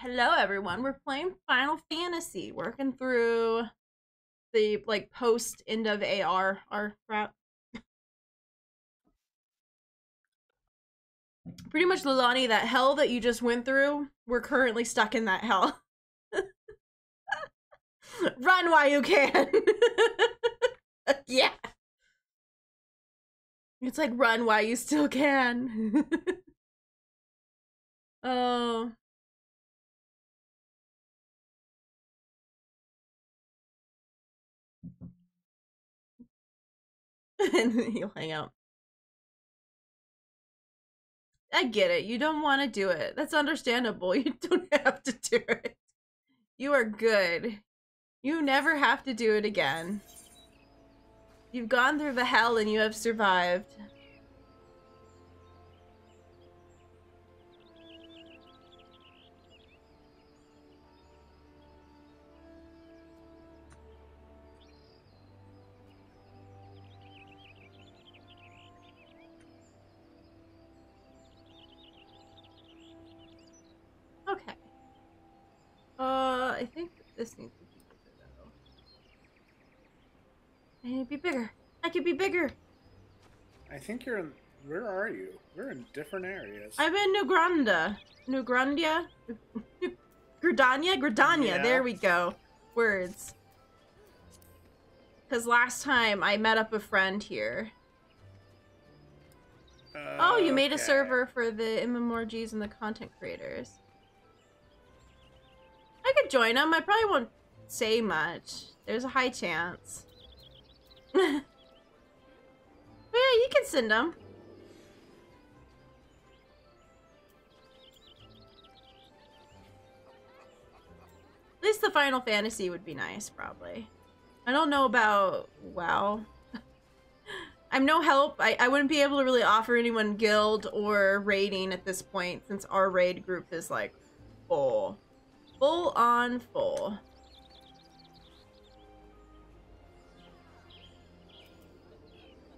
Hello everyone, we're playing Final Fantasy, working through the post end of ARR crap. Pretty much, Lilani, that hell that you just went through, we're currently stuck in that hell. Run while you can. Yeah. It's like run while you still can. Oh. And he'll hang out. I get it. You don't want to do it. That's understandable. You don't have to do it. You are good. You never have to do it again. You've gone through the hell and you have survived. Okay. I think this needs to be bigger though. I need to be bigger. I could be bigger. I think you're in... Where are you? We're in different areas. I'm in Nugranda. Nugrandia? Gridania? Gridania, Yeah. There we go. Words. Because last time I met up a friend here. Oh, you made a server for the MMORGs and the content creators. I could join them. I probably won't say much. There's a high chance. But yeah, you can send them. At least the Final Fantasy would be nice, probably. I don't know about WoW. I'm no help. I wouldn't be able to really offer anyone guild or raiding at this point, since our raid group is like full. Full on full.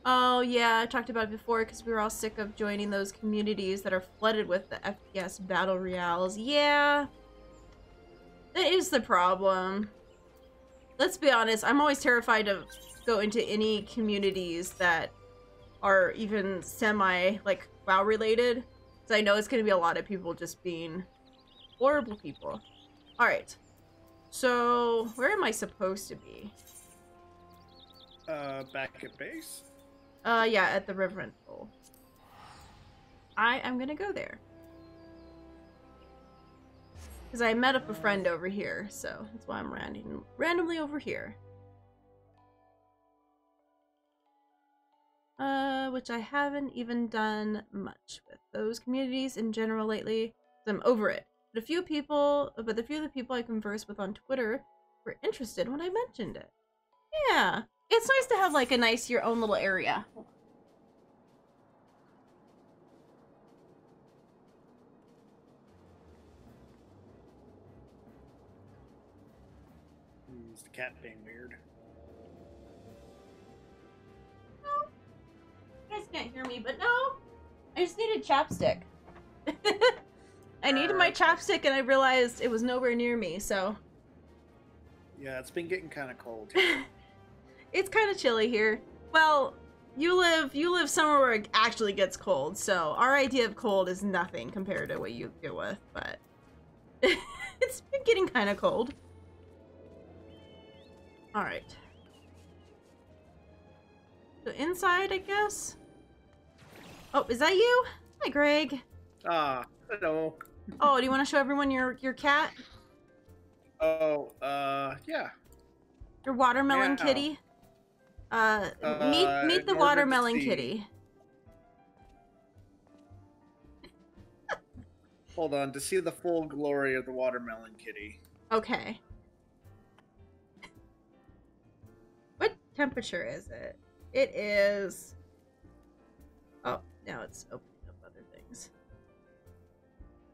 Oh yeah, I talked about it before because we were all sick of joining those communities that are flooded with the FPS battle royales. Yeah, that is the problem. Let's be honest, I'm always terrified to go into any communities that are even semi WoW related, because I know it's going to be a lot of people just being horrible people. Alright, so where am I supposed to be? Back at base? Yeah, at the Reverend Bowl. I am gonna go there. Because I met up a friend over here, so that's why I'm randomly over here. Which I haven't even done much with those communities in general lately. So I'm over it. But the few of the people I converse with on Twitter were interested when I mentioned it. Yeah. It's nice to have like a nice, your own little area. Is the cat being weird? No. You guys can't hear me, but no. I just needed chapstick. I needed my chapstick and I realized it was nowhere near me, so. Yeah, it's been getting kind of cold. It's kind of chilly here. Well, you live somewhere where it actually gets cold, so our idea of cold is nothing compared to what you deal with, but it's been getting kind of cold. Alright. So inside, I guess? Oh, is that you? Hi, Greg. Ah, hello. Oh, do you want to show everyone your cat? Oh, yeah. Your watermelon Meow. kitty? Meet the watermelon kitty. Hold on, to see the full glory of the watermelon kitty. Okay. What temperature is it? It is... Oh, now it's opening up other things.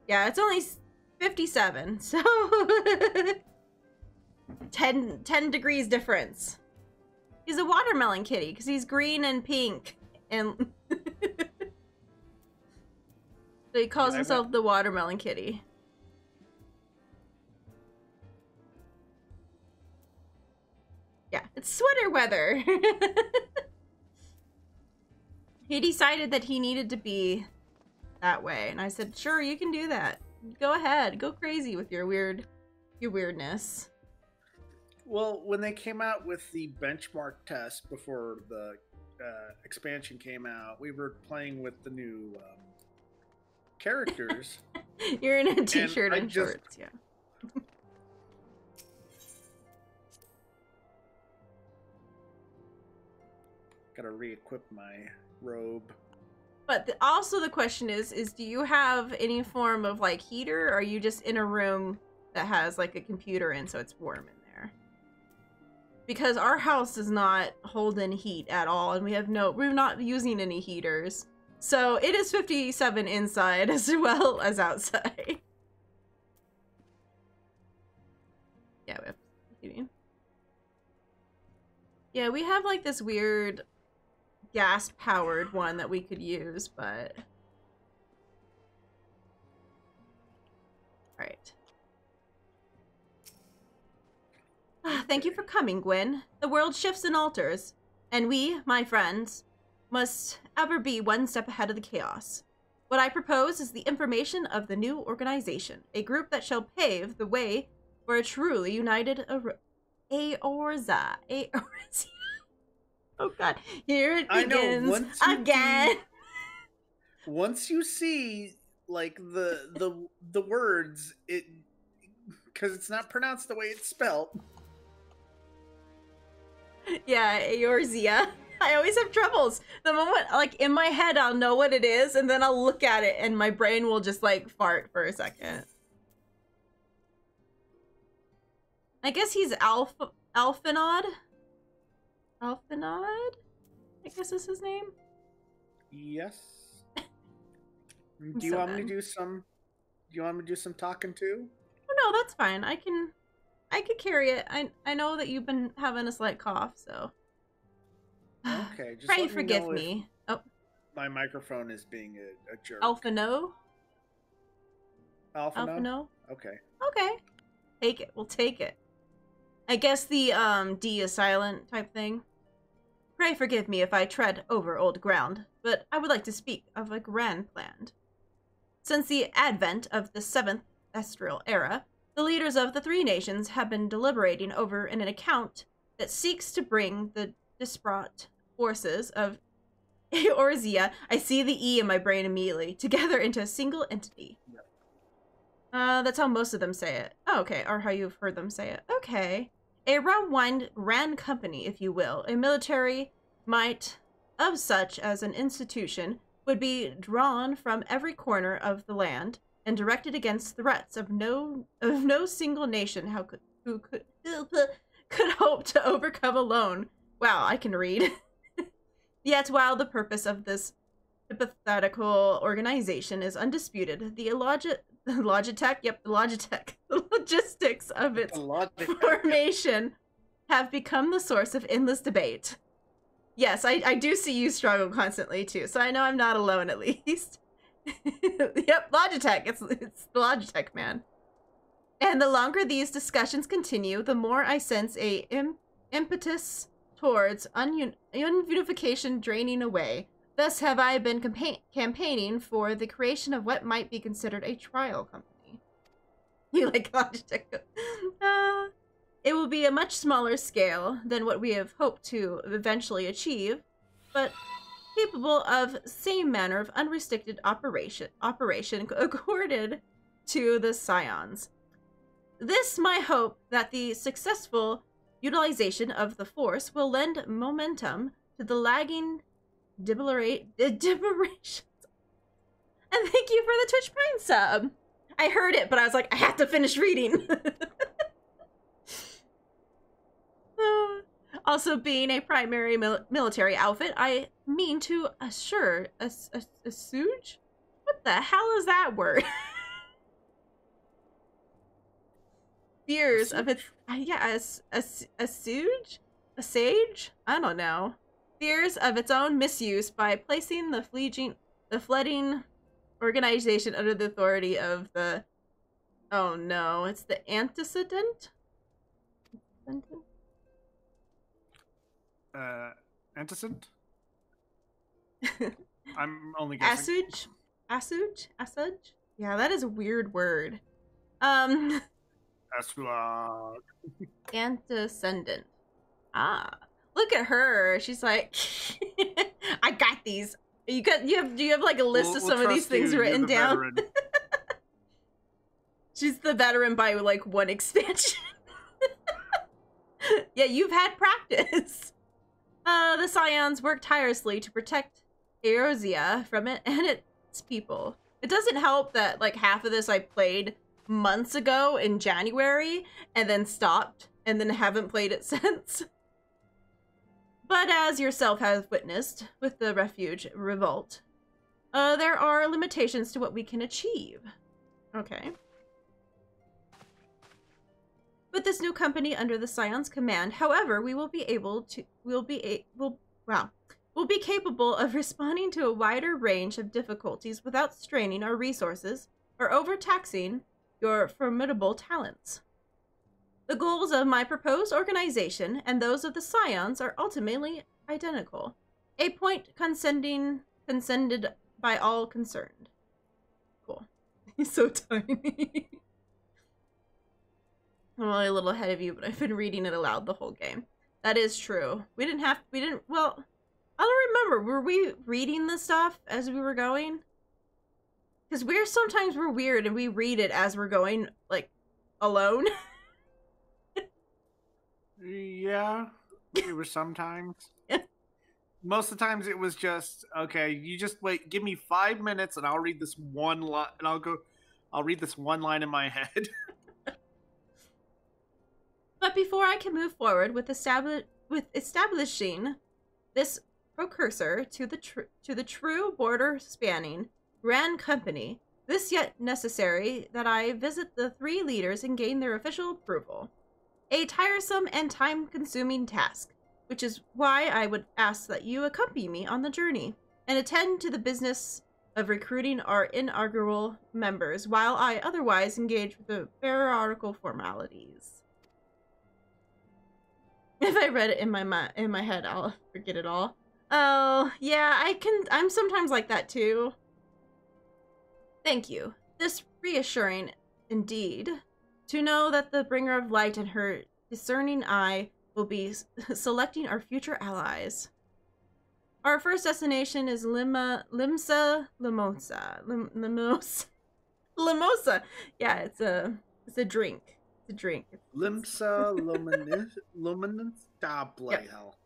Yeah, it's only 57, so... 10 degrees difference. He's a watermelon kitty, because he's green and pink, and... So he calls himself the watermelon kitty. It's sweater weather. He decided that he needed to be that way, and I said, sure, you can do that. Go ahead, go crazy with your weirdness. Well, when they came out with the benchmark test before the expansion came out, we were playing with the new characters. You're in a t-shirt and shorts, yeah. Gotta re-equip my robe. But also the question is do you have any form of like heater, or are you just in a room that has like a computer in so it's warm in there? Because our house does not hold in heat at all, and we're not using any heaters. So it is 57 inside as well as outside. Yeah, we have heating. Yeah, we have like this weird gas-powered one that we could use, but... Alright. Thank you for coming, Gwen. The world shifts and alters, and we, my friends, must ever be one step ahead of the chaos. What I propose is the information of the new organization, a group that shall pave the way for a truly united AORZA. Oh god, here it begins again. Once you see like the words, it because it's not pronounced the way it's spelled. Yeah, Eorzea. I always have troubles. The moment, like, in my head, I'll know what it is, and then I'll look at it, and my brain will just, like, fart for a second. I guess he's Alphanod? Alphanod? I guess is his name? Yes. Do you want me to do some... Do you want me to do some talking too? Oh, no, that's fine. I could carry it. I know that you've been having a slight cough, so... Okay, just pray forgive me. Oh, my microphone is being a jerk. Alphano? Alphano? Okay. Okay. Take it. We'll take it. I guess the D is silent type thing. Pray forgive me if I tread over old ground, but I would like to speak of a grand plan. Since the advent of the 7th Estral era, the leaders of the three nations have been deliberating over an account that seeks to bring the disparate forces of Eorzea, I see the E in my brain immediately, together into a single entity. Yep. That's how most of them say it. Oh, okay, or how you've heard them say it. Okay. A ran company, if you will, a military might of such as an institution would be drawn from every corner of the land and directed against threats of no single nation who could hope to overcome alone. Wow, I can read. Yet, while the purpose of this hypothetical organization is undisputed, the logistics of its formation have become the source of endless debate. Yes, I do see you struggle constantly too, so I know I'm not alone at least. Yep, Logitech. It's the Logitech man. And the longer these discussions continue, the more I sense a impetus towards unification draining away. Thus have I been campaigning for the creation of what might be considered a trial company. You like Logitech? It will be a much smaller scale than what we have hoped to eventually achieve, but capable of same manner of unrestricted operation accorded to the Scions. This my hope that the successful utilization of the force will lend momentum to the lagging deliberations. And thank you for the Twitch Prime sub. I heard it, but I was like, I have to finish reading. Also, being a primary military outfit, I mean to assure a siege? What the hell is that word? Fears of its a siege? A sage? I don't know. Fears of its own misuse by placing the fledgling organization under the authority of the... Oh no, it's the antecedent? Antecedent? I'm only guessing. Asuj? Yeah, that is a weird word. Asula. Antecedent. Ah, look at her. She's like, I got these. Do you have like a list of some of these things written down? She's the veteran by like one expansion. Yeah, you've had practice. The Scions work tirelessly to protect Eorzea from it and its people. It doesn't help that like half of this I played months ago in January and then stopped and then haven't played it since. But as yourself have witnessed with the Refuge Revolt, there are limitations to what we can achieve. Okay. With this new company under the Scion's command, however, we will be capable of responding to a wider range of difficulties without straining our resources or overtaxing your formidable talents. The goals of my proposed organization and those of the Scions are ultimately identical, a point conceded by all concerned. Cool. He's so tiny. I'm only a little ahead of you, but I've been reading it aloud the whole game. That is true. Well, I don't remember. Were we reading the stuff as we were going? Because sometimes we're weird and we read it as we're going, like, alone. Yeah, it was sometimes. Most of the times it was just, okay, you just wait, give me 5 minutes and I'll read this one line, and I'll read this one line in my head. But before I can move forward with establishing this precursor to the true border-spanning Grand Company, this yet necessary that I visit the 3 leaders and gain their official approval. A tiresome and time-consuming task, which is why I would ask that you accompany me on the journey and attend to the business of recruiting our inaugural members while I otherwise engage with the bureaucratic formalities. If I read it in my head, I'll forget it all. Oh, yeah, I'm sometimes like that too. Thank you. This reassuring indeed. To know that the bringer of light and her discerning eye will be selecting our future allies. Our first destination is Limosa. Yeah, it's a drink. It's a drink. Limsa luminous. Stop, bloody hell.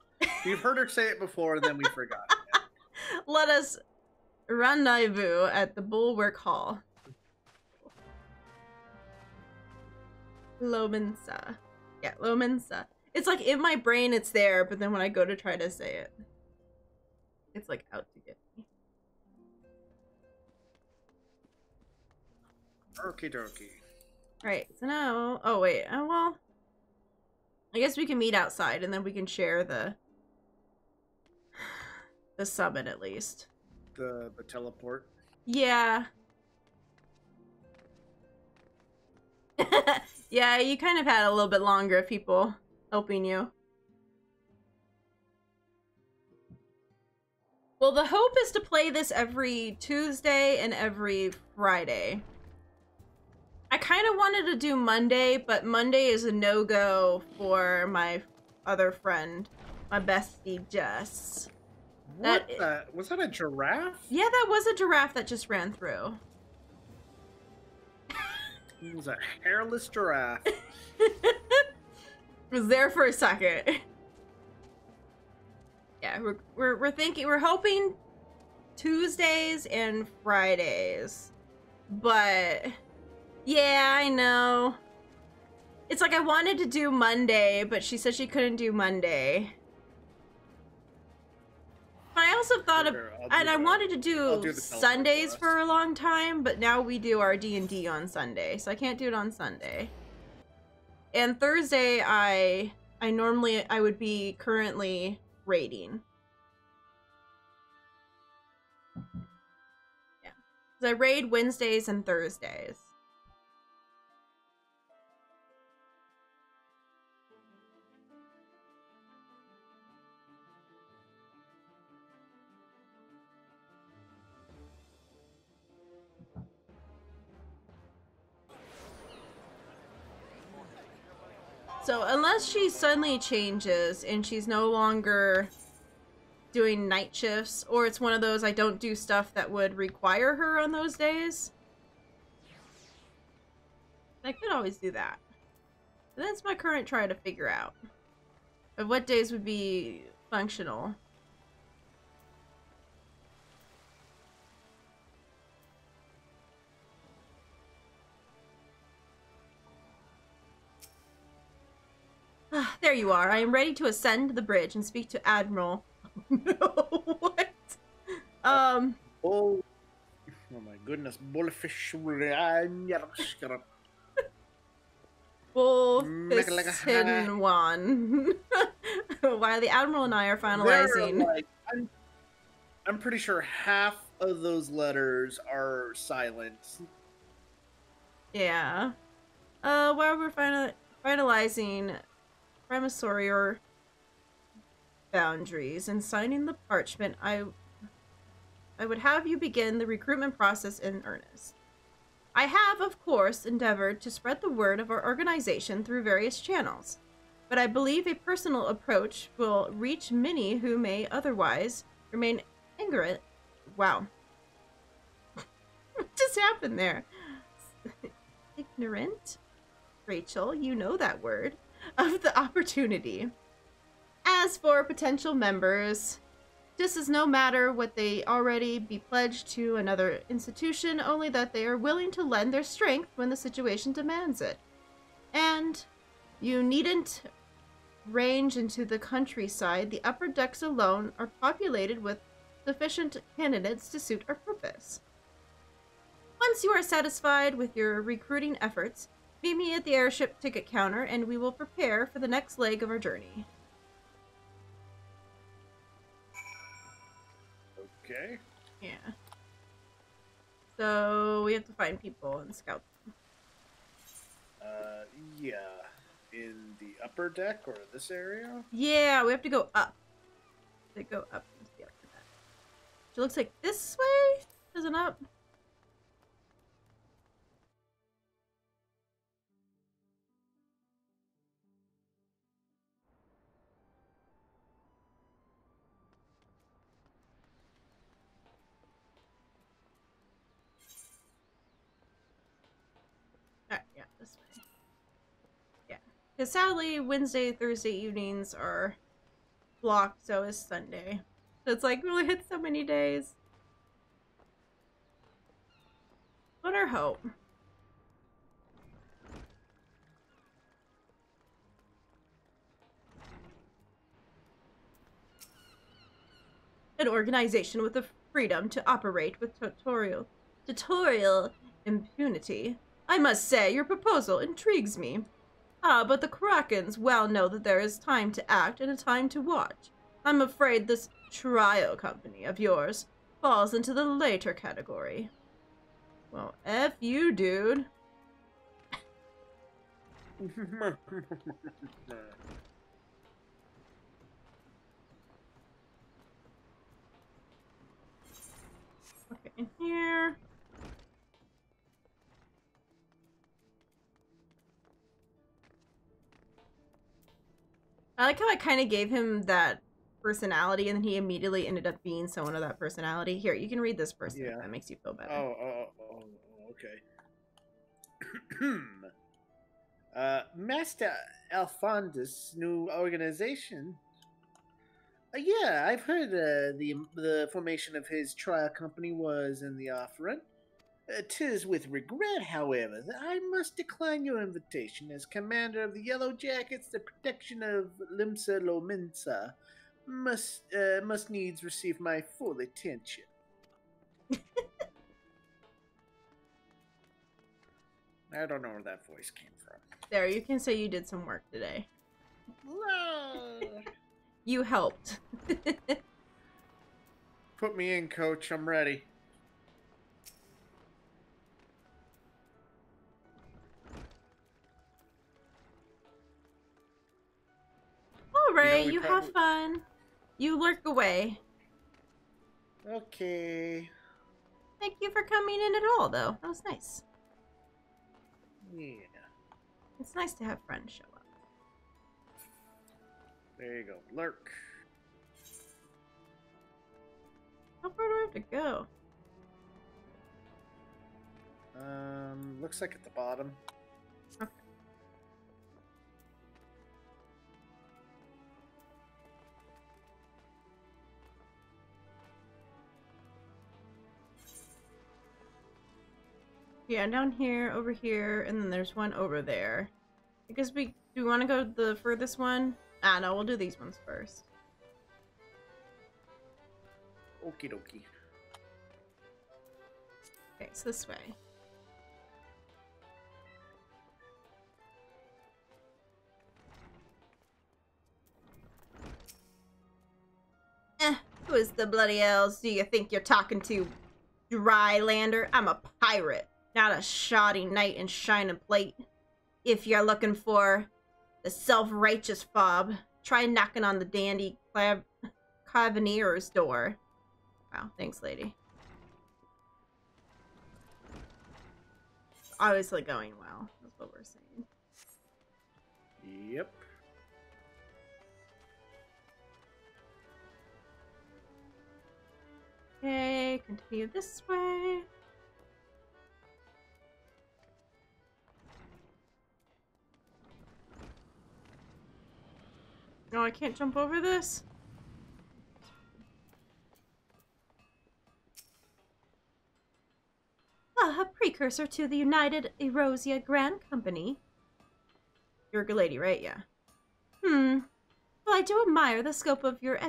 We've heard her say it before, and then we forgot it. Let us rendezvous at the Bulwark Hall. Lominsa. Yeah, Lominsa. It's like in my brain it's there, but then when I go to try to say it, it's like out to get me. Okie dokie. Right, so now... Oh, wait. Oh, well... I guess we can meet outside, and then we can share the summit, at least. The teleport? Yeah. Yeah, you kind of had a little bit longer of people helping you. Well, the hope is to play this every Tuesday and every Friday. I kind of wanted to do Monday, but Monday is a no-go for my other friend, my bestie Jess. Was that a giraffe? Yeah, that was a giraffe that just ran through. It was a hairless giraffe. It was there for a second. Yeah, we're hoping Tuesdays and Fridays. But yeah, I know. It's like I wanted to do Monday, but she said she couldn't do Monday. But I also thought I wanted to do Sundays for a long time, but now we do our D&D on Sunday, so I can't do it on Sunday. And Thursday, I would be currently raiding. Yeah, because I raid Wednesdays and Thursdays. So unless she suddenly changes and she's no longer doing night shifts, or it's one of those I don't do stuff that would require her on those days, I could always do that. But that's my current try to figure out of what days would be functional. There you are. I am ready to ascend the bridge and speak to Admiral. No, what? Oh my goodness, bullfish. Bullfishinwan. While the Admiral and I are finalizing. Like, I'm pretty sure half of those letters are silent. Yeah. While we're finalizing promissory boundaries and signing the parchment, I would have you begin the recruitment process in earnest. I have, of course, endeavored to spread the word of our organization through various channels, but I believe a personal approach will reach many who may otherwise remain ignorant. Wow. What just happened there? Ignorant? Rachel, you know that word. Of the opportunity. As for potential members, this is no matter what they already be pledged to another institution, only that they are willing to lend their strength when the situation demands it. And you needn't range into the countryside. The upper decks alone are populated with sufficient candidates to suit our purpose. Once you are satisfied with your recruiting efforts, meet me at the airship ticket counter and we will prepare for the next leg of our journey. Okay. Yeah. So we have to find people and scout them. Yeah. In the upper deck or this area? Yeah, we have to go up. They go up into the upper deck. It looks like this way? Isn't up? Yeah, this way. Yeah. Because sadly, Wednesday, Thursday evenings are blocked, so is Sunday. So it's like, we only hit so many days. But our hope. An organization with the freedom to operate with tutorial impunity. I must say, your proposal intrigues me. Ah, but the Krakens well know that there is time to act and a time to watch. I'm afraid this trio company of yours falls into the later category. Well, F you, dude. Okay, in here. I like how I kind of gave him that personality and then he immediately ended up being someone of that personality. Here, you can read this person if that makes you feel better. Okay. Master Alphonsus' new organization. Yeah, I've heard the formation of his trial company was in the offering. 'Tis with regret, however, that I must decline your invitation. As commander of the Yellow Jackets, the protection of Limsa Lominsa must needs receive my full attention. I don't know where that voice came from. There, you can say you did some work today. You helped. Put me in, coach. I'm ready. Alright, you have fun. You lurk away. Okay. Thank you for coming in at all, though. That was nice. Yeah. It's nice to have friends show up. There you go. Lurk. How far do I have to go? Looks like at the bottom. Okay. Yeah, down here, over here, and then there's one over there. I guess do we want to go the furthest one? Ah, no, we'll do these ones first. Okie dokie. Okay, it's this way. Who is the bloody hells do you think you're talking to, Drylander? I'm a pirate, not a shoddy knight in shining plate. If you're looking for the self-righteous fob, try knocking on the dandy Cavernier's door. Wow, thanks, lady. Obviously going well. That's what we're saying. Yep. Okay, continue this way. No, I can't jump over this? Ah, a precursor to the United Erosia Grand Company. You're a good lady, right? Yeah. Well, I do admire the scope of your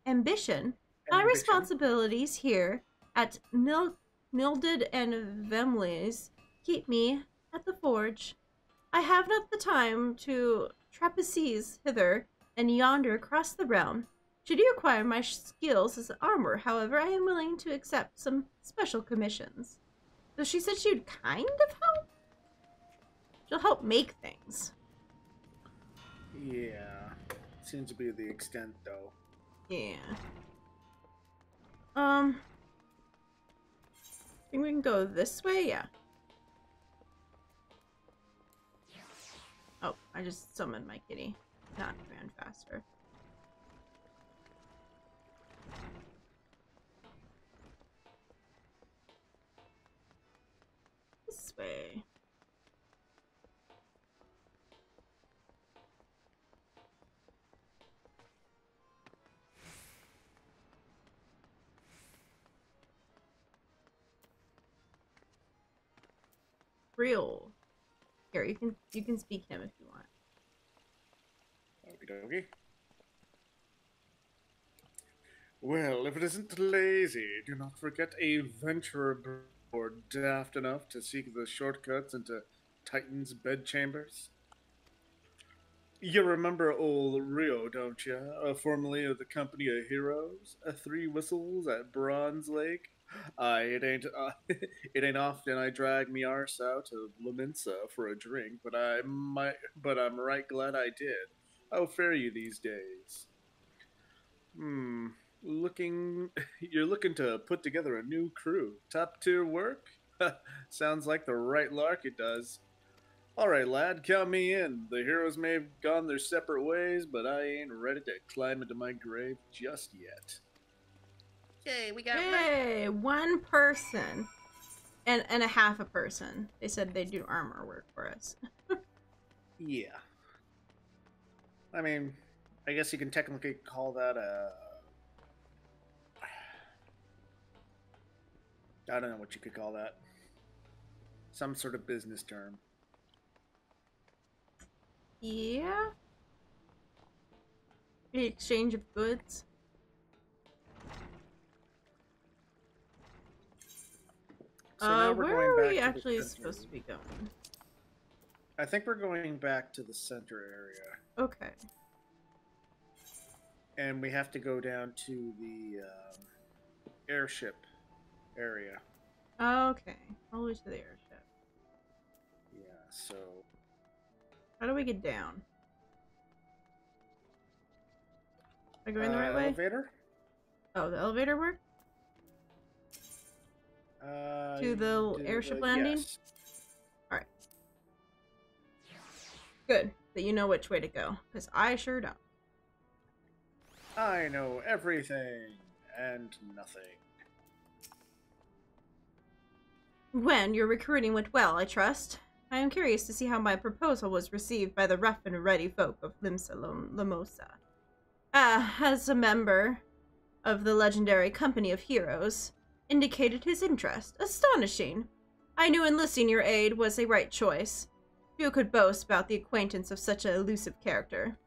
ambition. My responsibilities here at Mildred and Vemley's keep me at the forge. I have not the time to trapeze hither and yonder across the realm. Should you acquire my skills as an armor, however, I am willing to accept some special commissions. So she said she would kind of help? She'll help make things. Yeah. Seems to be the extent, though. Yeah. I think we can go this way? Yeah. Oh, I just summoned my kitty. Not ran faster. This way. Real. Here, you can speak him if you want. Okie dokie. Well, if it isn't lazy, do not forget a venturer or daft enough to seek the shortcuts into Titan's bedchambers. You remember old Rio, don't you? Formerly of the Company of Heroes, Three Whistles at Bronze Lake. It ain't often I drag me arse out of Laminsa for a drink, but I'm right glad I did. How fare you these days? You're looking to put together a new crew. Top tier work? Sounds like the right lark it does. Alright, lad, count me in. The heroes may have gone their separate ways, but I ain't ready to climb into my grave just yet. Yay, we got Yay! One person. And a half a person. They said they'd do armor work for us. Yeah. I mean, I guess you can technically call that a... I don't know what you could call that. Some sort of business term. Yeah? The exchange of goods? So now we're where going are back we to the actually center. supposed to be going? I think we're going back to the center area. Okay. And we have to go down to the airship area. Okay. All the way to the airship. Yeah, so... How do we get down? Am I going the right way? Elevator? Oh, the elevator work? To the airship landing? Yes. Alright. Good. that you know which way to go, because I sure don't. I know everything and nothing. When your recruiting went well, I trust. I am curious to see how my proposal was received by the rough and ready folk of Limsa Lamosa. As a member of the legendary company of heroes, indicated his interest. Astonishing! I knew enlisting your aid was a right choice. Few could boast about the acquaintance of such an elusive character.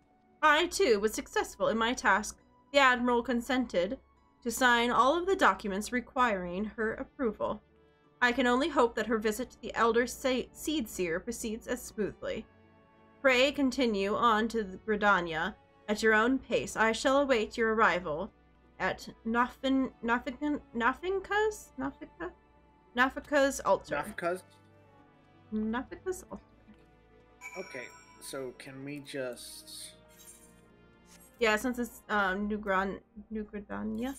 I, too, was successful in my task. The Admiral consented to sign all of the documents requiring her approval. I can only hope that her visit to the Elder Seed Seer proceeds as smoothly. Pray continue on to Gridania at your own pace. I shall await your arrival at Nafika's altar. Nafika's altar. Okay, so can we just... Yeah, since it's New Gridania.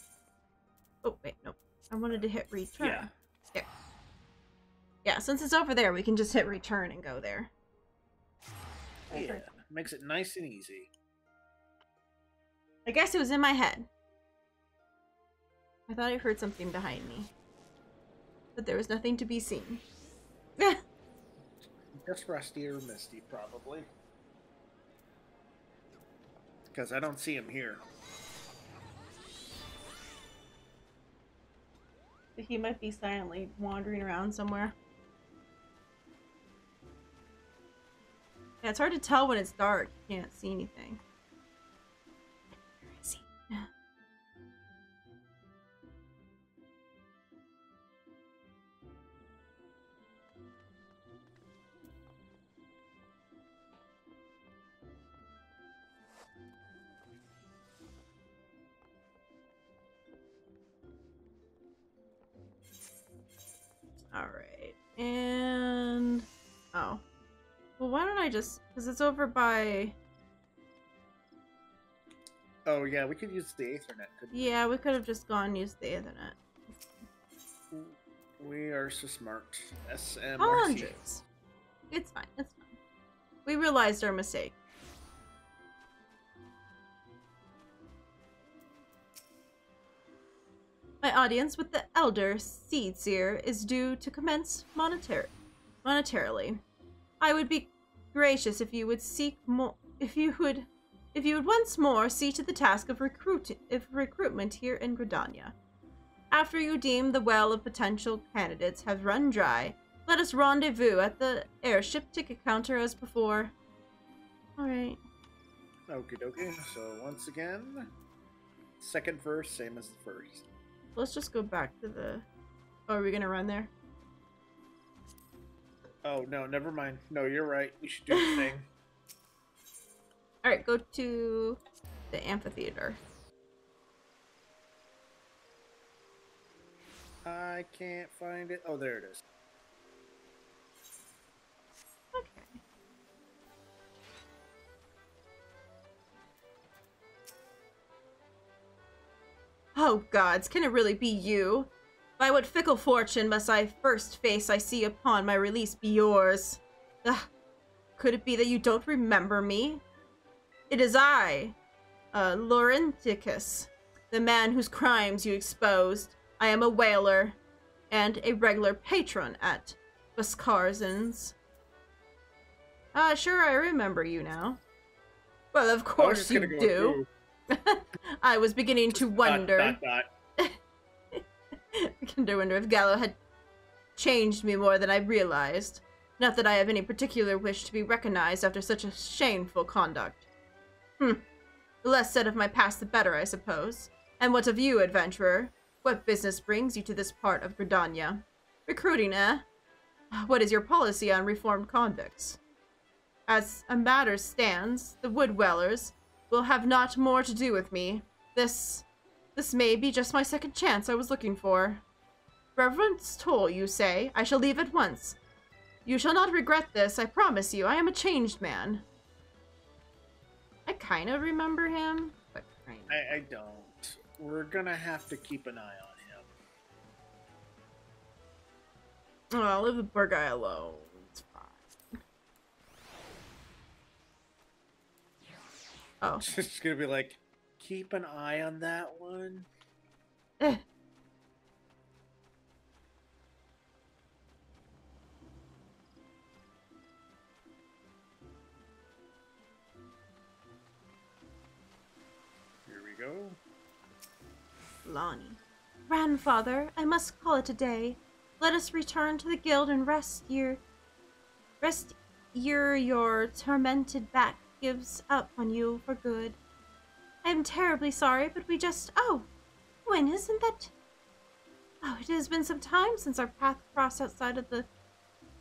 Oh, wait, no. I wanted to hit return. Yeah. There. Yeah, since it's over there, we can just hit return and go there. Yeah, makes it nice and easy. I guess it was in my head. I thought I heard something behind me. But there was nothing to be seen. Just Rusty or Misty, probably. Because I don't see him here. He might be silently wandering around somewhere. Yeah, it's hard to tell when it's dark. You can't see anything. Where is he? Alright, and... Oh. Well, why don't I just... Because it's over by... Oh, yeah, we could use the Ethernet, couldn't we? Yeah, we could have just gone and used the Ethernet. We are so smart. SMRT. Hundreds. It's fine, it's fine. We realized our mistake. My audience with the Elder Seed Seer is due to commence monetarily. I would be gracious if you would seek more. If you would once more see to the task of recruitment here in Gridania. After you deem the well of potential candidates have run dry, let us rendezvous at the airship ticket counter as before. All right. Okie dokie. So once again, second verse, same as the first. Let's just go back to the... Oh, are we gonna run there? Oh, no, never mind. No, you're right. We should do the thing. Alright, go to the amphitheater. I can't find it. Oh, there it is. Okay. Oh gods, can it really be you? By what fickle fortune must I first face I see upon my release be yours? Ugh. Could it be that you don't remember me? It is I, Laurenticus, the man whose crimes you exposed. I am a whaler, and a regular patron at Buscarzan's. Sure, I remember you now. Well, of course you do. I was beginning to wonder. Beginning to wonder if Gallo had changed me more than I realized. Not that I have any particular wish to be recognized after such a shameful conduct. The less said of my past, the better, I suppose. And what of you, adventurer? What business brings you to this part of Gridania? Recruiting, eh? What is your policy on reformed convicts? As a matter stands, the wood dwellers will have not more to do with me. This may be just my second chance I was looking for. Reverence toll, you say? I shall leave at once. You shall not regret this, I promise you. I am a changed man. I kind of remember him, but kind of. I don't. We're gonna have to keep an eye on him. Oh, I'll leave the poor guy alone. It's fine. Oh. She's gonna be like, keep an eye on that one. Eh. Here we go. Lonnie. Grandfather, I must call it a day. Let us return to the guild and rest your tormented back gives up on you for good. I am terribly sorry, but we just... Oh, Gwen, isn't that... Oh, it has been some time since our path crossed outside of the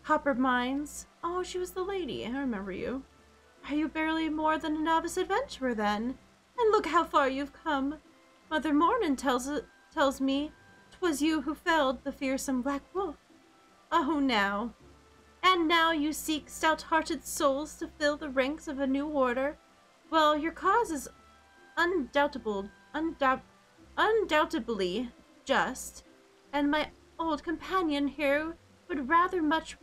copper mines. Oh, she was the lady. I remember you. Are you barely more than a novice adventurer, then? And look how far you've come. Mother Mornin tells me 'twas you who felled the fearsome black wolf. Oh, now. And now you seek stout-hearted souls to fill the ranks of a new order? Well, your cause is undoubtedly just, and my old companion here would rather much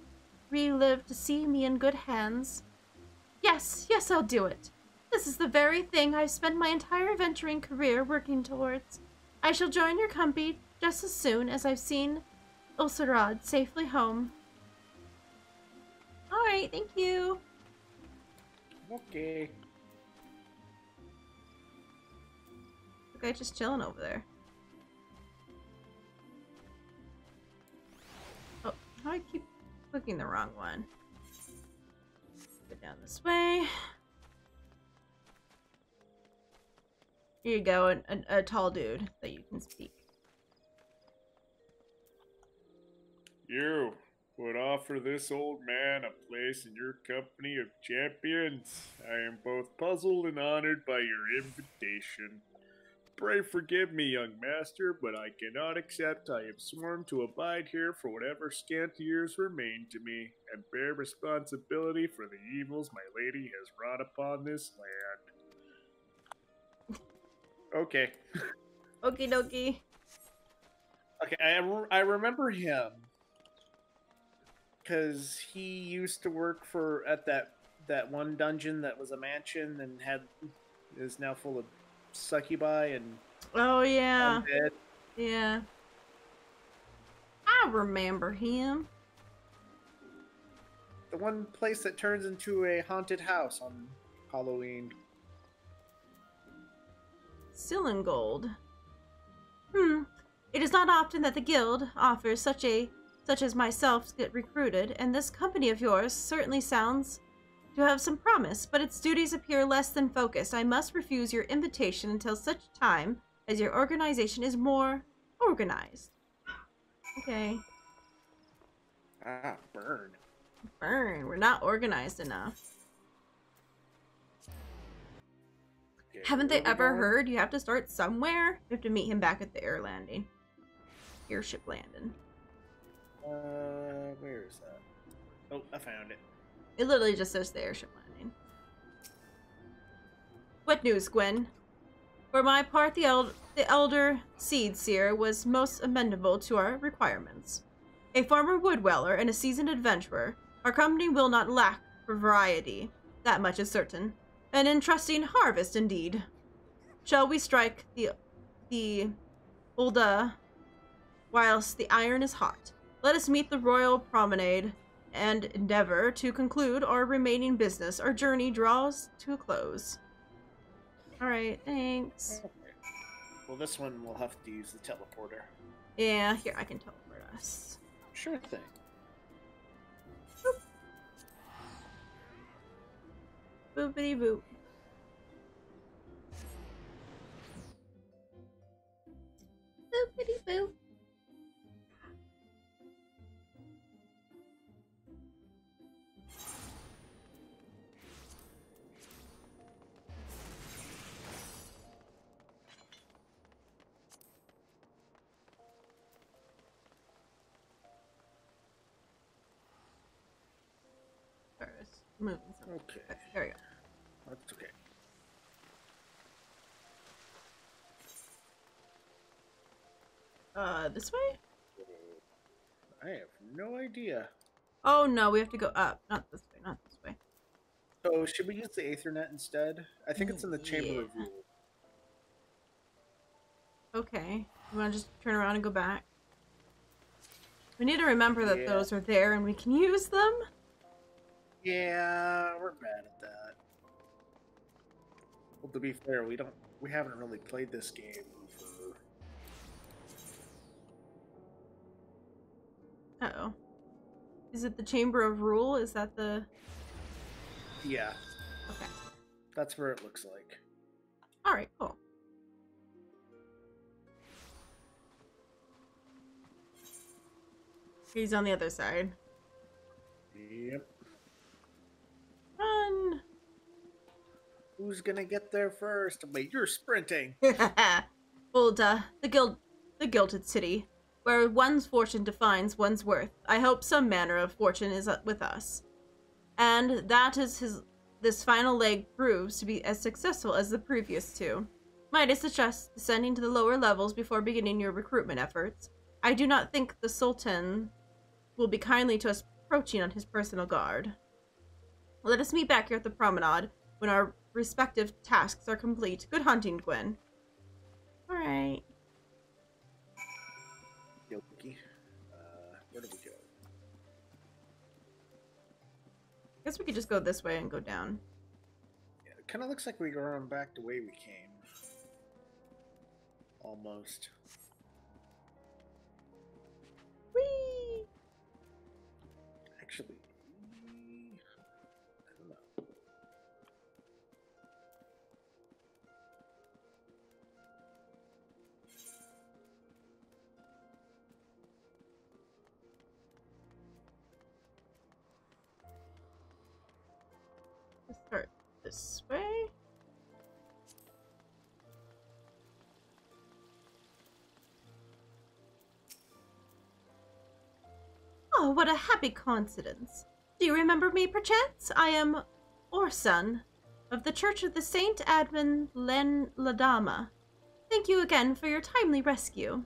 relive to see me in good hands. Yes, I'll do it. This is the very thing I've spent my entire adventuring career working towards. I shall join your company just as soon as I've seen Ulcerad safely home. Alright, thank you. Okay. Okay, just chilling over there. Oh, how do I keep clicking the wrong one? Go down this way. Here you go, a tall dude that you can speak. You would offer this old man a place in your company of champions. I am both puzzled and honored by your invitation. Pray forgive me, young master, but I cannot accept. I have sworn to abide here for whatever scant years remain to me, and bear responsibility for the evils my lady has wrought upon this land. Okay. Okie dokie. Okay, I remember him because he used to work at that one dungeon that was a mansion and is now full of succubi and Oh, yeah. undead. Yeah. I remember him. The one place that turns into a haunted house on Halloween. Sillingold. It is not often that the guild offers such as myself get recruited, and this company of yours certainly sounds to have some promise, but its duties appear less than focused. I must refuse your invitation until such time as your organization is more organized. Okay. Ah, burn. Burn. We're not organized enough. Okay, Haven't they where are we ever going? heard you have to start somewhere? You have to meet him back at the airship landing. Where is that? Oh, I found it. It literally just says the airship landing. What news, Gwen? For my part, the elder Seed Seer was most amenable to our requirements. A former woodweller and a seasoned adventurer, our company will not lack for variety. That much is certain. An interesting harvest, indeed. Shall we strike the Ulda whilst the iron is hot? Let us meet the royal promenade and endeavor to conclude our remaining business. Our journey draws to a close. Alright, thanks. Okay. Well, this one we'll have to use the teleporter. Yeah, here, I can teleport us. Sure thing. Boopity boop. Boopity boop. Sorry, I was moving something. Okay. There we go. That's okay. This way? I have no idea. Oh no, we have to go up. Not this way, not this way. So should we use the Aethernet instead? I think it's in the Chamber of Yeah. Rule. Okay. You want to just turn around and go back? We need to remember that Yeah. those are there and we can use them. Yeah, we're bad at that. Well, to be fair, we haven't really played this game for... Uh-oh. Is it the Chamber of Rule? Is that the... Yeah, Okay. that's where it looks like. Alright, cool. He's on the other side. Yep. Run! Who's gonna get there first? Wait, you're sprinting. Ulda, the Gilded City, where one's fortune defines one's worth. I hope some manner of fortune is with us. And that is this final leg proves to be as successful as the previous two. Might I suggest descending to the lower levels before beginning your recruitment efforts? I do not think the Sultan will be kindly to us approaching on his personal guard. Let us meet back here at the promenade when our respective tasks are complete. Good hunting, Gwen. Alright. Yoki. Where do we go? Guess we could just go this way and go down. Yeah, it kind of looks like we go around back the way we came. Almost. Whee! Actually, I don't know. Let's start this way. Oh, what a happy coincidence. Do you remember me, perchance? I am Orson, of the Church of the Saint Advent Len Ladama. Thank you again for your timely rescue.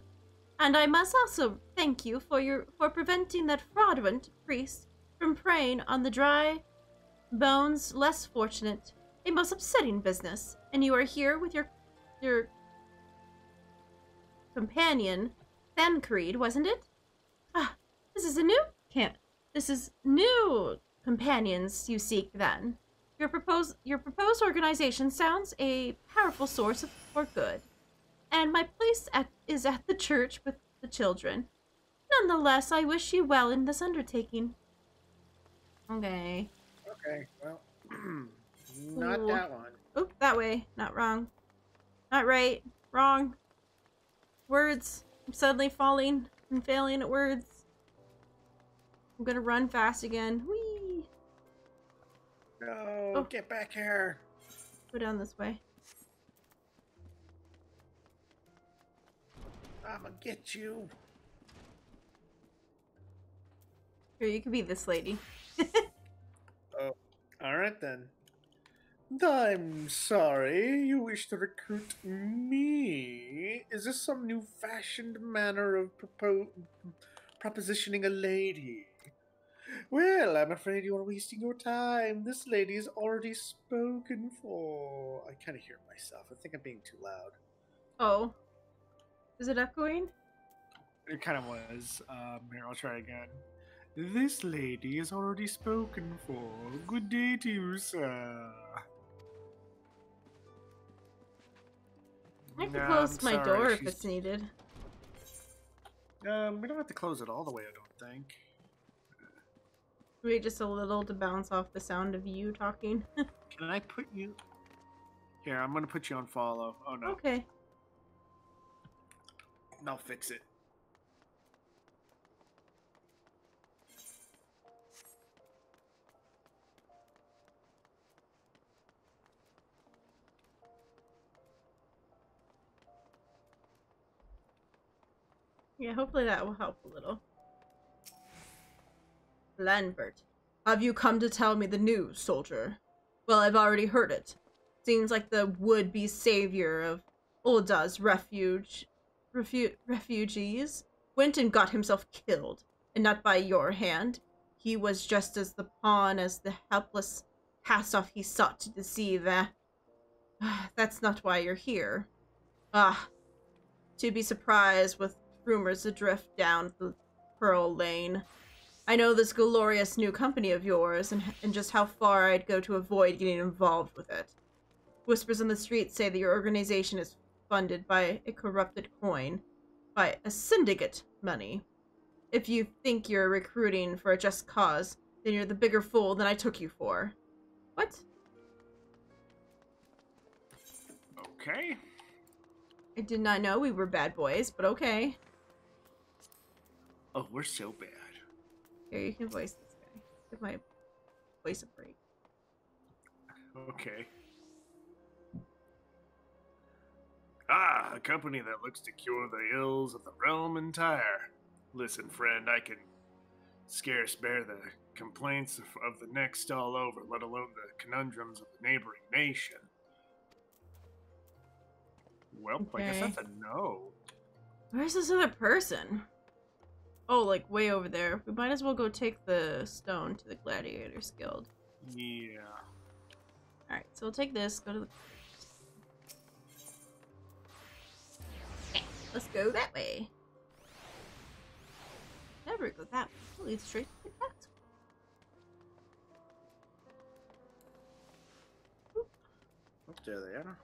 And I must also thank you for preventing that fraudulent priest from preying on the dry bones less fortunate. A most upsetting business. And you are here with your companion, Thancred, wasn't it? Ah, this is new companions you seek then. Your proposed organization sounds a powerful source for good. And my place is at the church with the children. Nonetheless, I wish you well in this undertaking. Okay. Okay, well, not Ooh. that one. Oop, that way. Not wrong. Not right. Wrong. Words. I'm suddenly falling and failing at words. I'm gonna run fast again. Whee! No, Oh. get back here. Go down this way. I'ma get you. Here, you could be this lady. All right then. I'm sorry. You wish to recruit me? Is this some new-fashioned manner of propositioning a lady? Well, I'm afraid you are wasting your time. This lady is already spoken for. I kind of hear myself. I think I'm being too loud. Oh. Is it echoing? It kind of was. Here, I'll try again. This lady is already spoken for. Good day to you, sir. I can Nah, close I'm my sorry, door if she's- it's needed. We don't have to close it all the way, I don't think. Maybe just a little to bounce off the sound of you talking. Can I put you... Here, I'm gonna put you on follow. Oh no. Okay. I'll fix it. Yeah, hopefully that will help a little. Lambert, have you come to tell me the news, soldier? Well, I've already heard it. Seems like the would-be savior of Ulda's refugees went and got himself killed, and not by your hand. He was just as the pawn as the helpless cast-off he sought to deceive, eh? That's not why you're here. Ah, to be surprised with rumors adrift down the Pearl Lane. I know this glorious new company of yours, and just how far I'd go to avoid getting involved with it. Whispers on the street say that your organization is funded by a corrupted coin, by a syndicate money. If you think you're recruiting for a just cause, then you're the bigger fool than I took you for. What? Okay. I did not know we were bad boys, but okay. Oh, we're so bad. Here, you can voice this guy. Give my voice a break. Okay. Ah, a company that looks to cure the ills of the realm entire. Listen, friend, I can scarce bear the complaints of the next all over, let alone the conundrums of the neighboring nation. Well, I guess Okay. that's a no. Where's this other person? Oh, like way over there. We might as well go take the stone to the Gladiators Guild. Yeah. Alright, so we'll take this, go to the... Let's go that way. Never go that way. We'll lead straight to the castle. Oh, there they are.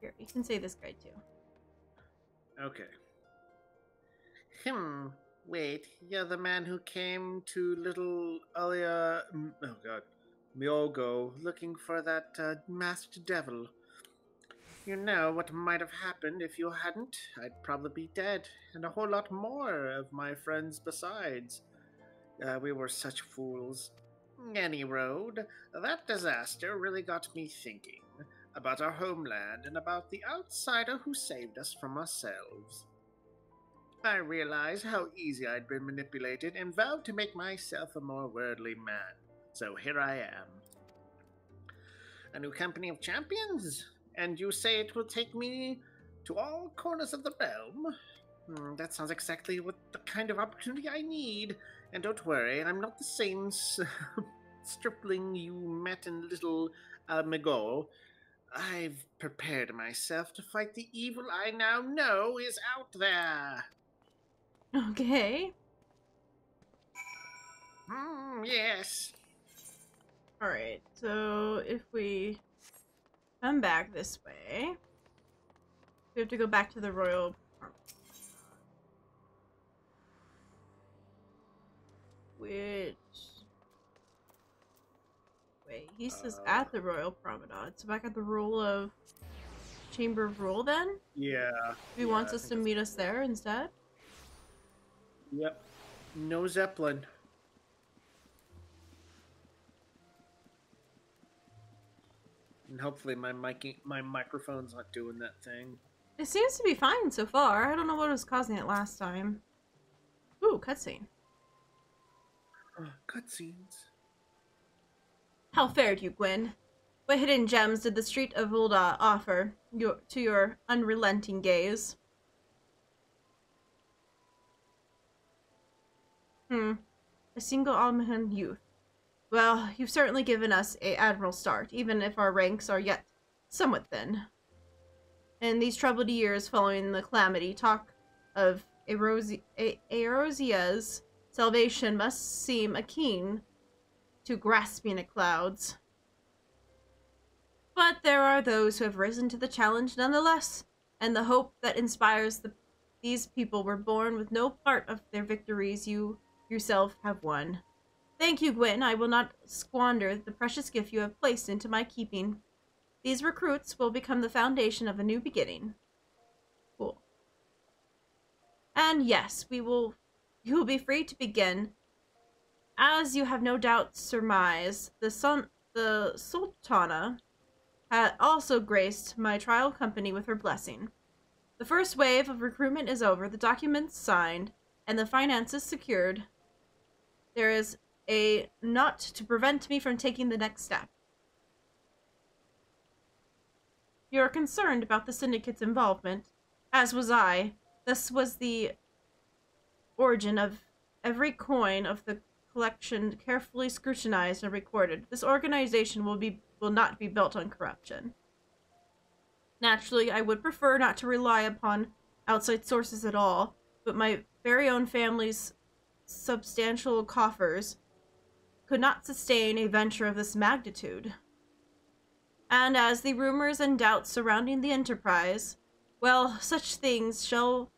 Here, you can say this guy too. Okay. Wait, you're the man who came to little Alia... Oh god. Myogo, looking for that masked devil. You know what might have happened if you hadn't? I'd probably be dead, and a whole lot more of my friends besides. We were such fools. Any road, that disaster really got me thinking about our homeland and about the outsider who saved us from ourselves. I realized how easy I'd been manipulated and vowed to make myself a more worldly man. So here I am. A new company of champions? And you say it will take me to all corners of the realm? That sounds exactly what the kind of opportunity I need. And don't worry, I'm not the same stripling you met in Little Megol. I've prepared myself to fight the evil I now know is out there. Okay. Yes. Alright, so if we come back this way, we have to go back to the royal... Which... Wait, he says at the Royal Promenade. So back at the Rule of... Chamber of Rule then? Yeah. He wants us to meet us there instead? Yep. No Zeppelin. And hopefully my microphone's not doing that thing. It seems to be fine so far. I don't know what was causing it last time. Ooh, cutscene. Cutscenes. How fared you, Gwyn? What hidden gems did the Street of Ulda offer to your unrelenting gaze? A single Almahan youth. Well, you've certainly given us a admirable start, even if our ranks are yet somewhat thin. In these troubled years following the calamity, talk of Eorzea's salvation must seem akin to grasping at clouds. But there are those who have risen to the challenge nonetheless, and the hope that inspires these people were born with no part of their victories you yourself have won. Thank you, Gwyn. I will not squander the precious gift you have placed into my keeping. These recruits will become the foundation of a new beginning. Cool. And yes, you will be free to begin. As you have no doubt surmised, the Sultana had also graced my trial company with her blessing. The first wave of recruitment is over, the documents signed, and the finances secured. There is a knot to prevent me from taking the next step. You're concerned about the syndicate's involvement, as was I. This was the origin of every coin of the collection carefully scrutinized and recorded. This organization will not be built on corruption. Naturally, I would prefer not to rely upon outside sources at all, but my very own family's substantial coffers could not sustain a venture of this magnitude. And as the rumors and doubts surrounding the enterprise, well, such things shall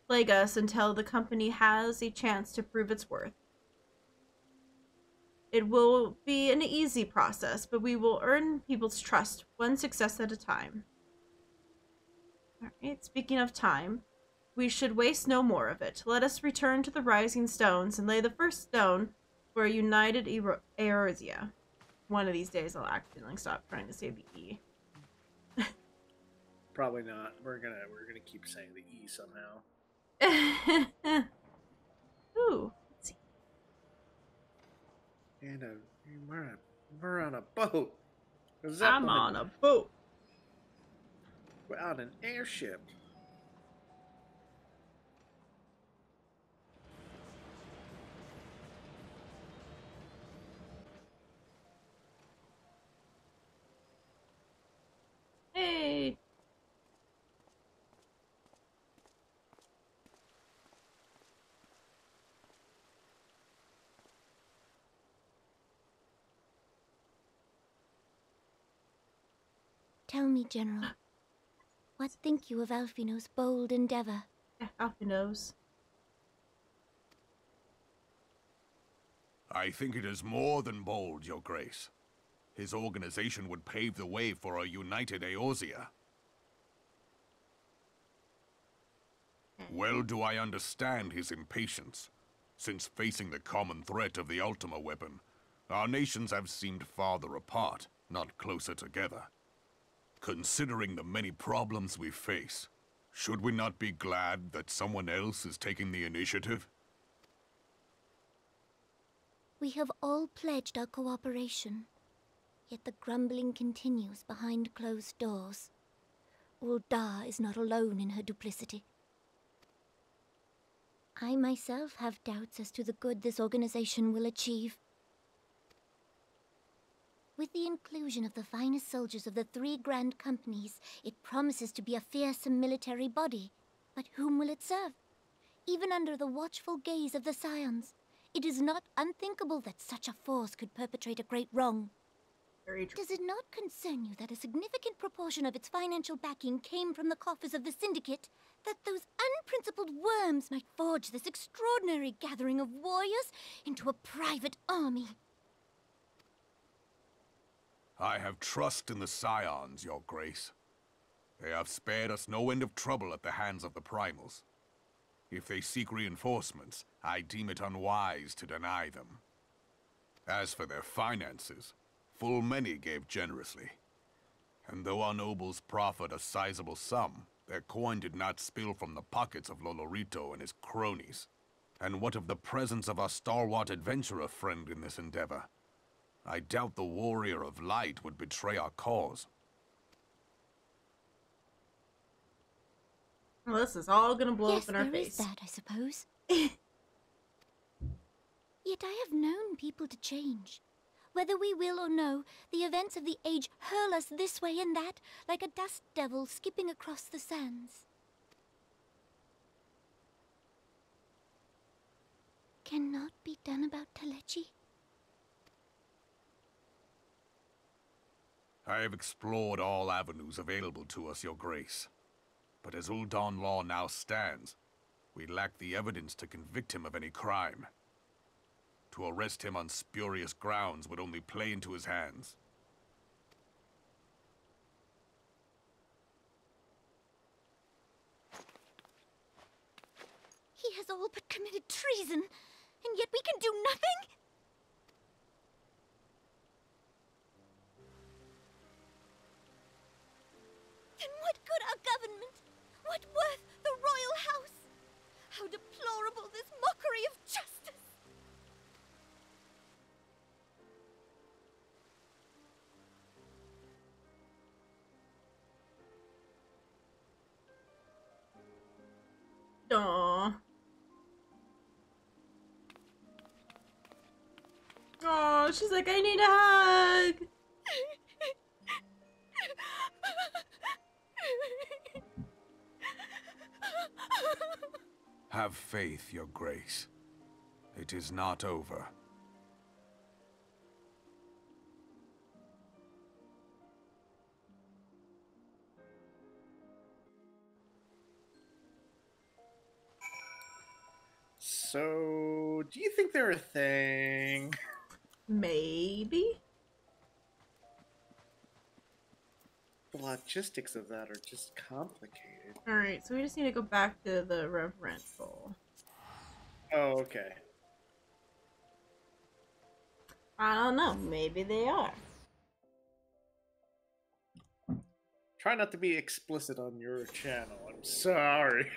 plague us until the company has a chance to prove its worth. It will be an easy process, but we will earn people's trust one success at a time. Alright, speaking of time, we should waste no more of it. Let us return to the Rising Stones and lay the first stone for a united Eorzea. One of these days I'll accidentally stop trying to say the E. Probably not. We're gonna keep saying the E somehow. Ooh, let's see. And we're on a boat. I'm on a boat. We're on an airship. Hey. Tell me, General, what think you of Alfino's bold endeavor? Alfinos. I think it is more than bold, Your Grace. His organization would pave the way for a united Eorzea. Well do I understand his impatience, since facing the common threat of the Ultima weapon, our nations have seemed farther apart, not closer together. Considering the many problems we face, should we not be glad that someone else is taking the initiative? We have all pledged our cooperation, yet the grumbling continues behind closed doors. Ul'dah is not alone in her duplicity. I myself have doubts as to the good this organization will achieve. With the inclusion of the finest soldiers of the 3 grand companies, it promises to be a fearsome military body. But whom will it serve? Even under the watchful gaze of the Scions, it is not unthinkable that such a force could perpetrate a great wrong. Very true. Does it not concern you that a significant proportion of its financial backing came from the coffers of the Syndicate? That those unprincipled worms might forge this extraordinary gathering of warriors into a private army? I have trust in the Scions, Your Grace. They have spared us no end of trouble at the hands of the Primals. If they seek reinforcements, I deem it unwise to deny them. As for their finances, full many gave generously. And though our nobles proffered a sizable sum, their coin did not spill from the pockets of Lolorito and his cronies. And what of the presence of our stalwart adventurer friend in this endeavor? I doubt the Warrior of Light would betray our cause. Well, this is all gonna blow up in our Yes, there face. is that, I suppose. Yet I have known people to change. Whether we will or no, the events of the age hurl us this way and that, like a dust devil skipping across the sands. Cannot be done about Telechi? I have explored all avenues available to us, Your Grace. But as Ul'dah law now stands, we lack the evidence to convict him of any crime. To arrest him on spurious grounds would only play into his hands. He has all but committed treason, and yet we can do nothing? Then what good our government? What worth the royal house? How deplorable this mockery of justice! Aww. Oh, she's like, I need a hug. Have faith, Your Grace. It is not over. So, do you think they're a thing? Maybe? The logistics of that are just complicated. Alright, so we just need to go back to the reverential. Oh, okay. I don't know. Maybe they are. Try not to be explicit on your channel. I'm sorry.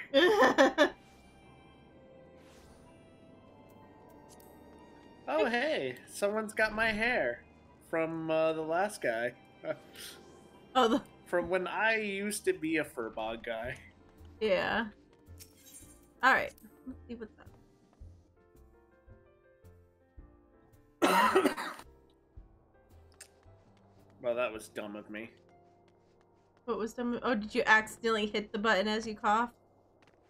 Oh, hey. Someone's got my hair. From the last guy. Oh, From when I used to be a furball guy. yeah. Alright. Let's see what's up. Well, that was dumb of me. What was dumb? Oh, did you accidentally hit the button as you coughed?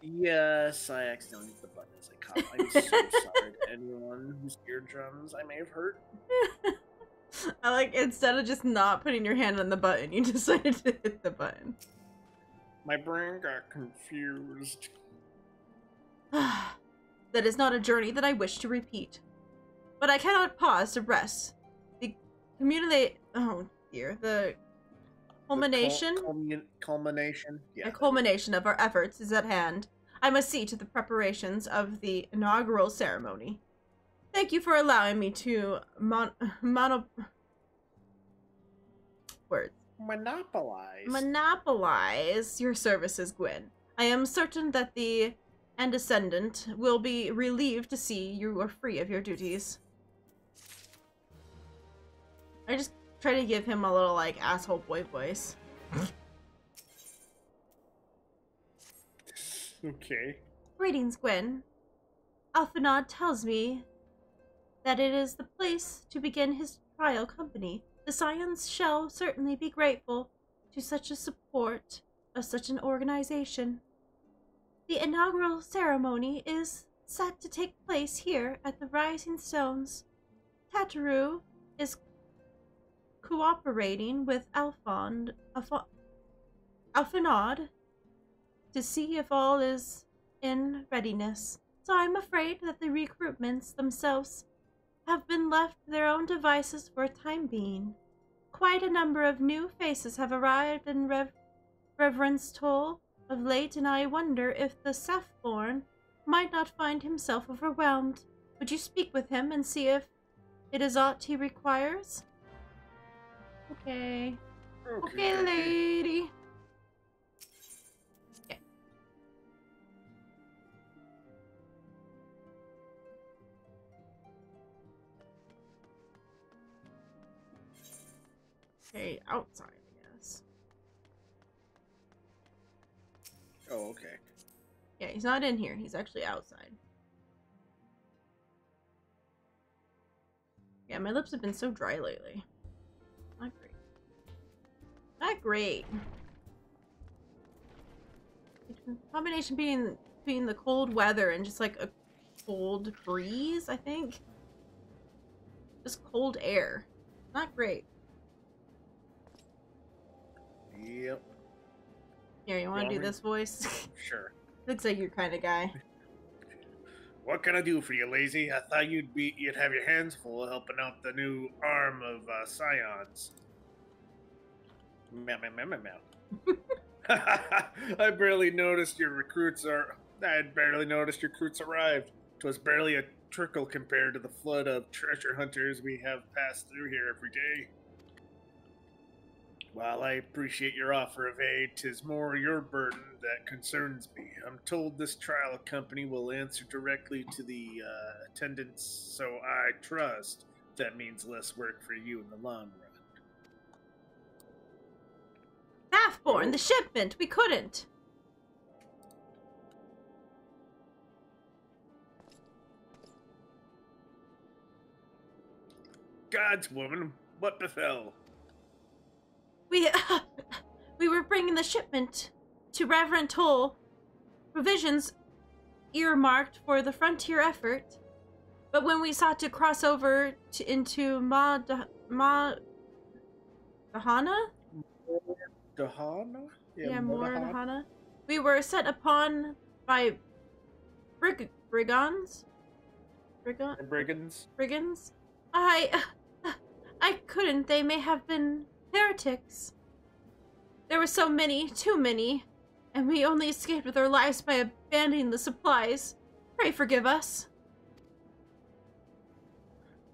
Yes, I accidentally hit the button as I coughed. I'm so sorry to anyone whose eardrums I may have hurt. I like, instead of just not putting your hand on the button, you decided to hit the button. My brain got confused. That is not a journey that I wish to repeat. But I cannot pause to rest. The oh dear, the culmination? Culmination? Yeah. The culmination of our efforts is at hand. I must see to the preparations of the inaugural ceremony. Thank you for allowing me to monopolize your services, Gwyn. I am certain that the Descendant will be relieved to see you are free of your duties. I just try to give him a little, like, asshole boy voice. Okay. Greetings, Gwyn. Alphanod tells me that it is the place to begin his trial company. The Scions shall certainly be grateful to such a support of such an organization. The inaugural ceremony is set to take place here at the Rising Stones. Tataru is cooperating with Alphanod to see if all is in readiness. So I'm afraid that the recruitments themselves have been left to their own devices for a time being. Quite a number of new faces have arrived in Reverence Toll of late, and I wonder if the Sethborn might not find himself overwhelmed. Would you speak with him and see if it is aught he requires? Okay. Okay, lady. Okay. Okay, outside, I guess. Oh, okay. Yeah, he's not in here. He's actually outside. Yeah, my lips have been so dry lately. Not great. Not great. Combination between the cold weather and just like a cold breeze, I think. Just cold air. Not great. Yep. Here, you want to do this voice? Sure. Looks like your kind of guy. What can I do for you, Lazy? I thought you'd have your hands full helping out the new arm of Scions. Meow, meow, meow, meow, meow. I had barely noticed your recruits arrived. 'Twas barely a trickle compared to the flood of treasure hunters we have passed through here every day. While I appreciate your offer of aid, 'tis more your burden that concerns me. I'm told this trial company will answer directly to the attendants, so I trust that means less work for you in the long run. Halfborn, the shipment! We couldn't! gods, woman, what befell? We we were bringing the shipment to Reverend Toll, provisions earmarked for the frontier effort. But when we sought to cross over into Dahana? Dahana? Yeah, Dahana. We were set upon by brigands. Brigands? I couldn't. They may have been heretics. There were so many, too many, and we only escaped with our lives by abandoning the supplies. Pray forgive us.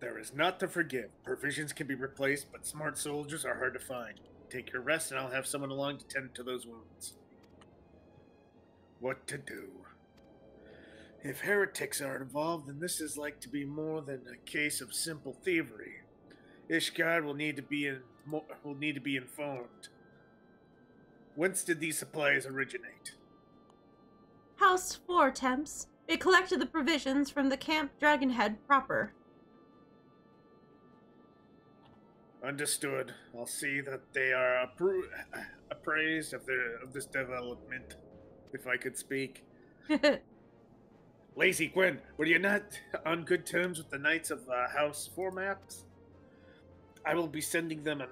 There is not to forgive. Provisions can be replaced, but smart soldiers are hard to find. Take your rest, and I'll have someone along to tend to those wounds. What to do? If heretics are involved, then this is like to be more than a case of simple thievery. Ishgard will need to be informed. Whence did these supplies originate? House 4, Temps. We collected the provisions from the Camp Dragonhead proper. Understood. I'll see that they are appraised of this development, if I could speak. Lazy Gwen, were you not on good terms with the Knights of House 4 maps? I will be sending them a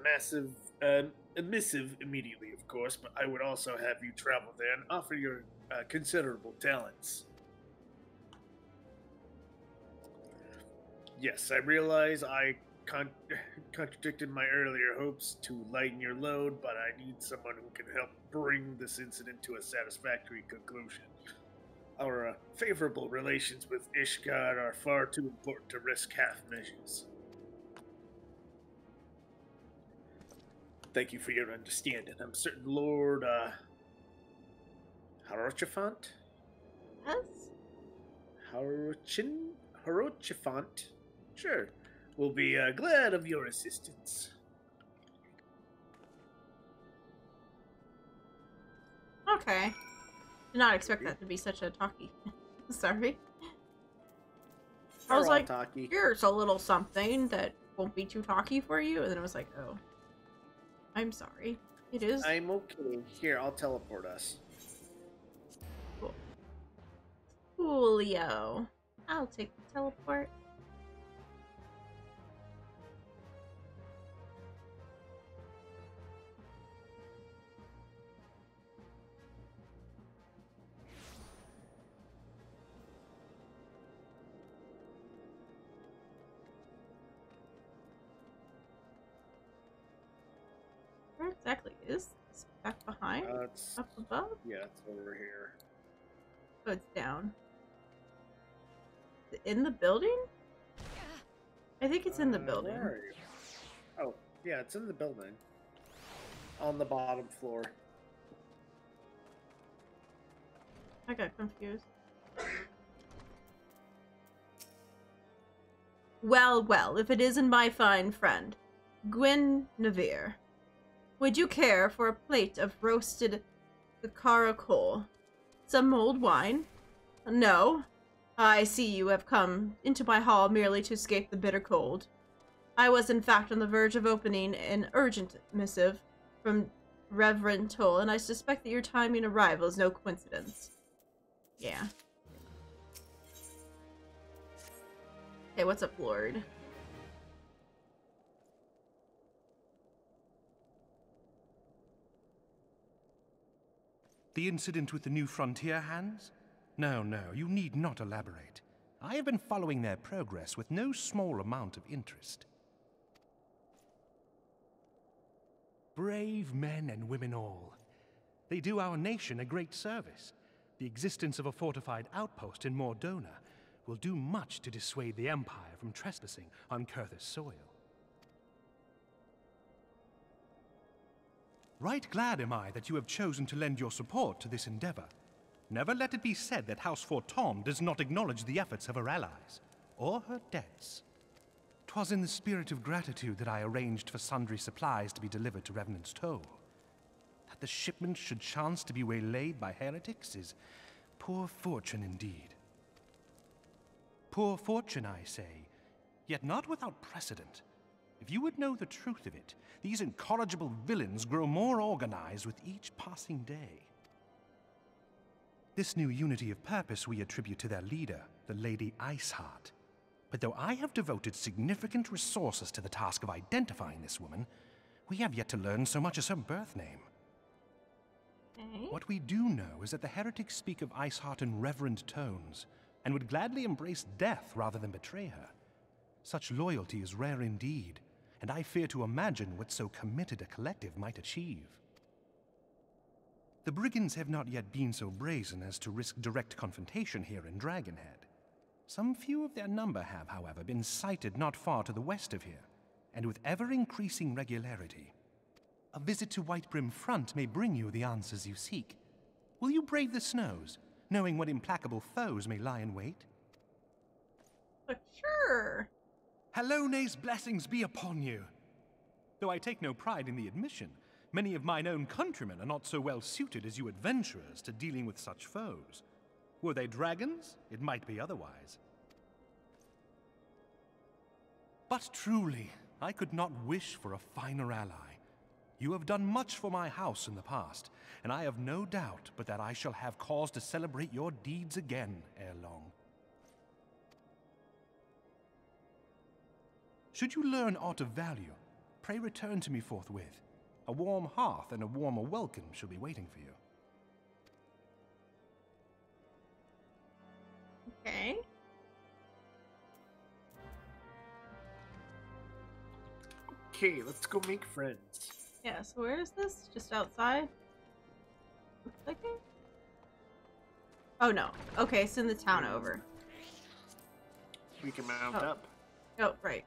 missive immediately, of course, but I would also have you travel there and offer your considerable talents. Yes, I realize I contradicted my earlier hopes to lighten your load, but I need someone who can help bring this incident to a satisfactory conclusion. Our favorable relations with Ishgard are far too important to risk half measures. Thank you for your understanding. I'm certain Lord Harochifant? Yes? Harochifant? Sure. We'll be glad of your assistance. Okay. Did not expect that to be such a talkie. Sorry. I was like, talkie. Here's a little something that won't be too talky for you. And then I was like, oh. I'm sorry. It is. I'm okay. Here, I'll teleport us. Cool. Coolio. I'll take the teleport. Where exactly is this? Back behind? Up above? Yeah, it's over here. Oh, it's down. In the building? I think it's in the building. Where are you? Oh, yeah, it's in the building. On the bottom floor. I got confused. Well, well, if it isn't my fine friend, Guinevere. Would you care for a plate of roasted caracol? Some mulled wine? No. I see you have come into my hall merely to escape the bitter cold. I was in fact on the verge of opening an urgent missive from Reverend Toll, and I suspect that your timing arrival is no coincidence. Yeah. Hey, what's up, Lord? The incident with the new frontier hands? No, no, you need not elaborate. I have been following their progress with no small amount of interest. Brave men and women all. They do our nation a great service. The existence of a fortified outpost in Mordona will do much to dissuade the Empire from trespassing on Kurthus soil. Right glad am I that you have chosen to lend your support to this endeavor. Never let it be said that House Forton does not acknowledge the efforts of her allies, or her debts. 'Twas in the spirit of gratitude that I arranged for sundry supplies to be delivered to Revenant's Toll. That the shipment should chance to be waylaid by heretics is poor fortune indeed. Poor fortune, I say, yet not without precedent. If you would know the truth of it, these incorrigible villains grow more organized with each passing day. This new unity of purpose we attribute to their leader, the Lady Iceheart. But though I have devoted significant resources to the task of identifying this woman, we have yet to learn so much as her birth name. What we do know is that the heretics speak of Iceheart in reverent tones, and would gladly embrace death rather than betray her. Such loyalty is rare indeed, and I fear to imagine what so committed a collective might achieve. The brigands have not yet been so brazen as to risk direct confrontation here in Dragonhead. Some few of their number have, however, been sighted not far to the west of here, and with ever-increasing regularity. A visit to Whitebrim Front may bring you the answers you seek. Will you brave the snows, knowing what implacable foes may lie in wait? Sure. Hallone's blessings be upon you. Though I take no pride in the admission, many of mine own countrymen are not so well suited as you adventurers to dealing with such foes. Were they dragons, it might be otherwise. But truly, I could not wish for a finer ally. You have done much for my house in the past, and I have no doubt but that I shall have cause to celebrate your deeds again ere long. Should you learn aught of value, pray return to me forthwith. A warm hearth and a warmer welcome shall be waiting for you. Okay. Okay, let's go make friends. Yeah, so where is this? Just outside? Looks like it? Oh no. Okay, it's in the town over. We can mount up. Oh, right.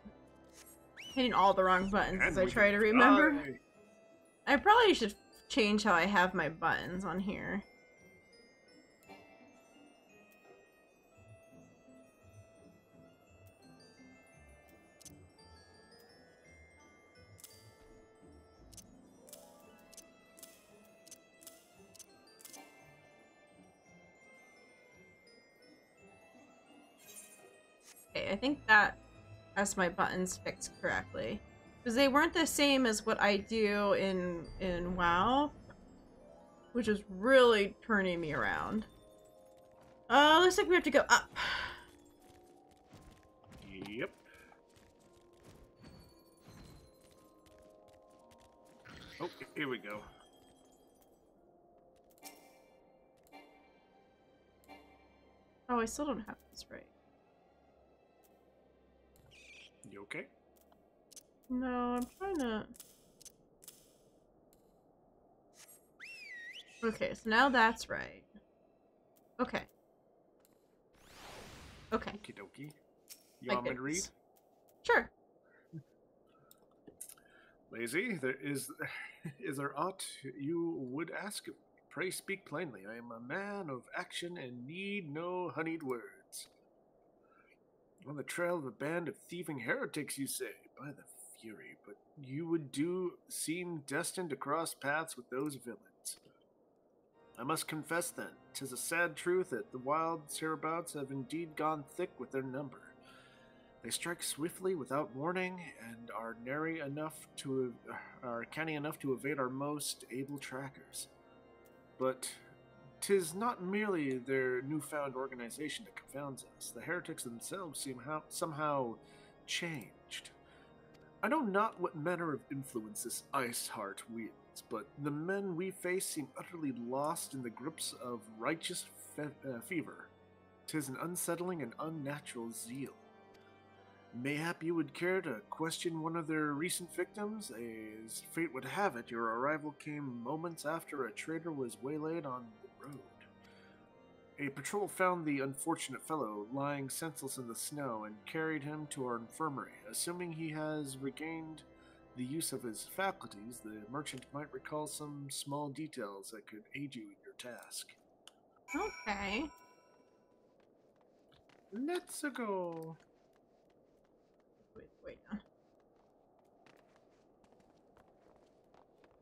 Hitting all the wrong buttons And as I we try can to remember. fly. I probably should change how I have my buttons on here. Okay, I think that has my buttons fixed correctly. Because they weren't the same as what I do in WoW. Which is really turning me around. Looks like we have to go up. Yep. Oh, here we go. Oh, I still don't have this right. You okay? No, I'm trying to... Okay, so now that's right. Okay. Okay. Okie dokie. You My want me to read? goodness. Sure. Lazy, is there aught you would ask of me? Pray speak plainly. I am a man of action and need no honeyed words. On the trail of a band of thieving heretics, you say? By the fury, but you would seem destined to cross paths with those villains. I must confess then, 'tis a sad truth that the wilds hereabouts have indeed gone thick with their number. They strike swiftly without warning, and are canny enough to evade our most able trackers. But 'tis not merely their newfound organization that confounds us. The heretics themselves seem somehow changed. I know not what manner of influence this Iceheart wields, but the men we face seem utterly lost in the grips of righteous fever. 'Tis an unsettling and unnatural zeal. Mayhap you would care to question one of their recent victims? As fate would have it, your arrival came moments after a trader was waylaid on the road. A patrol found the unfortunate fellow lying senseless in the snow and carried him to our infirmary. Assuming he has regained the use of his faculties, the merchant might recall some small details that could aid you in your task. Okay. Let's go. Wait.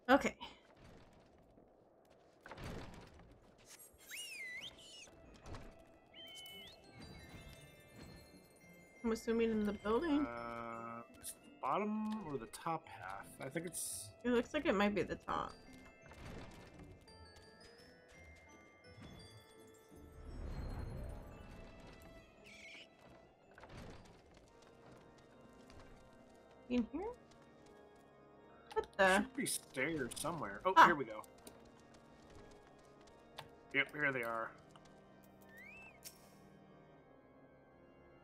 Okay. I'm assuming in the building. It's the bottom or the top half? I think it's... It looks like it might be the top. In here? What the? Should be stairs somewhere. Oh, Ah. here we go. Yep, here they are.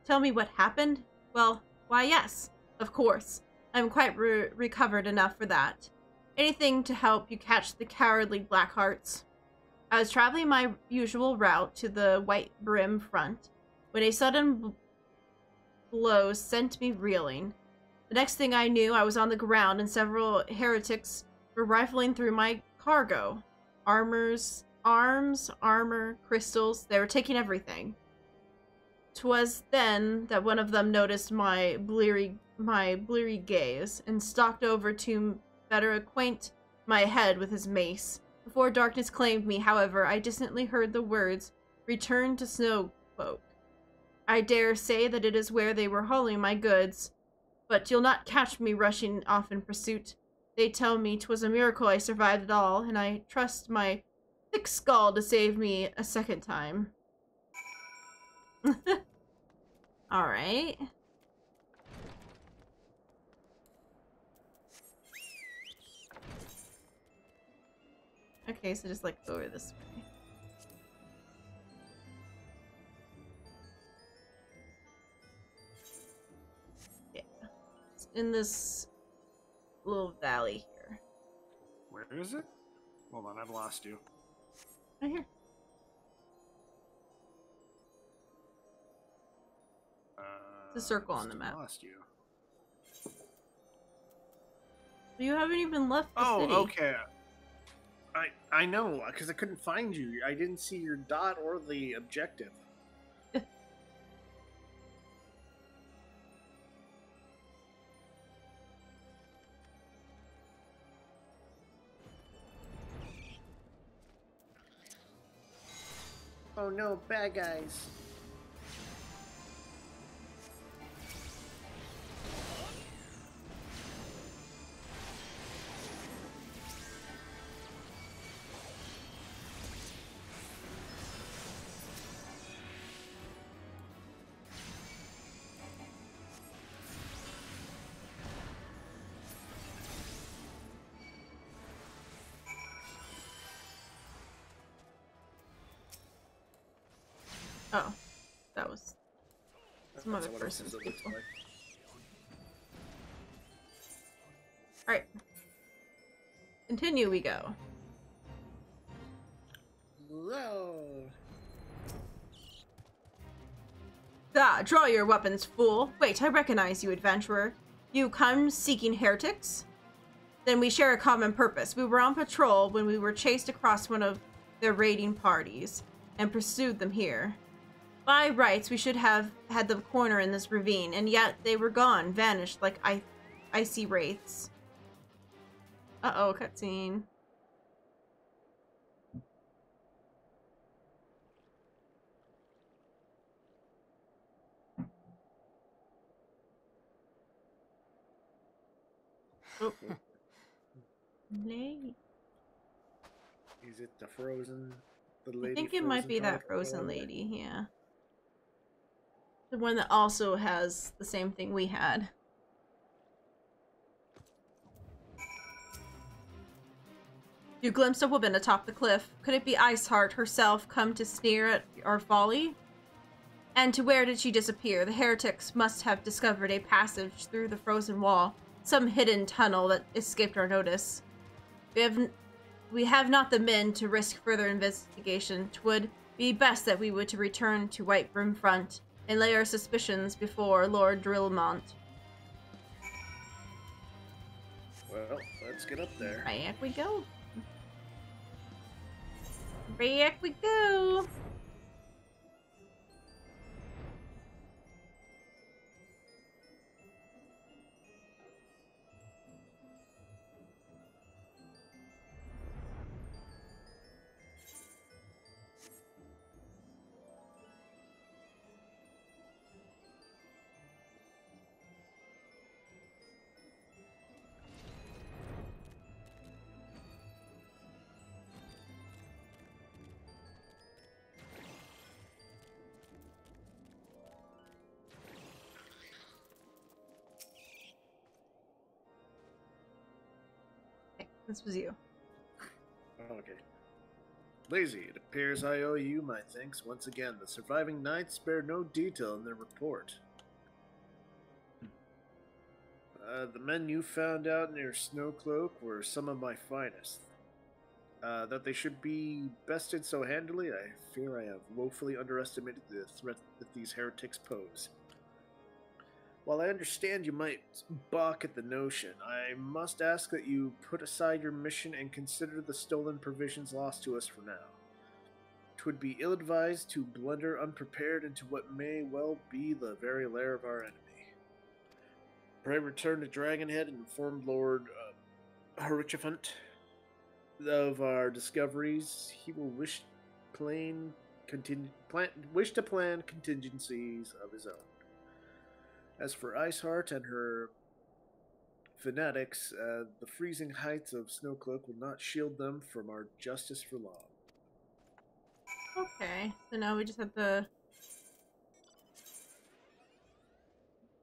Tell me what happened? Well, why yes, of course. I'm quite recovered enough for that. Anything to help you catch the cowardly Blackhearts. I was traveling my usual route to the White Brim front when a sudden blow sent me reeling. The next thing I knew, I was on the ground and several heretics were rifling through my cargo. Arms, armor, crystals, they were taking everything. 'Twas then that one of them noticed my bleary gaze and stalked over to better acquaint my head with his mace. Before darkness claimed me, however, I distantly heard the words, "Return to Snowcloak." I dare say that it is where they were hauling my goods, but you'll not catch me rushing off in pursuit. They tell me 'twas a miracle I survived it all, and I trust my thick skull to save me a second time. Alright. Okay, so just like over this way. Yeah. It's in this little valley here. Where is it? Hold on, I've lost you. Right here. It's a circle on the map. Lost you. You haven't even left the city. Oh, okay. I know, because I couldn't find you. I didn't see your dot or the objective. Oh no, bad guys. Oh, that was some That's other what else person's it looks people. like. Alright. Continue we go. Whoa. Ah, draw your weapons, fool. Wait, I recognize you, adventurer. You come seeking heretics? Then we share a common purpose. We were on patrol when we were chased across one of their raiding parties and pursued them here. By rights, we should have had them corner in this ravine, and yet they were gone, vanished like icy wraiths. Uh-oh, cutscene. Oh. Lady. Is it the frozen? The I lady think it might be that frozen frozen lady, yeah. The one that also has the same thing we had. You glimpsed a woman atop the cliff. Could it be Iceheart herself come to sneer at our folly? And to where did she disappear? The heretics must have discovered a passage through the frozen wall, some hidden tunnel that escaped our notice. We have not the men to risk further investigation. 'Twould be best that we would to return to White Brim Front and lay our suspicions before Lord Drillmont. Well, let's get up there. Back we go. Back we go. This was you. Okay. Lazy, it appears I owe you my thanks once again. The surviving Knights spared no detail in their report. The men you found out near Snowcloak were some of my finest. That they should be bested so handily, I fear I have woefully underestimated the threat that these heretics pose. While I understand you might balk at the notion, I must ask that you put aside your mission and consider the stolen provisions lost to us for now. 'Twould be ill-advised to blunder unprepared into what may well be the very lair of our enemy. Pray return to Dragonhead and inform Lord Harichifant of our discoveries. He will wish to plan contingencies of his own. As for Iceheart and her fanatics, the freezing heights of Snowcloak will not shield them from our justice for long. Okay, so now we just have to...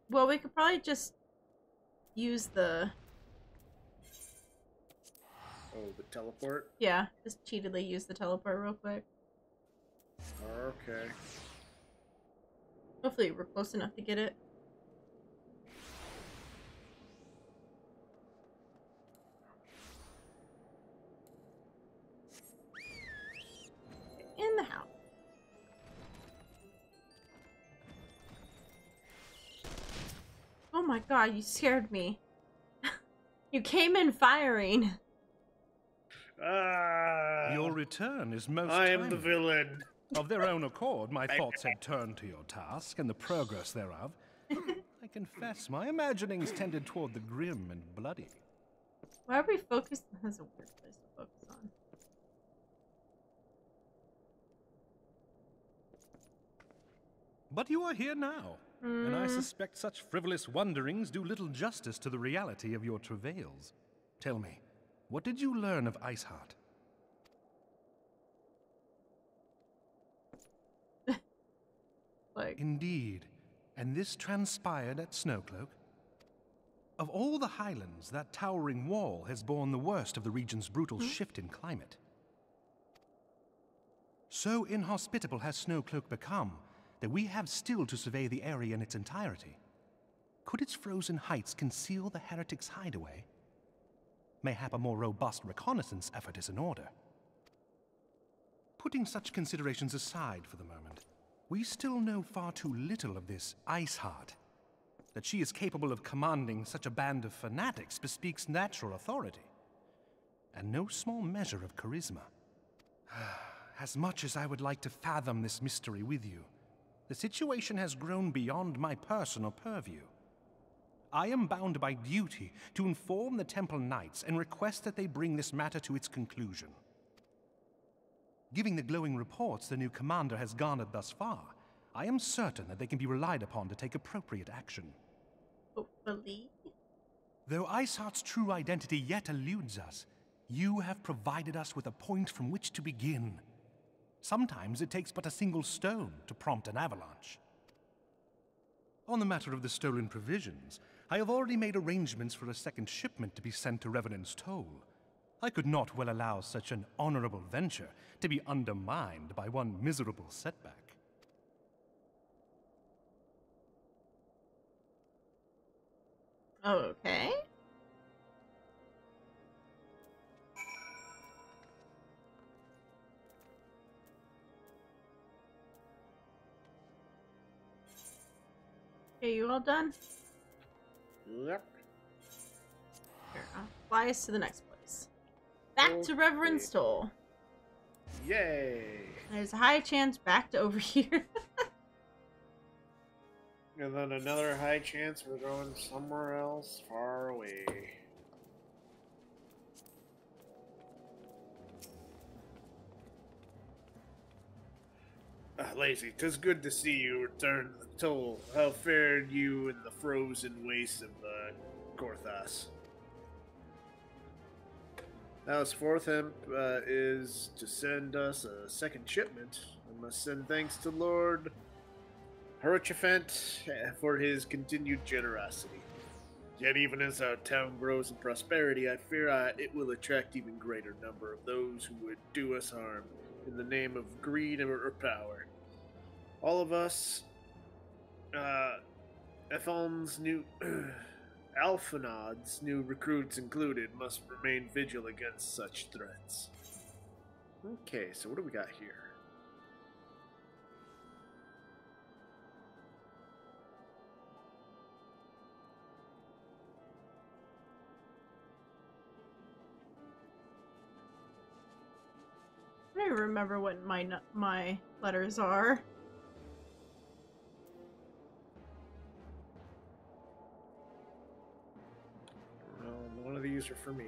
Well, we could probably just use the... Oh, the teleport? Yeah, just cheatedly use the teleport real quick. Okay. Hopefully we're close enough to get it. In the house. Oh my god, you scared me. You came in firing. Your return is most I am timely. the villain. Of their own accord, my thoughts had turned to your task and the progress thereof. I confess, my imaginings tended toward the grim and bloody. Why are we focused? That's a weird place to focus on. But you are here now, and I suspect such frivolous wonderings do little justice to the reality of your travails. Tell me, what did you learn of Iceheart? Like, Indeed, and this transpired at Snowcloak? Of all the highlands, that towering wall has borne the worst of the region's brutal shift in climate. So inhospitable has Snowcloak become that we have still to survey the area in its entirety. Could its frozen heights conceal the heretics' hideaway? Mayhap a more robust reconnaissance effort is in order. Putting such considerations aside for the moment, we still know far too little of this Iceheart. That she is capable of commanding such a band of fanatics bespeaks natural authority, and no small measure of charisma. As much as I would like to fathom this mystery with you, the situation has grown beyond my personal purview. I am bound by duty to inform the Temple Knights and request that they bring this matter to its conclusion. Given the glowing reports the new commander has garnered thus far, I am certain that they can be relied upon to take appropriate action. hopefully. Though Iceheart's true identity yet eludes us, you have provided us with a point from which to begin. Sometimes it takes but a single stone to prompt an avalanche. On the matter of the stolen provisions, I have already made arrangements for a second shipment to be sent to Revenant's Toll. I could not well allow such an honorable venture to be undermined by one miserable setback. Okay. Okay, you all done? Yep. Here, I'll fly us to the next place. Back to Reverend's Toll. Yay! There's a high chance back to over here. And then another high chance we're going somewhere else far away. Lazy, 'tis good to see you return to the Toll. How fared you in the frozen wastes of Korthas? House Fortham is to send us a second shipment. I must send thanks to Lord Harichifant for his continued generosity. Yet even as our town grows in prosperity, I fear it will attract even greater number of those who would do us harm in the name of greed or power. All of us, Ethel's new Alphanod's new recruits included, must remain vigilant against such threats. Okay, so what do we got here? I don't remember what my letters are. None of these are for me.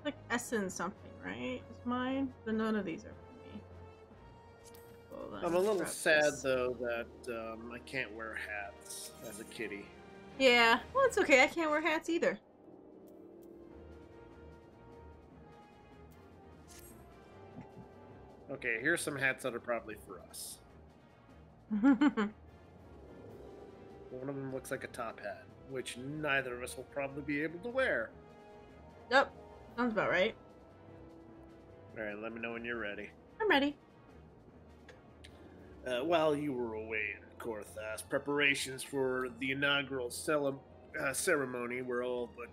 Like S and something, right? Is mine? But none of these are for me. Well, I'm a little sad though that I can't wear hats as a kitty. Yeah, well, it's okay. I can't wear hats either. Okay, here's some hats that are probably for us. Yep, One of them looks like a top hat, which neither of us will probably be able to wear. sounds about right. Alright, let me know when you're ready. I'm ready. While you were away in Korthas, preparations for the inaugural ceremony were all but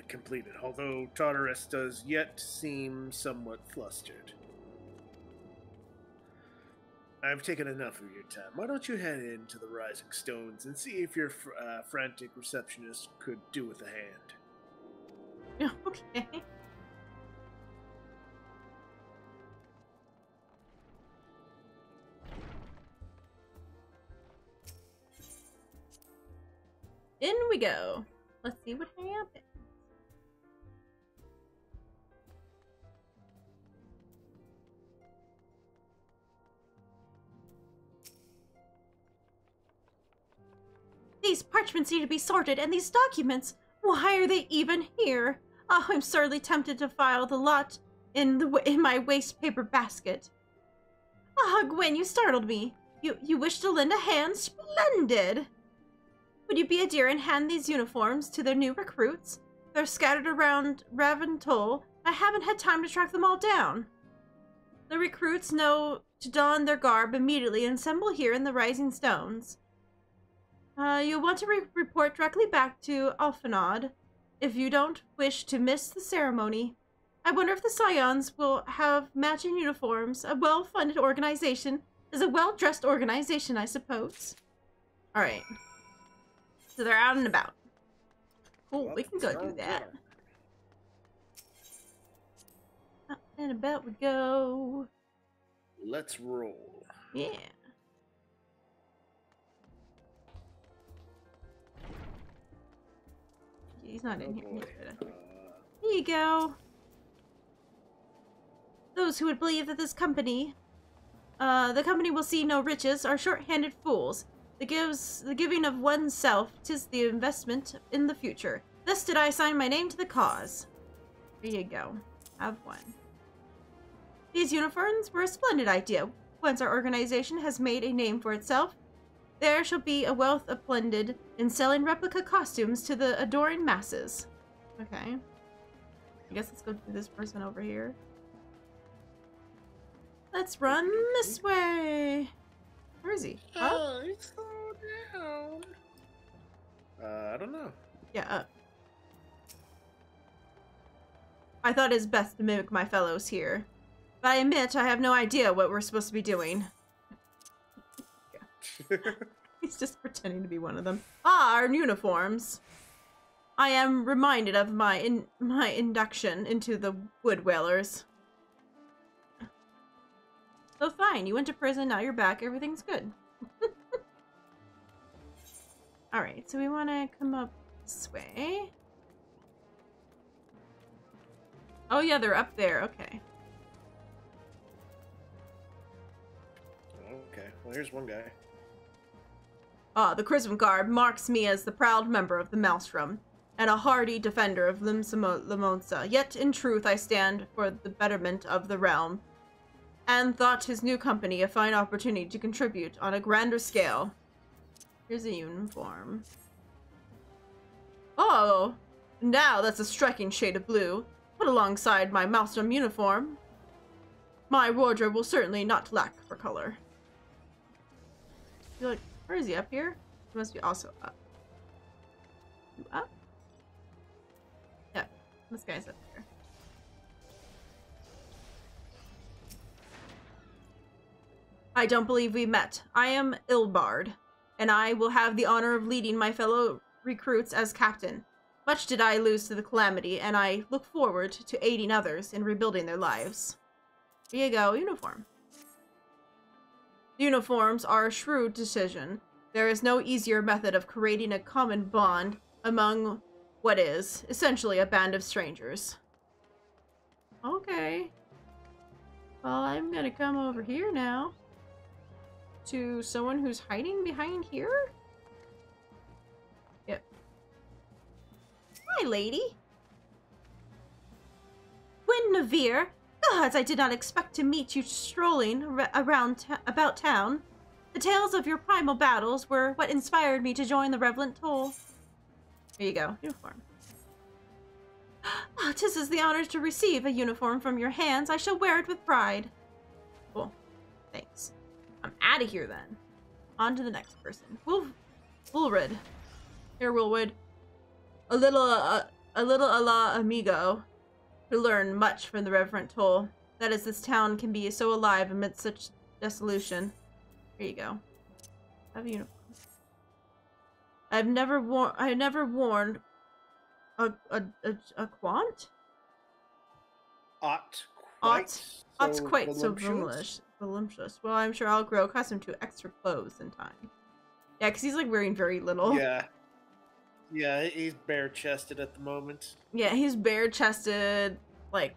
completed, although Tartarus does yet seem somewhat flustered. I've taken enough of your time. Why don't you head into the Rising Stones and see if your frantic receptionist could do with a hand? Okay. In we go. Let's see what happens. These parchments need to be sorted, and these documents, why are they even here? Oh, I'm sorely tempted to file the lot in my waste paper basket. Ah, Gwen, you startled me. You wish to lend a hand? Splendid! Would you be a dear and hand these uniforms to their new recruits? They're scattered around Raventol. I haven't had time to track them all down. The recruits know to don their garb immediately and assemble here in the Rising Stones. You'll want to report directly back to Alphanod if you don't wish to miss the ceremony. I wonder if the Scions will have matching uniforms. A well-funded organization is a well-dressed organization, I suppose. Alright. So they're out and about. Cool, we can go do that. Out and about we go. Let's roll. Yeah. He's not in here. Here you go. Those who would believe that this company, the company will see no riches, are short-handed fools. The giving of oneself, 'tis the investment in the future. Thus did I sign my name to the cause. Here you go. Have one. These uniforms were a splendid idea. Once our organization has made a name for itself, there shall be a wealth splendid in selling replica costumes to the adoring masses. Okay. I guess let's go to this person over here. Let's run this way. Where is he? Up? Slow down. I don't know. Yeah, up. I thought it best to mimic my fellows here, but I admit I have no idea what we're supposed to be doing. He's just pretending to be one of them. Ah, our uniforms. I am reminded of my induction into the Wood Whalers. So fine, you went to prison, now you're back, everything's good. Alright, so we want to come up this way. Oh yeah, they're up there, okay. Okay, well here's one guy. Ah, the Chrism garb marks me as the proud member of the Maelstrom, and a hardy defender of Limonsa. Yet, in truth, I stand for the betterment of the realm, and thought his new company a fine opportunity to contribute on a grander scale. Here's a uniform. Oh, now that's a striking shade of blue. Put alongside my Maelstrom uniform. My wardrobe will certainly not lack for color. You're like, where is he? Up here? He must be also up. You up? Yeah, this guy's up here. I don't believe we met. I am Ilbard, and I will have the honor of leading my fellow recruits as captain. Much did I lose to the calamity, and I look forward to aiding others in rebuilding their lives. Here you go, uniform. Uniforms are a shrewd decision. There is no easier method of creating a common bond among what is, essentially, a band of strangers. Okay. Well, I'm gonna come over here now. To someone who's hiding behind here? Yep. Hi, lady. Guinevere. Gods, I did not expect to meet you strolling around about town. The tales of your primal battles were what inspired me to join the Revenant Toll. Here you go. Uniform. Oh, 'tis is the honor to receive a uniform from your hands. I shall wear it with pride. Cool. Thanks. I'm out of here then. On to the next person. Woolrid. Here, Woolwood. A little ala amigo, who learned much from the Reverend Toll. That is, this town can be so alive amidst such dissolution. Here you go. Have a uniform. I have never worn a quant. Ought Quite so voluptuous. Well, I'm sure I'll grow accustomed to extra clothes in time. Yeah, because he's like wearing very little. Yeah, he's bare-chested at the moment. Yeah, he's bare-chested, like,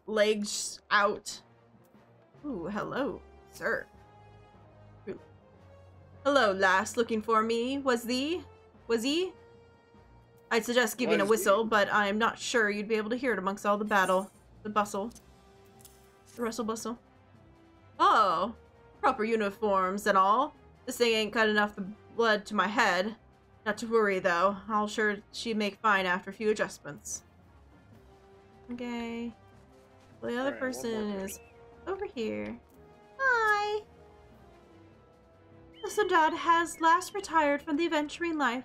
legs out. Ooh, hello, sir. Ooh. Hello, lass, looking for me, was he? I'd suggest giving a whistle, but I'm not sure you'd be able to hear it amongst all the bustle. The rustle bustle. Oh, proper uniforms and all. This thing ain't cut enough the blood to my head. Not to worry, though. I'll sure she'd make fine after a few adjustments. Okay. Well, the other person is over here. Hi! The Soldad has last retired from the adventuring life.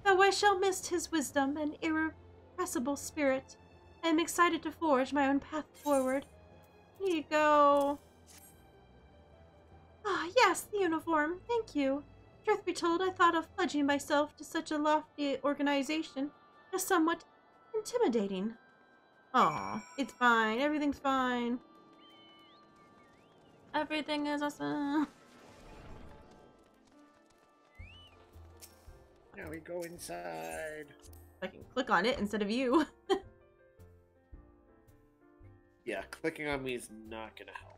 Though I shall miss his wisdom and irrepressible spirit, I am excited to forge my own path forward. Here you go. Ah, yes, the uniform. Thank you. Truth be told, I thought of pledging myself to such a lofty organization as somewhat intimidating. Aw, it's fine. Everything's fine. Everything is awesome. Now we go inside. I can click on it instead of you. Yeah, clicking on me is not gonna help.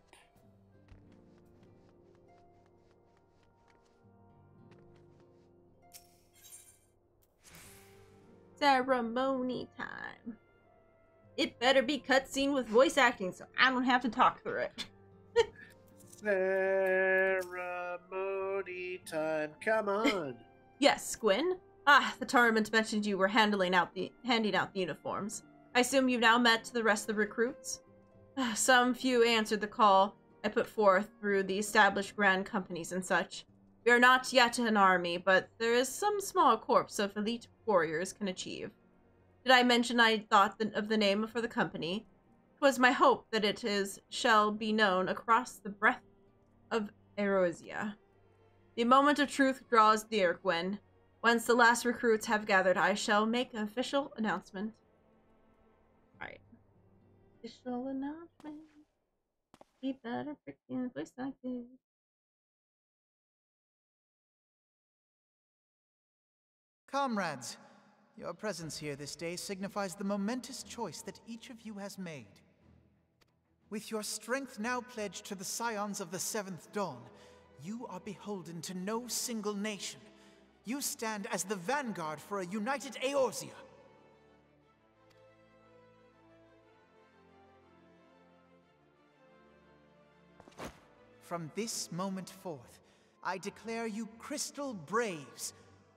Ceremony time. It better be cutscene with voice acting so I don't have to talk through it. Ceremony time, come on. Yes, Gwyn. Ah, the tournament mentioned you were handing out the uniforms. I assume you've now met the rest of the recruits? Some few answered the call I put forth through the established grand companies and such. We are not yet an army, but there is some small corps of elite warriors can achieve. Did I mention I thought of the name for the company? 'Twas my hope that it shall be known across the breadth of Erosia. The moment of truth draws near, Gwen. Once the last recruits have gathered, I shall make an official announcement. Alright. Official announcement. We better freaking voice like this. Comrades, your presence here this day signifies the momentous choice that each of you has made. With your strength now pledged to the scions of the Seventh Dawn, you are beholden to no single nation. You stand as the vanguard for a united Eorzea. From this moment forth, I declare you Crystal Braves,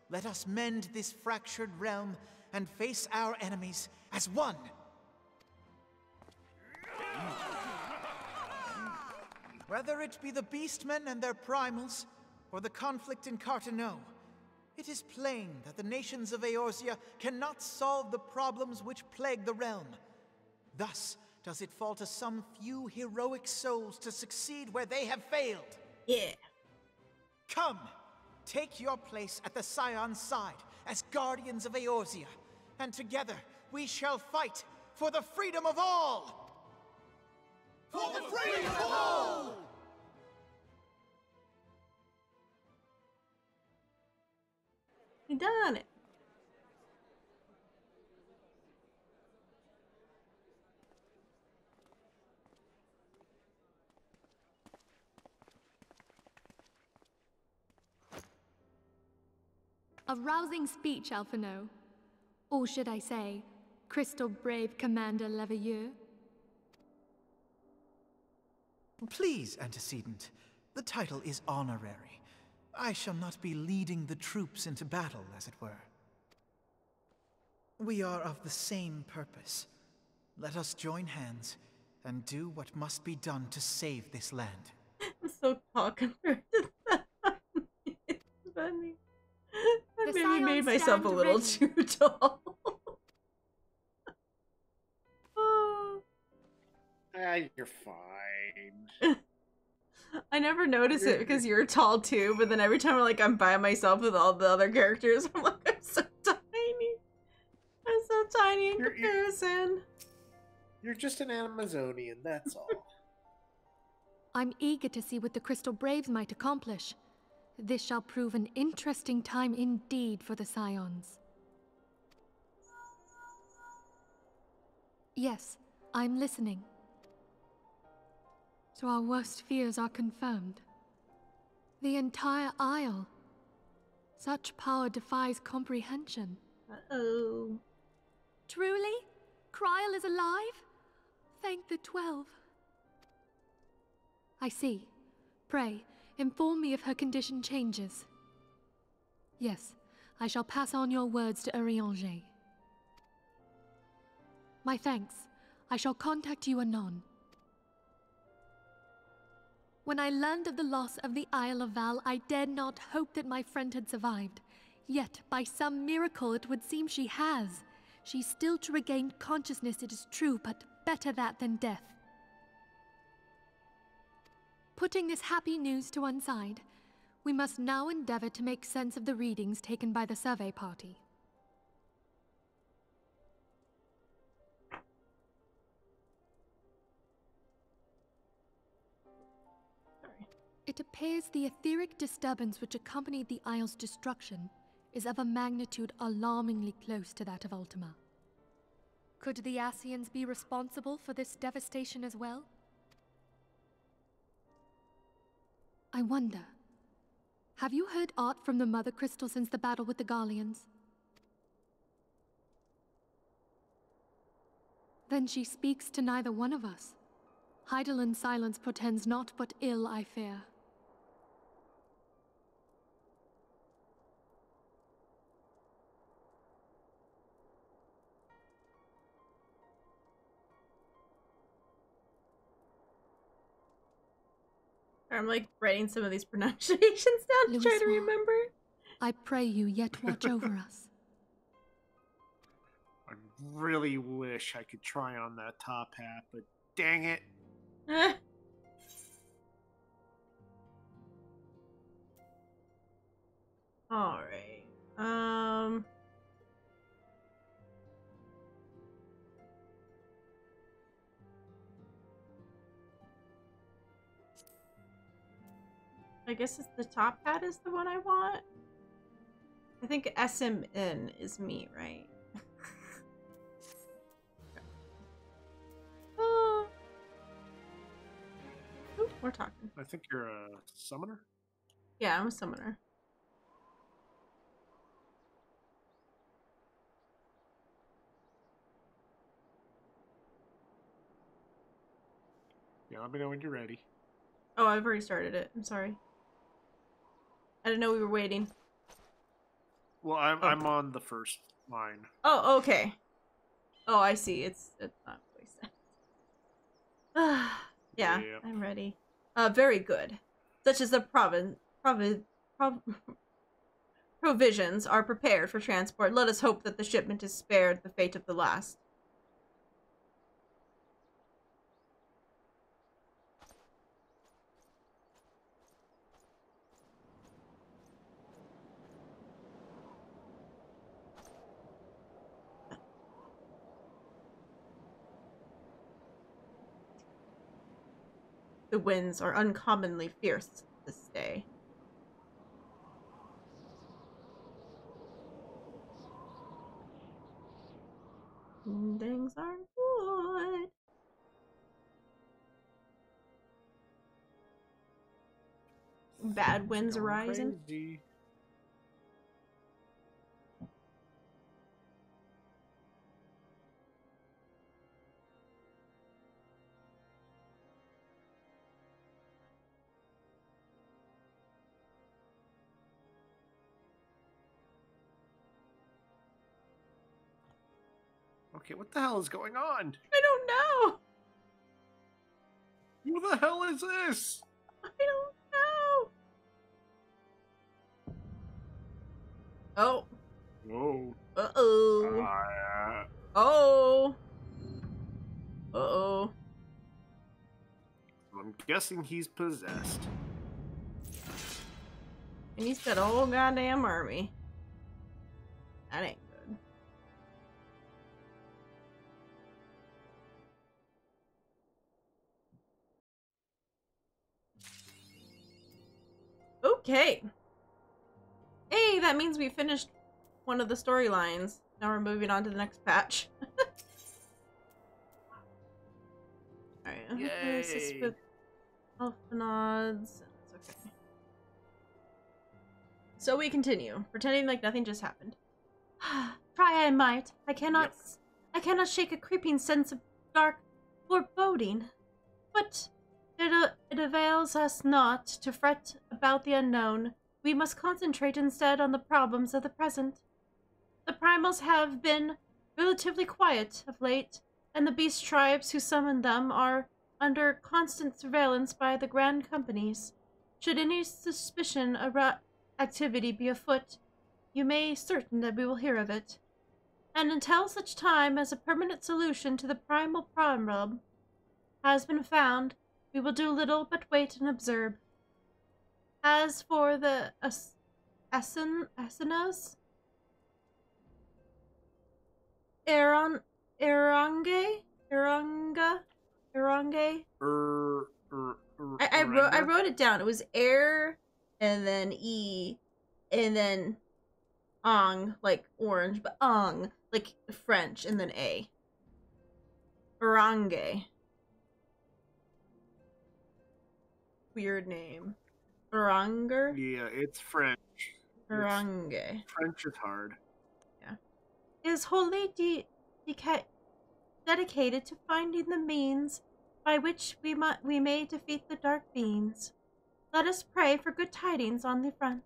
Let us mend this fractured realm and face our enemies as one. Whether it be the Beastmen and their primals, or the conflict in Carteneau, it is plain that the nations of Eorzea cannot solve the problems which plague the realm. Thus does it fall to some few heroic souls to succeed where they have failed. Yeah. Come, take your place at the Scion's side as guardians of Eorzea, and together we shall fight for the freedom of all! For the freedom of all! We done it. A rousing speech, Alphino. Or should I say, Crystal Brave Commander Leveilleur? Please, Antecedent. The title is honorary. I shall not be leading the troops into battle, as it were. We are of the same purpose. Let us join hands and do what must be done to save this land. I'm so tall compared to that. It's funny. I maybe made myself a little too tall. Oh. You're fine. I never notice it because you're tall too, but then every time I'm by myself with all the other characters, I'm like, I'm so tiny. I'm so tiny in comparison. You're just an Amazonian, that's all. I'm eager to see what the Crystal Braves might accomplish. This shall prove an interesting time indeed for the Scions. Yes, I'm listening. So our worst fears are confirmed. The entire Isle. Such power defies comprehension. Uh-oh. Truly? Kryl is alive? Thank the 12. I see. Pray, inform me if her condition changes. Yes, I shall pass on your words to Urianger. My thanks. I shall contact you anon. When I learned of the loss of the Isle of Val, I dared not hope that my friend had survived. Yet, by some miracle, it would seem she has. She's still to regain consciousness, it is true, but better that than death. Putting this happy news to one side, we must now endeavor to make sense of the readings taken by the survey party. It appears the etheric disturbance which accompanied the Isle's destruction is of a magnitude alarmingly close to that of Ultima. Could the Ascians be responsible for this devastation as well? I wonder, have you heard aught from the Mother Crystal since the battle with the Garleans? Then she speaks to neither one of us. Heidel's silence portends naught but ill, I fear. I'm writing some of these pronunciations down to try to remember. I pray you yet watch over us. I really wish I could try on that top hat, but dang it. Alright. I guess it's the top hat is the one I want. I think SMN is me, right? Oh. Ooh, we're talking. I think you're a summoner? Yeah, I'm a summoner. Yeah, let me know when you're ready. Oh, I've already started it. I'm sorry. I didn't know we were waiting. Well, I'm on the first line. Oh, okay. Oh, I see. It's not voice acted. Yeah, I'm ready. Very good. Such as the provisions are prepared for transport. Let us hope that the shipment is spared the fate of the last. The winds are uncommonly fierce this day. Things are good. Bad winds arising. Crazy. Okay, what the hell is going on? I don't know. Who the hell is this? I don't know. Oh. Whoa. Uh-oh. Oh. Uh-oh. I'm guessing he's possessed. And he's got a whole goddamn army. That ain't good. Okay. Hey, that means we finished one of the storylines. Now we're moving on to the next patch. Alright, this is Yay. with Alphanods. It's okay. So we continue, pretending like nothing just happened. Try I might. I cannot shake a creeping sense of dark foreboding. But it avails us not to fret about the unknown. We must concentrate instead on the problems of the present. The primals have been relatively quiet of late, and the beast tribes who summon them are under constant surveillance by the grand companies. Should any suspicion of activity be afoot, you may be certain that we will hear of it. And until such time as a permanent solution to the primal problem has been found, we will do little but wait and observe. As for the Asanas, Irange? I wrote it down. It was air, and then E, and then Ong, like orange, but Ong, like French, and then A. Irange. Weird name. Oranger? Yeah, it's French. Orange. French is hard. Yeah. Is wholly dedicated to finding the means by which we may defeat the dark beings. Let us pray for good tidings on the front.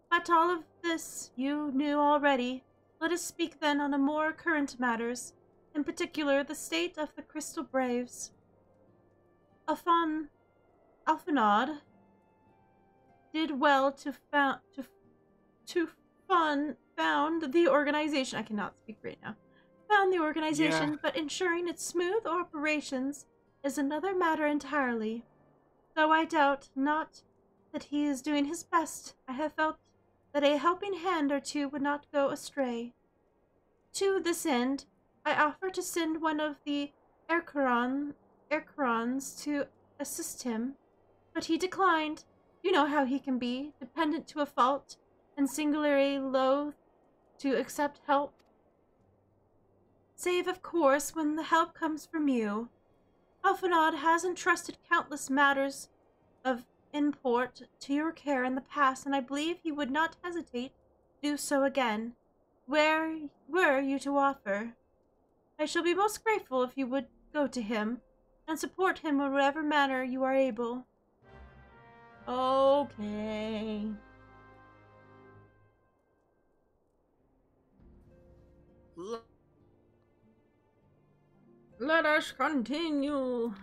But all of this you knew already. Let us speak then on a more current matters, in particular the state of the Crystal Braves. Alphanod did well to found the organization. I cannot speak right now. Found the organization, Yeah. but ensuring its smooth operations is another matter entirely. Though I doubt not that he is doing his best, I have felt that a helping hand or two would not go astray. To this end, I offered to send one of the Erkarons to assist him, but he declined. You know how he can be, dependent to a fault, and singularly loath to accept help. Save, of course, when the help comes from you. Alphanod has entrusted countless matters of import to your care in the past, and I believe he would not hesitate to do so again, were you to offer. I shall be most grateful if you would go to him, and support him in whatever manner you are able. Okay. Let us continue.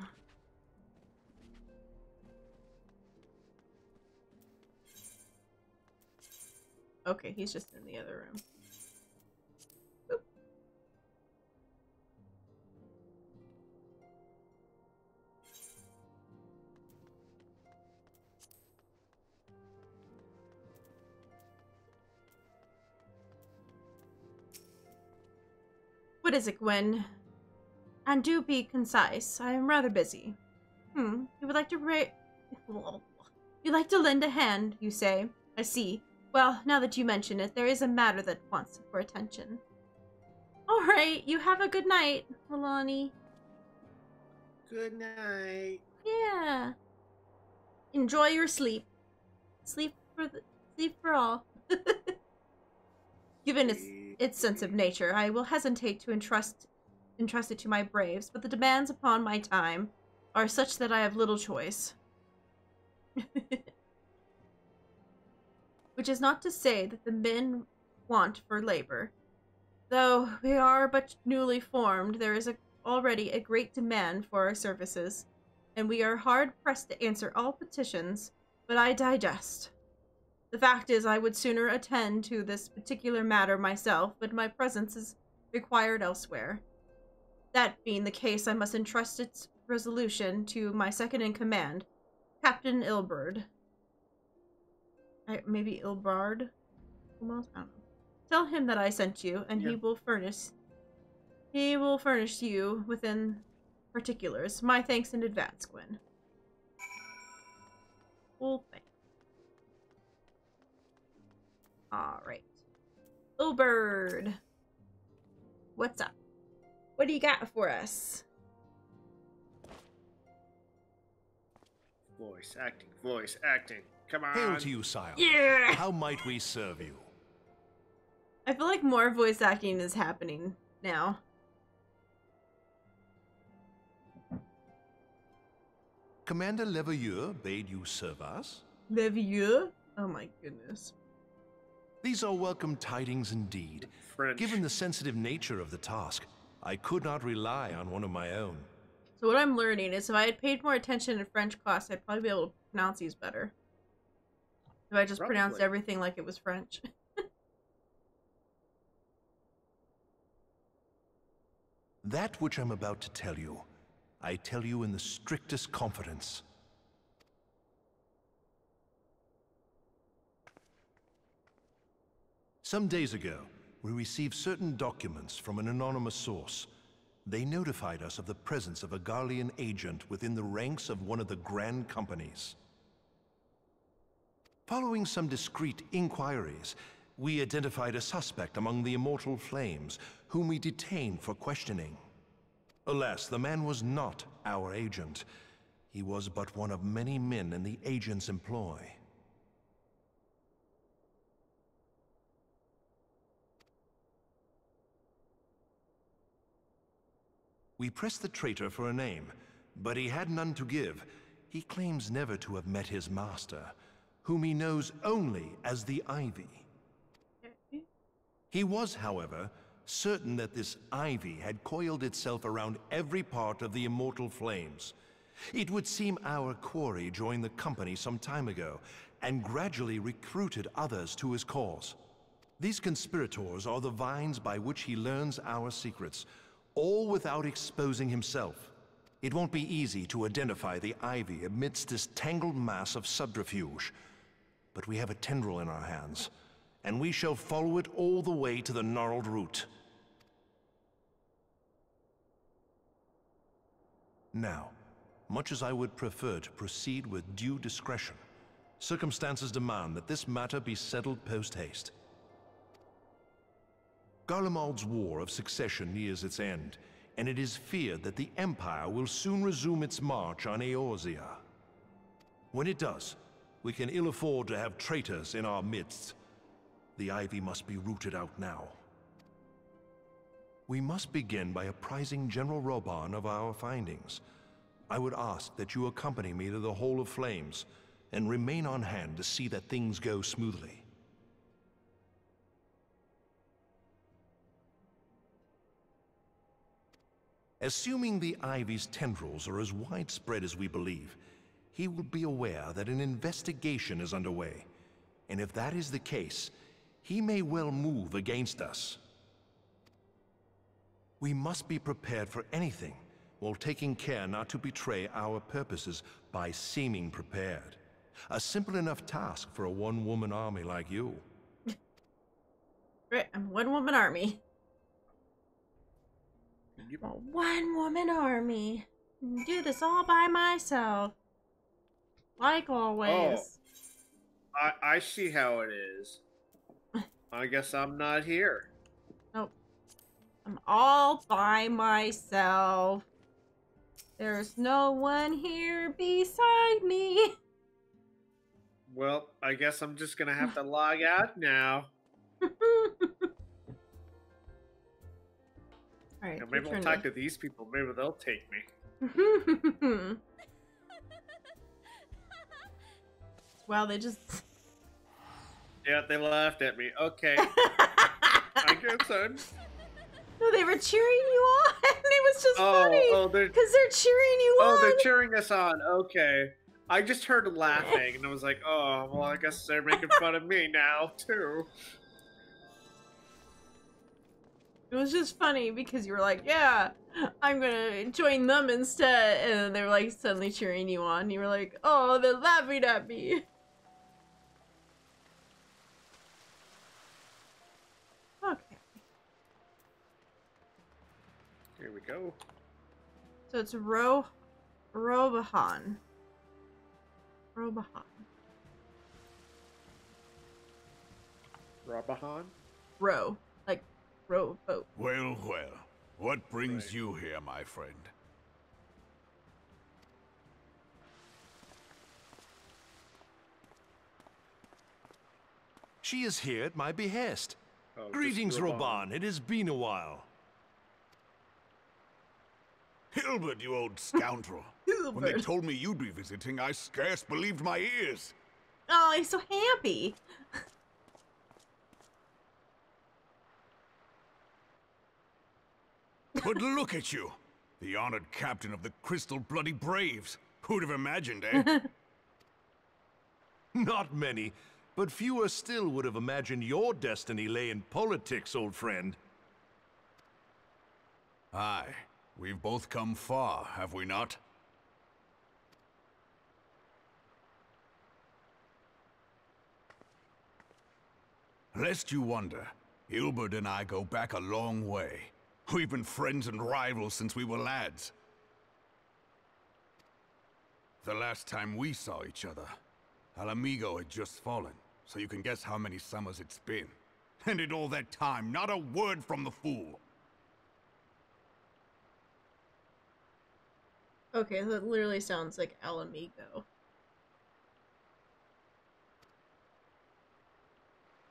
Okay, he's just in the other room. Oop. What is it, Gwen? And do be concise. I am rather busy. You would like to You'd like to lend a hand, you say. I see. Well, now that you mention it, there is a matter that wants for attention. Alright, you have a good night, Milani. Good night. Yeah. Enjoy your sleep. Sleep for all. Given its sensitive nature, I will hesitate to entrust it to my braves, but the demands upon my time are such that I have little choice. Which is not to say that the men want for labor. Though we are but newly formed, there is already a great demand for our services, and we are hard-pressed to answer all petitions, but I digest. The fact is, I would sooner attend to this particular matter myself, but my presence is required elsewhere. That being the case, I must entrust its resolution to my second-in-command, Captain Ilberd. Maybe Ilbard? Almost? I don't know. Tell him that I sent you, and he will furnish you within particulars. My thanks in advance, Gwen. Cool thing. Alright. Ilberd! What's up? What do you got for us? Voice acting. Come on. Hail to you, sire. Yeah! How might we serve you? I feel like more voice acting is happening now. Commander Leveilleur bade you serve us? Leveilleur? Oh my goodness. These are welcome tidings indeed. French. Given the sensitive nature of the task, I could not rely on one of my own. So what I'm learning is if I had paid more attention in French class, I'd probably be able to pronounce these better. If I just pronounced everything like it was French. That which I'm about to tell you, I tell you in the strictest confidence. Some days ago, we received certain documents from an anonymous source. They notified us of the presence of a Garlean agent within the ranks of one of the Grand Companies. Following some discreet inquiries, we identified a suspect among the Immortal Flames, whom we detained for questioning. Alas, the man was not our agent. He was but one of many men in the agent's employ. We pressed the traitor for a name, but he had none to give. He claims never to have met his master, whom he knows only as the Ivy. He was, however, certain that this Ivy had coiled itself around every part of the Immortal Flames. It would seem our quarry joined the company some time ago, and gradually recruited others to his cause. These conspirators are the vines by which he learns our secrets, all without exposing himself. It won't be easy to identify the Ivy amidst this tangled mass of subterfuge, but we have a tendril in our hands, and we shall follow it all the way to the gnarled root. Now, much as I would prefer to proceed with due discretion, circumstances demand that this matter be settled post-haste. Garlemald's War of Succession nears its end, and it is feared that the Empire will soon resume its march on Eorzea. When it does, we can ill afford to have traitors in our midst. The Ivy must be rooted out now. We must begin by apprising General Roban of our findings. I would ask that you accompany me to the Hall of Flames, and remain on hand to see that things go smoothly. Assuming the Ivy's tendrils are as widespread as we believe, he will be aware that an investigation is underway. And if that is the case, he may well move against us. We must be prepared for anything, while taking care not to betray our purposes by seeming prepared. A simple enough task for a one-woman army like you. Right, I'm a one-woman army. A one-woman army. Do this all by myself. Like always. Oh, I see how it is. I guess I'm not here. Nope. I'm all by myself. There's no one here beside me. Well, I guess I'm just gonna have to log out now. Alright, Maybe I'll talk to these people. Maybe they'll take me. Wow, they just... Yeah, they laughed at me. Okay. I guess I'm... No, they were cheering you on. It was just funny. Oh, because they're cheering you on. Oh, they're cheering us on. Okay. I just heard laughing, and I was like, oh, well, I guess they're making fun of me now, too. It was just funny because you were like, yeah, I'm gonna join them instead. And then they were like suddenly cheering you on. You were like, oh, they're laughing at me. Okay. Here we go. So it's Robahan. Robahan. Robahan? Row. Like, row boat. Well, well. What brings you here, my friend? She is here at my behest. Oh, Greetings, just Roban. It has been a while. Hilbert, you old scoundrel. When they told me you'd be visiting, I scarce believed my ears. Oh, he's so happy. But look at you, the honored captain of the Crystal Bloody Braves. Who'd have imagined, eh? Not many, but fewer still would have imagined your destiny lay in politics, old friend. Aye, we've both come far, have we not? Lest you wonder, Hilbert and I go back a long way. We've been friends and rivals since we were lads. The last time we saw each other, Alamigo had just fallen, so you can guess how many summers it's been. And in all that time, not a word from the fool. Okay, that literally sounds like Alamigo.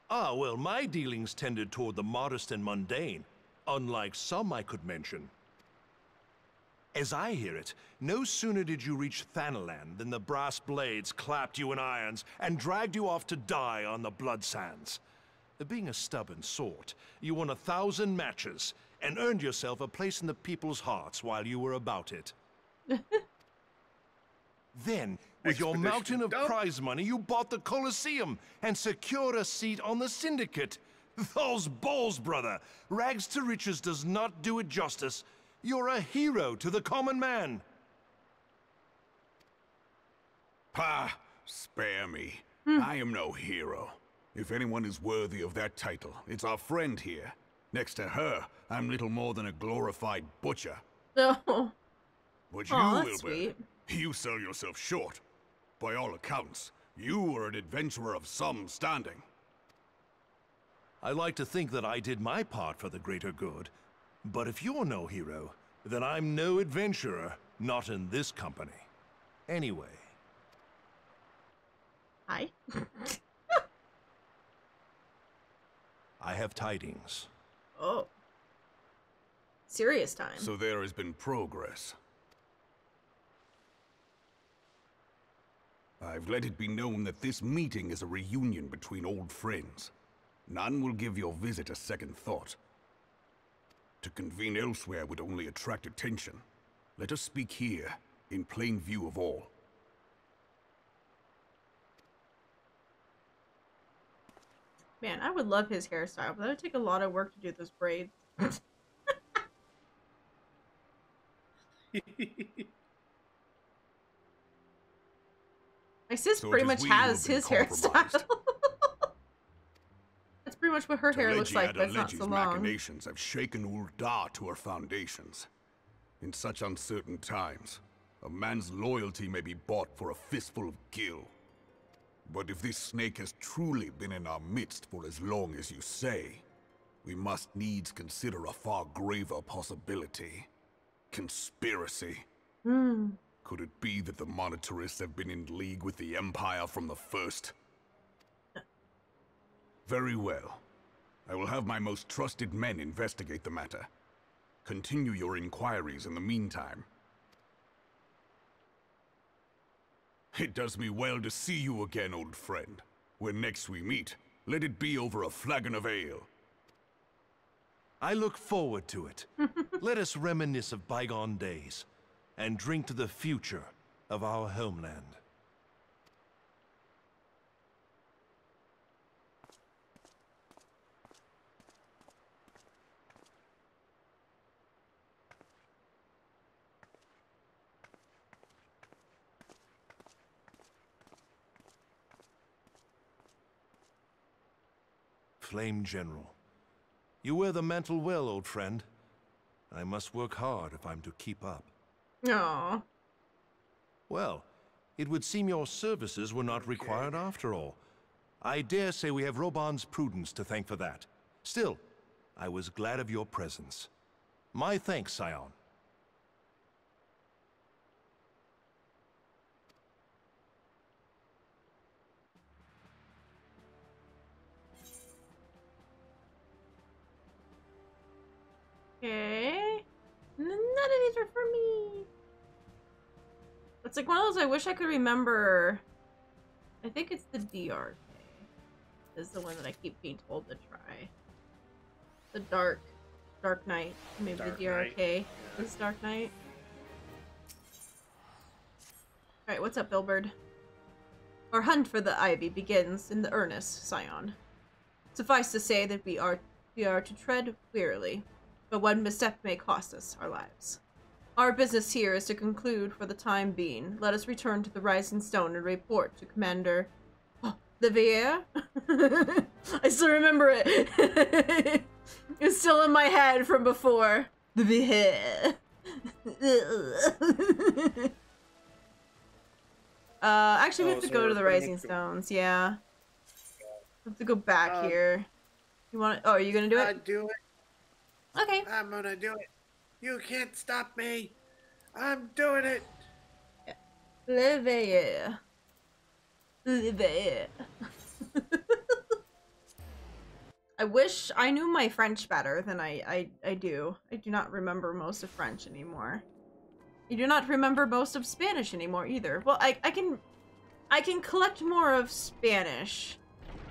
Ah, well, my dealings tended toward the modest and mundane, unlike some I could mention. As I hear it, no sooner did you reach Thanalan than the brass blades clapped you in irons and dragged you off to die on the blood sands. Being a stubborn sort, you won 1,000 matches and earned yourself a place in the people's hearts while you were about it. Then, with your mountain of prize money, you bought the Colosseum and secured a seat on the Syndicate. Those balls, brother! Rags to riches does not do it justice. You're a hero to the common man. Pah! Spare me. I am no hero. If anyone is worthy of that title, it's our friend here. Next to her, I'm little more than a glorified butcher. No. But you, Wilbur, you sell yourself short. By all accounts, you are an adventurer of some standing. I like to think that I did my part for the greater good. But if you're no hero, then I'm no adventurer, not in this company. Anyway. Hi. I have tidings. Oh. Serious time. So there has been progress. I've let it be known that this meeting is a reunion between old friends. None will give your visit a second thought. To convene elsewhere would only attract attention. Let us speak here, in plain view of all. Man, I would love his hairstyle, but that would take a lot of work to do those braids. My sis So pretty it is much we who have has been his hairstyle. compromised. That's pretty much what her hair looks like, but it's not so long. Machinations have shaken Ul'dah to her foundations. In such uncertain times, a man's loyalty may be bought for a fistful of gil. But if this snake has truly been in our midst for as long as you say, we must needs consider a far graver possibility. Conspiracy. Could it be that the Monitarists have been in league with the Empire from the first? Very well. I will have my most trusted men investigate the matter. Continue your inquiries in the meantime. It does me well to see you again, old friend. When next we meet, let it be over a flagon of ale. I look forward to it. Let us reminisce of bygone days, and drink to the future of our homeland. Flame General, you wear the mantle well, old friend. I must work hard if I'm to keep up. Aww. Well, it would seem your services were not required after all. I dare say we have Roban's prudence to thank for that. Still, I was glad of your presence. My thanks, Scion. Okay. None of these are for me. It's like one of those I wish I could remember. I think it's the DRK. Is the one that I keep being told to try. The Dark Knight. Maybe Dark the DRK Knight. is Dark Knight. Alright, what's up, Billbird? Our hunt for the Ivy begins in the earnest, Scion. Suffice to say that we are to tread warily, but one misstep may cost us our lives. Our business here is to conclude for the time being. Let us return to the Rising Stone and report to Commander Livier. I still remember it. It's still in my head from before. Livier. Actually, we have to go to the Rising Stones. Yeah, we have to go back here. You want? Oh, are you gonna do it? Do it. Okay. I'm gonna do it. You can't stop me. I'm doing it. Livier. Livier. I wish I knew my French better than I do. I do not remember most of French anymore. I do not remember most of Spanish anymore either. Well, I can collect more of Spanish.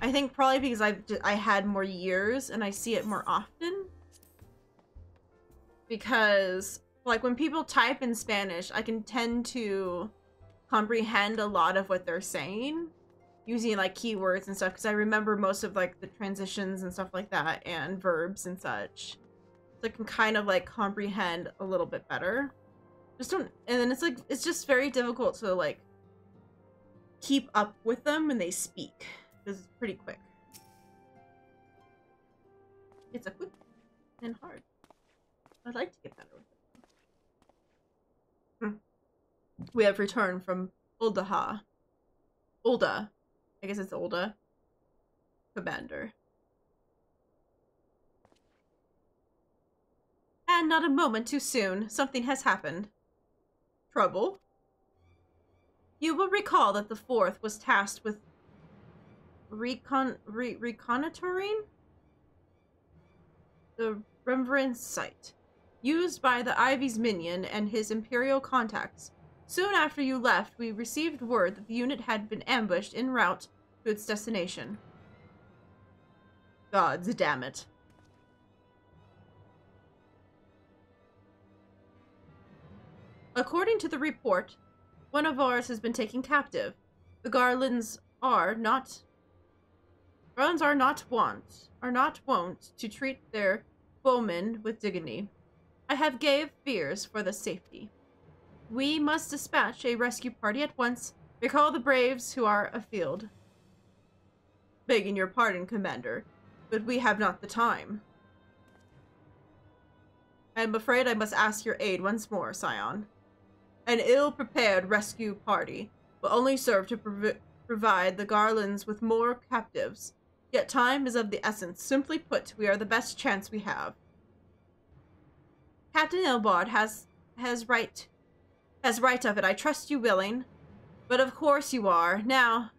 I think probably because I had more years and I see it more often. Because like when people type in Spanish, I can tend to comprehend a lot of what they're saying using like keywords and stuff because I remember most of like the transitions and stuff like that and verbs and such. So I can kind of like comprehend a little bit better. Just don't, and then it's like it's just very difficult to like keep up with them when they speak because it's pretty quick. It's a quick and hard. I'd like to get better with it. We have returned from Ul'dah. Ul'dah. I guess it's Ul'dah. Commander. And not a moment too soon. Something has happened. Trouble? You will recall that the Fourth was tasked with reconnoitering the Remembrance Site, used by the Ivy's minion and his Imperial contacts. Soon after you left, we received word that the unit had been ambushed en route to its destination. Gods damn it. According to the report, one of ours has been taken captive. The Garlands are not wont to treat their bowmen with dignity. I have gave fears for the safety. We must dispatch a rescue party at once. Recall the braves who are afield. Begging your pardon, Commander, but we have not the time. I am afraid I must ask your aid once more, Scion. An ill-prepared rescue party will only serve to provide the Garlands with more captives. Yet time is of the essence. Simply put, we are the best chance we have. Captain Ilbard has right of it. I trust you willing, but of course you are. Now,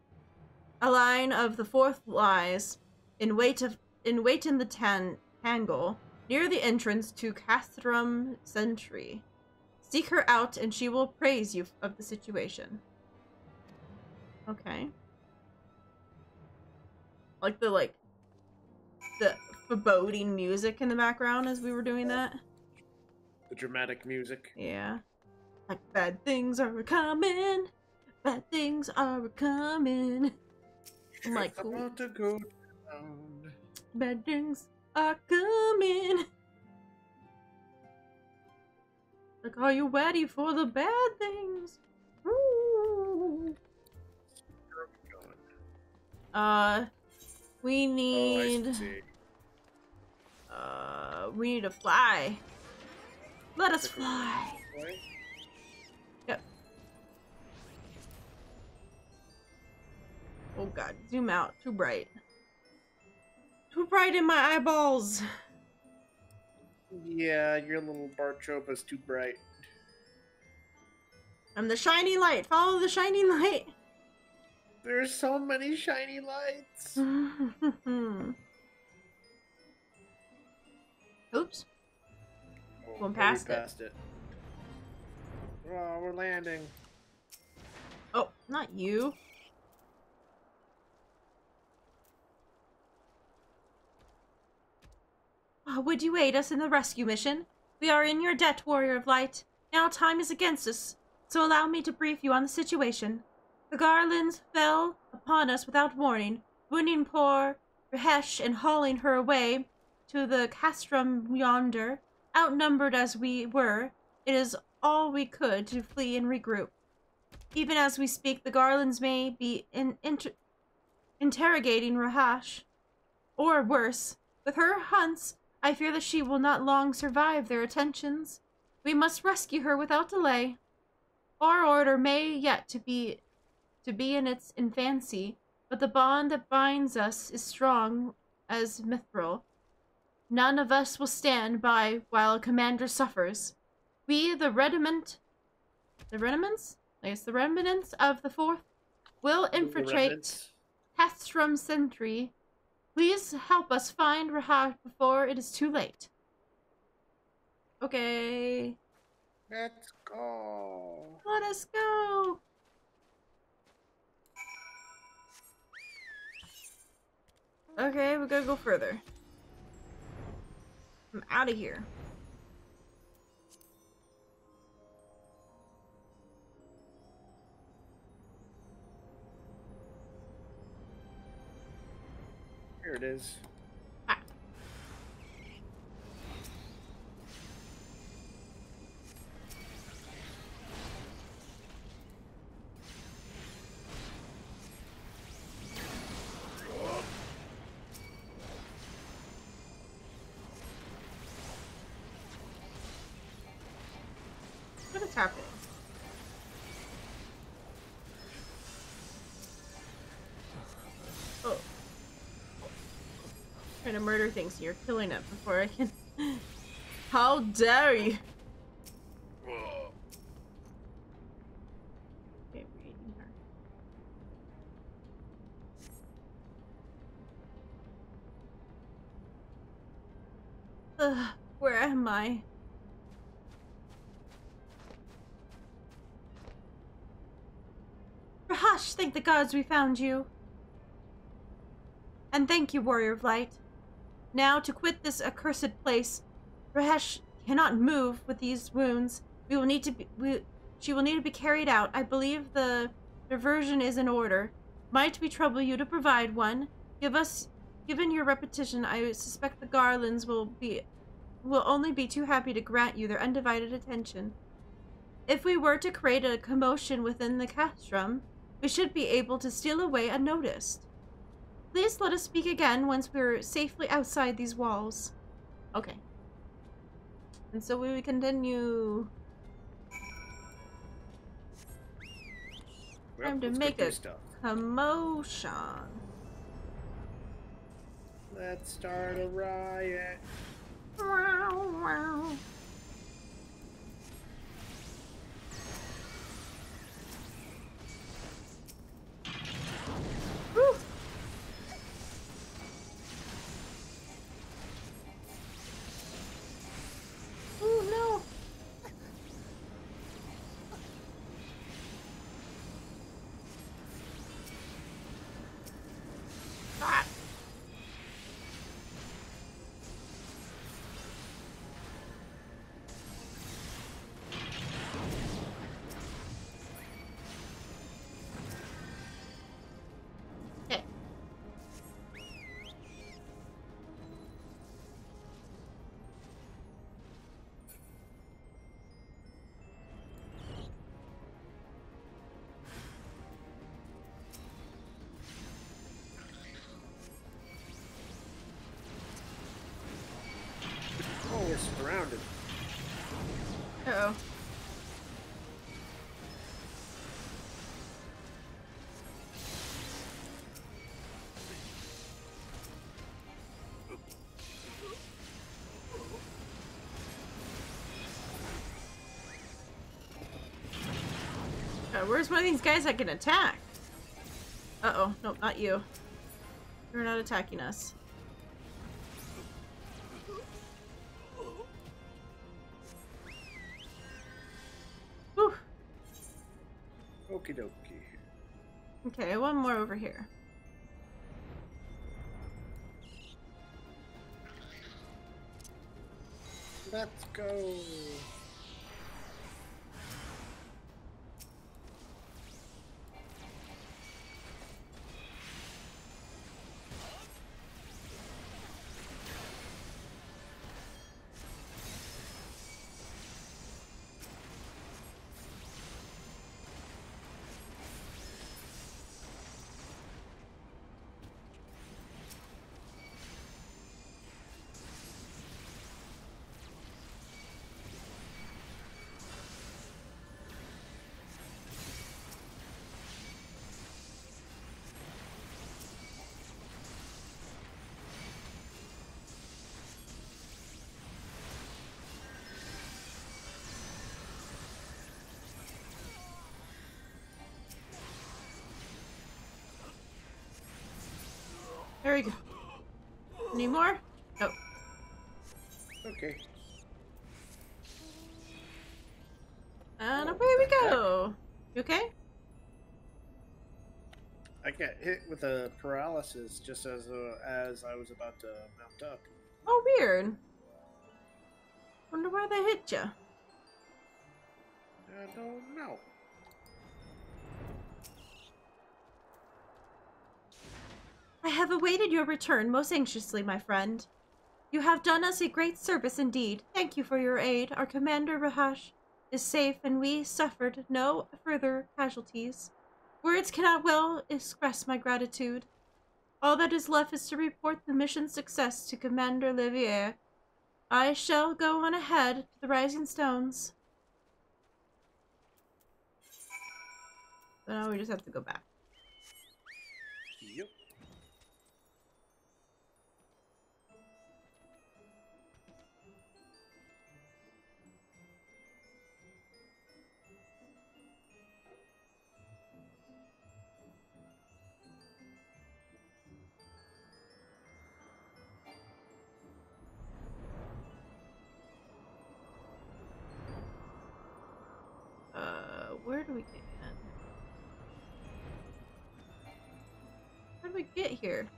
a line of the 4th lies in wait in the tangle near the entrance to Castrum Sentry. Seek her out, and she will praise you of the situation. Okay. Like the foreboding music in the background as we were doing that. The dramatic music. Yeah. Like, bad things are coming. Bad things are coming. I'm like, cool. About to go down. Bad things are coming. Like, are you ready for the bad things? Ooh. Where are we going? We need... Oh, I see. We need to fly. Let us fly. Yep. Oh god, zoom out. Too bright. Too bright in my eyeballs. Yeah, your little Barchopa's too bright. I'm the shining light. Follow the shining light. There's so many shiny lights. Oops. Oh, Going past it. Oh, we're landing. Oh, not you. Oh, would you aid us in the rescue mission? We are in your debt, Warrior of Light. Now time is against us, so allow me to brief you on the situation. The Garlands fell upon us without warning, wounding poor Rehesh and hauling her away to the castrum yonder. Outnumbered as we were, it is all we could to flee and regroup. Even as we speak, the Garlands may be interrogating Rehesh, or worse. With her hunts, I fear that she will not long survive their attentions. We must rescue her without delay. Our order may yet to be in its infancy, but the bond that binds us is strong as mithril. None of us will stand by while a commander suffers. We, the remnants of the 4th, will infiltrate Castrum Sentry. Please help us find Rehesh before it is too late. Okay. Let's go. Let us go. Okay, we gotta go further. I'm out of here. Here it is. Ah. What is happening? Oh. Trying to murder things, you're killing it before I can. How dare you? Okay, we're eating her. Ugh, where am I? Rehesh, thank the gods we found you. And thank you, Warrior of Light. Now, to quit this accursed place, Rehesh cannot move with these wounds. She will need to be carried out. I believe the diversion is in order. Might we trouble you to provide one? Given your repetition, I suspect the Garlands will only be too happy to grant you their undivided attention. If we were to create a commotion within the castrum, we should be able to steal away unnoticed. Please let us speak again once we're safely outside these walls. Okay. And so we continue. Well, Time to let's make go a do stuff. commotion. Let's start a riot. Wow, wow. Woo. Oh no. Ah. Okay. Oh, we're surrounded. Uh-oh. Where's one of these guys I can attack? Uh-oh. Nope, not you. You're not attacking us. Whew. Okie dokie. Okay, one more over here. Let's go. There we go. Any more? Oh. Okay. And away we go. You okay? I got hit with a paralysis just as I was about to mount up. Oh, weird. Wonder why they hit you. I don't know. I have awaited your return most anxiously, my friend. You have done us a great service indeed. Thank you for your aid. Our commander, Rahash, is safe and we suffered no further casualties. Words cannot well express my gratitude. All that is left is to report the mission's success to Commander Livier. I shall go on ahead to the Rising Stones. So now we just have to go back. Yep. Where do we get in? How do we get here?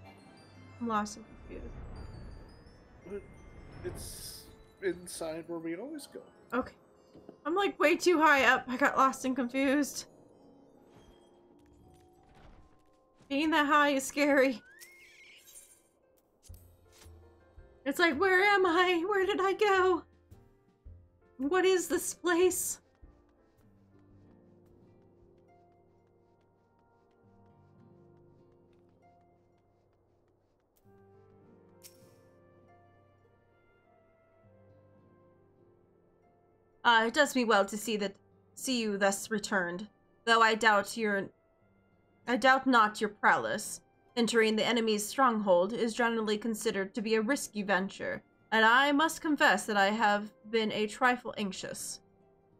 I'm lost and confused. It's inside where we always go. Okay. I'm like like way too high up. I got lost and confused. Being that high is scary. It's like, where am I? Where did I go? What is this place? It does me well to see you thus returned, though I doubt not your prowess. Entering the enemy's stronghold is generally considered to be a risky venture, and I must confess that I have been a trifle anxious.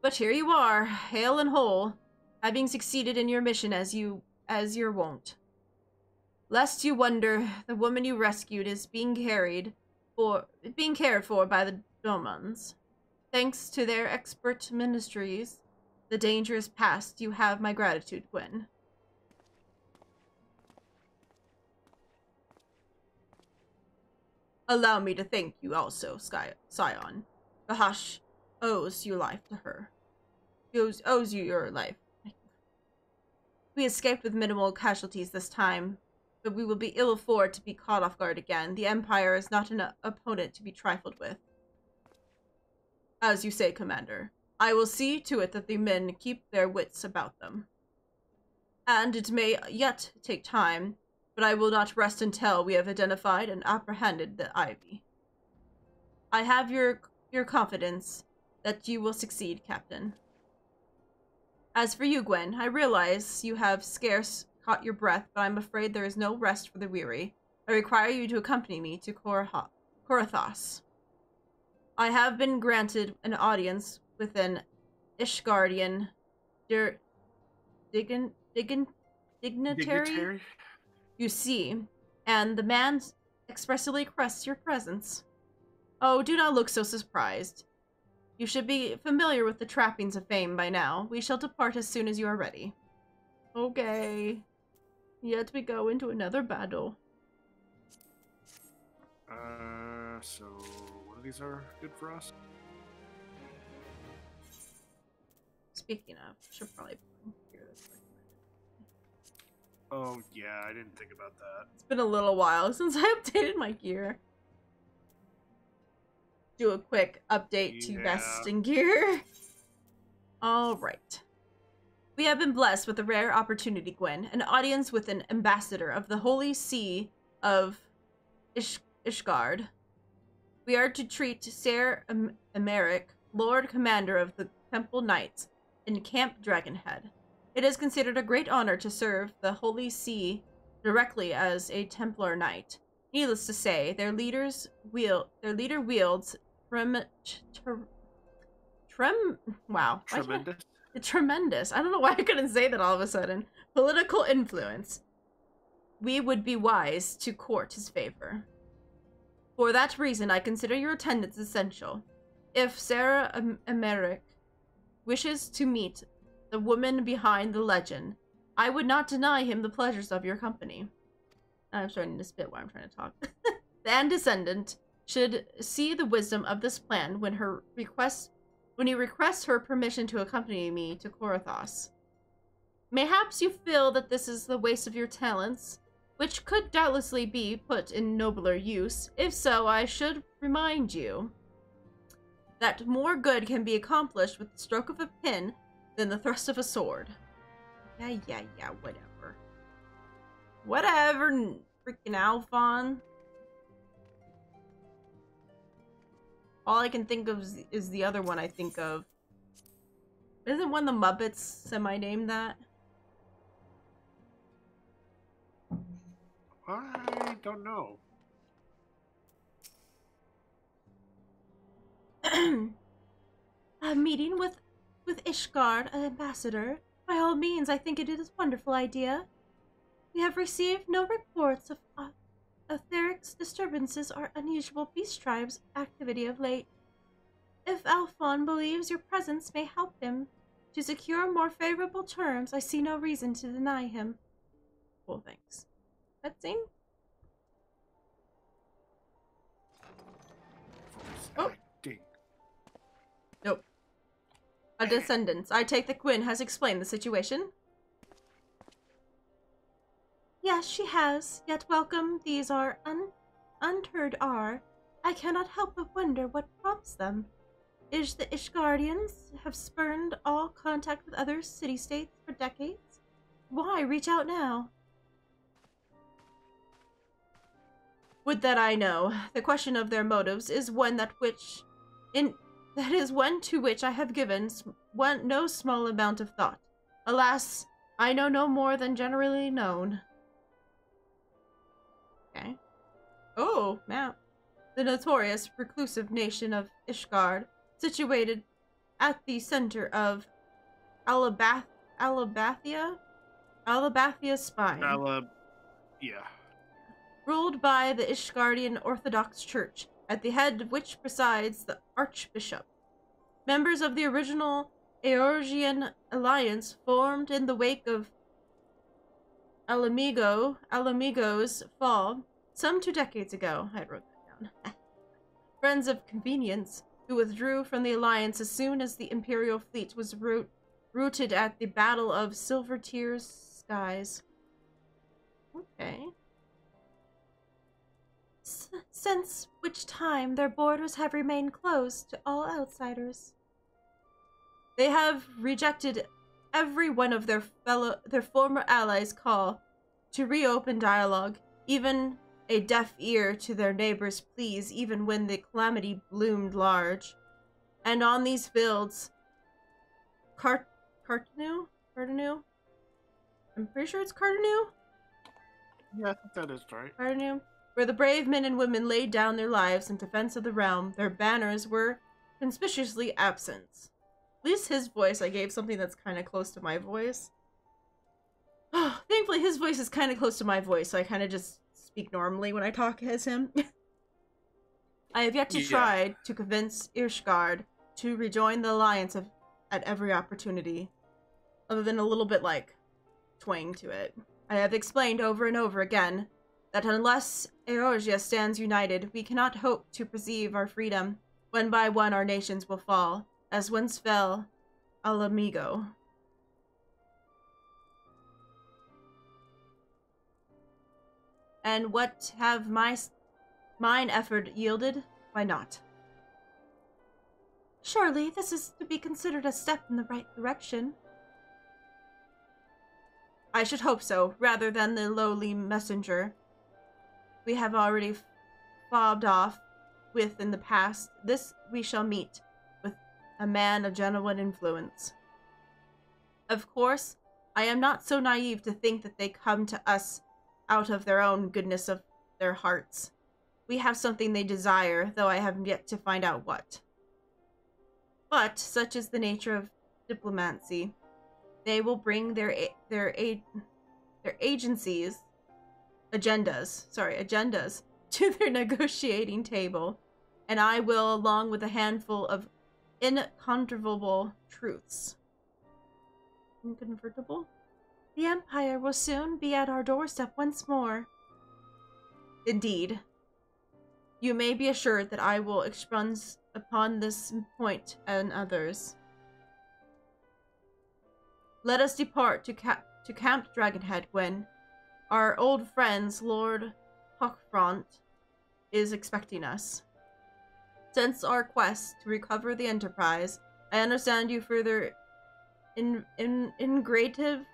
But here you are, hale and whole, having succeeded in your mission as your wont. Lest you wonder, the woman you rescued is being cared for by the Domans. Thanks to their expert ministries, the danger is past. You have my gratitude, Gwen. Allow me to thank you also, Scion. Bahash owes your life to her. He owes you your life. We escaped with minimal casualties this time, but we will be ill afford to be caught off guard again. The Empire is not an opponent to be trifled with. As you say, Commander, I will see to it that the men keep their wits about them. And it may yet take time, but I will not rest until we have identified and apprehended the Ivy. I have your confidence that you will succeed, Captain. As for you, Gwen, I realize you have scarce caught your breath, but I'm afraid there is no rest for the weary. I require you to accompany me to Korathos. I have been granted an audience with an Ishgardian dignitary, you see, and the man expressly requests your presence. Oh, do not look so surprised. You should be familiar with the trappings of fame by now. We shall depart as soon as you are ready. Okay. Yet we go into another battle. So one of these are good for us. Speaking of, should probably hear this. Oh yeah, I didn't think about that. It's been a little while since I updated my gear. Do a quick update to vest and gear. Alright. We have been blessed with a rare opportunity, Gwen. An audience with an ambassador of the Holy See of Ishgard. We are to treat Ser Emeric, Lord Commander of the Temple Knights, in Camp Dragonhead. It is considered a great honor to serve the Holy See directly as a Templar Knight. Needless to say, their leader wields tremendous. I don't know why I couldn't say that all of a sudden. Political influence. We would be wise to court his favor. For that reason, I consider your attendance essential. If Sarah Emeric wishes to meet the woman behind the legend, I would not deny him the pleasures of your company. I'm starting to spit while I'm trying to talk. The Andescendant should see the wisdom of this plan when he requests her permission to accompany me to Korathos. Mayhaps you feel that this is the waste of your talents, which could doubtlessly be put in nobler use. If so, I should remind you that more good can be accomplished with the stroke of a pin than the thrust of a sword. Yeah, whatever. Whatever, freaking Alphon. All I can think of is the other one I think of. Isn't one of the Muppets semi-named that? I don't know. A meeting with Ishgard, an ambassador. By all means, I think it is a wonderful idea. We have received no reports of Theric's disturbances or unusual beast tribes activity of late. If Alphon believes your presence may help him to secure more favorable terms, I see no reason to deny him. Cool, thanks. Cutscene? Oh. Ding. Nope. A descendant. I take that Gwyn has explained the situation. Yes, she has. Yet welcome these are unheard are. I cannot help but wonder what prompts them. Is the Ishgardians have spurned all contact with other city-states for decades? Why reach out now? Would that I know. The question of their motives is one that is one to which I have given no small amount of thought. Alas, I know no more than generally known. Okay. Oh, map. The notorious reclusive nation of Ishgard, situated at the center of Alabathia Spine. Yeah. Ruled by the Ishgardian Orthodox Church, at the head of which presides the Archbishop. Members of the original Eorgian alliance formed in the wake of Alamigo's fall some 2 decades ago. I wrote that down. Friends of convenience, who withdrew from the alliance as soon as the Imperial fleet was routed at the Battle of Silvertear's skies. Okay. Since which time their borders have remained closed to all outsiders. They have rejected every one of their former allies' call to reopen dialogue, even a deaf ear to their neighbors' pleas, even when the calamity loomed large. And on these fields, Cartanu? I'm pretty sure it's Cartanu? Yeah, I think that is right. Cartanu? Where the brave men and women laid down their lives in defense of the realm, their banners were conspicuously absent. At least his voice, I gave something that's kind of close to my voice. Thankfully, his voice is kind of close to my voice, so I kind of just speak normally when I talk as him. I have yet to try to convince Ishgard to rejoin the alliance at every opportunity, other than a little bit, like, twang to it. I have explained over and over again that unless Eorzea stands united, we cannot hope to preserve our freedom. One by one our nations will fall, as once fell Alamigo. And what have mine effort yielded? Why not? Surely this is to be considered a step in the right direction. I should hope so, rather than the lowly messenger we have already fobbed off with in the past. This we shall meet with a man of genuine influence. Of course, I am not so naive to think that they come to us out of their own goodness of their hearts. We have something they desire, though I have yet to find out what. But such is the nature of diplomacy. They will bring their agendas to their negotiating table, and I will, along with a handful of incontrovertible truths. Inconvertible? The Empire will soon be at our doorstep once more. Indeed. You may be assured that I will expunge upon this point and others. Let us depart to Camp Dragonhead when our old friends Lord Hawkfront is expecting us. Since our quest to recover the Enterprise, I understand you further ingratiated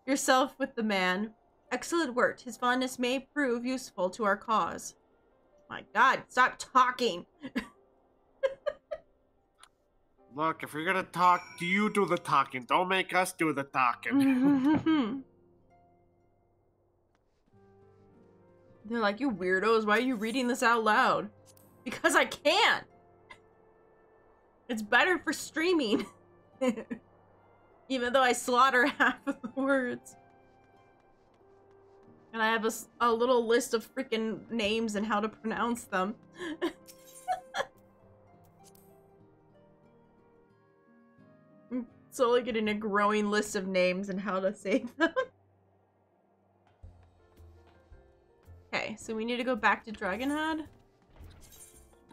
yourself with the man. Excellent work. His fondness may prove useful to our cause. My God, stop talking. Look, if you're gonna talk, you do the talking. Don't make us do the talking. They're like, you weirdos, why are you reading this out loud? Because I can't. It's better for streaming. Even though I slaughter half of the words. And I have a little list of freaking names and how to pronounce them. I'm slowly getting a growing list of names and how to say them. Okay, so we need to go back to Dragonhead.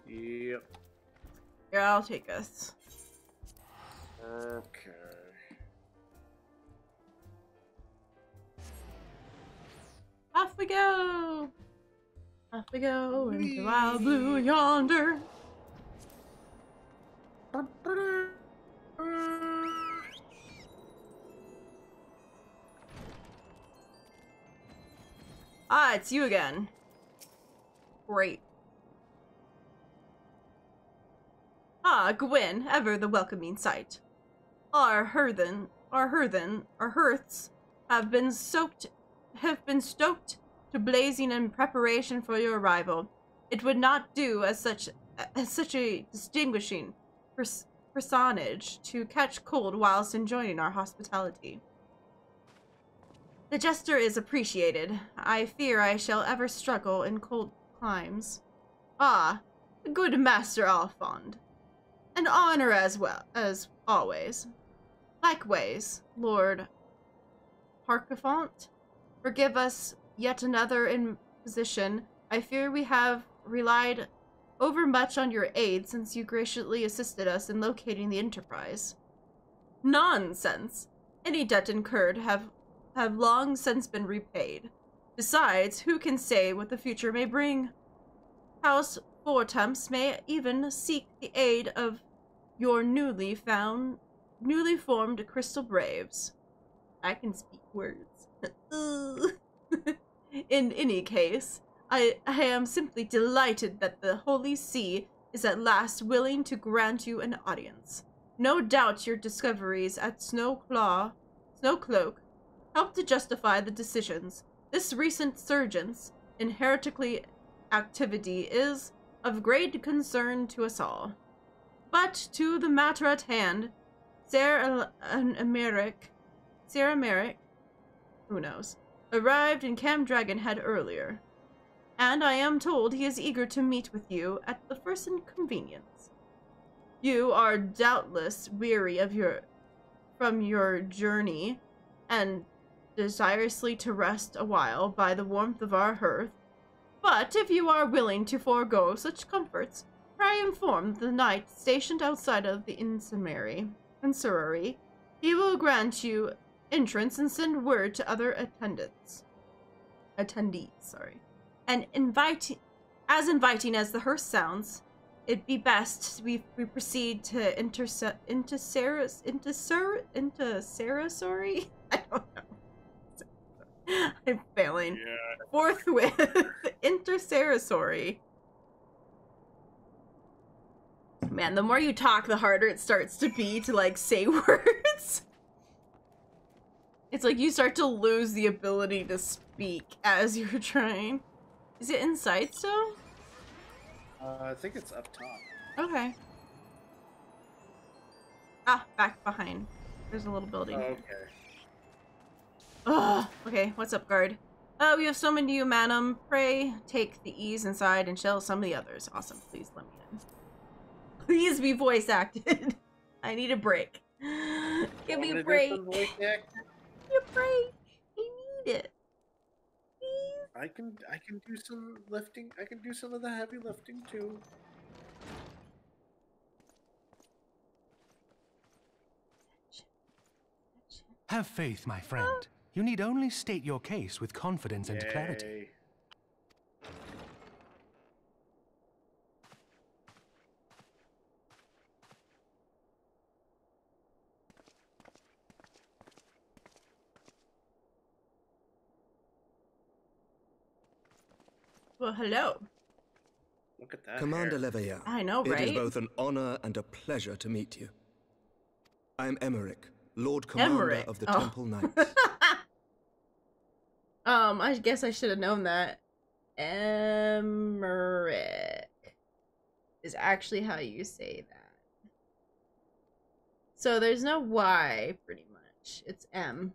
Yep. Yeah, I'll take us. Okay. Off we go! Off we go into wild blue yonder. Ah, it's you again. Great. Ah, Gwyn, ever the welcoming sight. Our hearths have been stoked to blazing in preparation for your arrival. It would not do as such a distinguishing personage to catch cold whilst enjoying our hospitality. The gesture is appreciated. I fear I shall ever struggle in cold climes. Ah, good Master Alfond. An honor as well as always. Likewise, Lord Harkafont, forgive us yet another imposition. I fear we have relied overmuch on your aid since you graciously assisted us in locating the Enterprise. Nonsense! Any debt incurred have long since been repaid. Besides, who can say what the future may bring? House Vortemps may even seek the aid of your newly formed Crystal Braves. I can speak words. In any case, I am simply delighted that the Holy See is at last willing to grant you an audience. No doubt your discoveries at Snowcloak help to justify the decisions. This recent surgence in heretical activity is of great concern to us all. But to the matter at hand, Sarah Merrick, who knows, arrived in Camp Dragonhead earlier, and I am told he is eager to meet with you at the first inconvenience. You are doubtless weary from your journey, and desirously to rest a while by the warmth of our hearth. But if you are willing to forego such comforts, pray inform the knight stationed outside of the incendiary. He will grant you entrance and send word to other attendees, and inviting as the hearse sounds, it'd be best we proceed to Sarasori? I don't know. I'm failing. Yeah. Forthwith, Sarasori. Man, the more you talk, the harder it starts to be to, like, say words. It's like you start to lose the ability to speak as you're trying. Is it inside still? I think it's up top. Okay. Ah, back behind. There's a little building. Okay. Ugh. Okay, what's up, guard? We have summoned you, madam. Pray take the ease inside and shell some of the others. Awesome. Please let me in. Please be voice acted. I need a break. Give me a break. Give me a break. I need it. Please. I can do some lifting. I can do some of the heavy lifting too. Have faith, my friend. You need only state your case with confidence and clarity. Well, hello. Look at that. Commander Leveilleur. I know, right? It is both an honor and a pleasure to meet you. I am Emmerich, Lord Commander of the Temple Knights. I guess I should have known that. Emmerich is actually how you say that. So there's no Y, pretty much. It's M.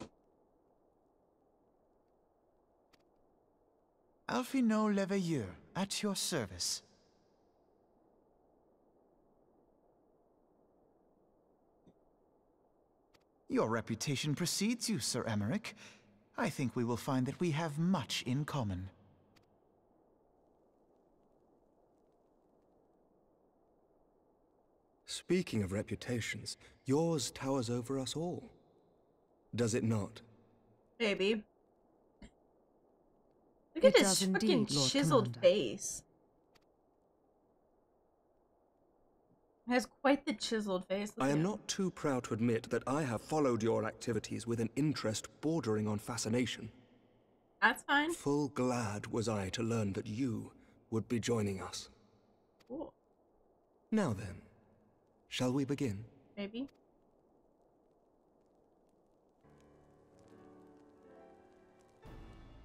Alphino Leveilleur, at your service. Your reputation precedes you, Sir Emmerich. I think we will find that we have much in common. Speaking of reputations, yours towers over us all. Does it not? Maybe. Look at his fucking chiseled face. He has quite the chiseled face. I am not too proud to admit that I have followed your activities with an interest bordering on fascination. That's fine. Full glad was I to learn that you would be joining us. Cool. Now then, shall we begin? Maybe.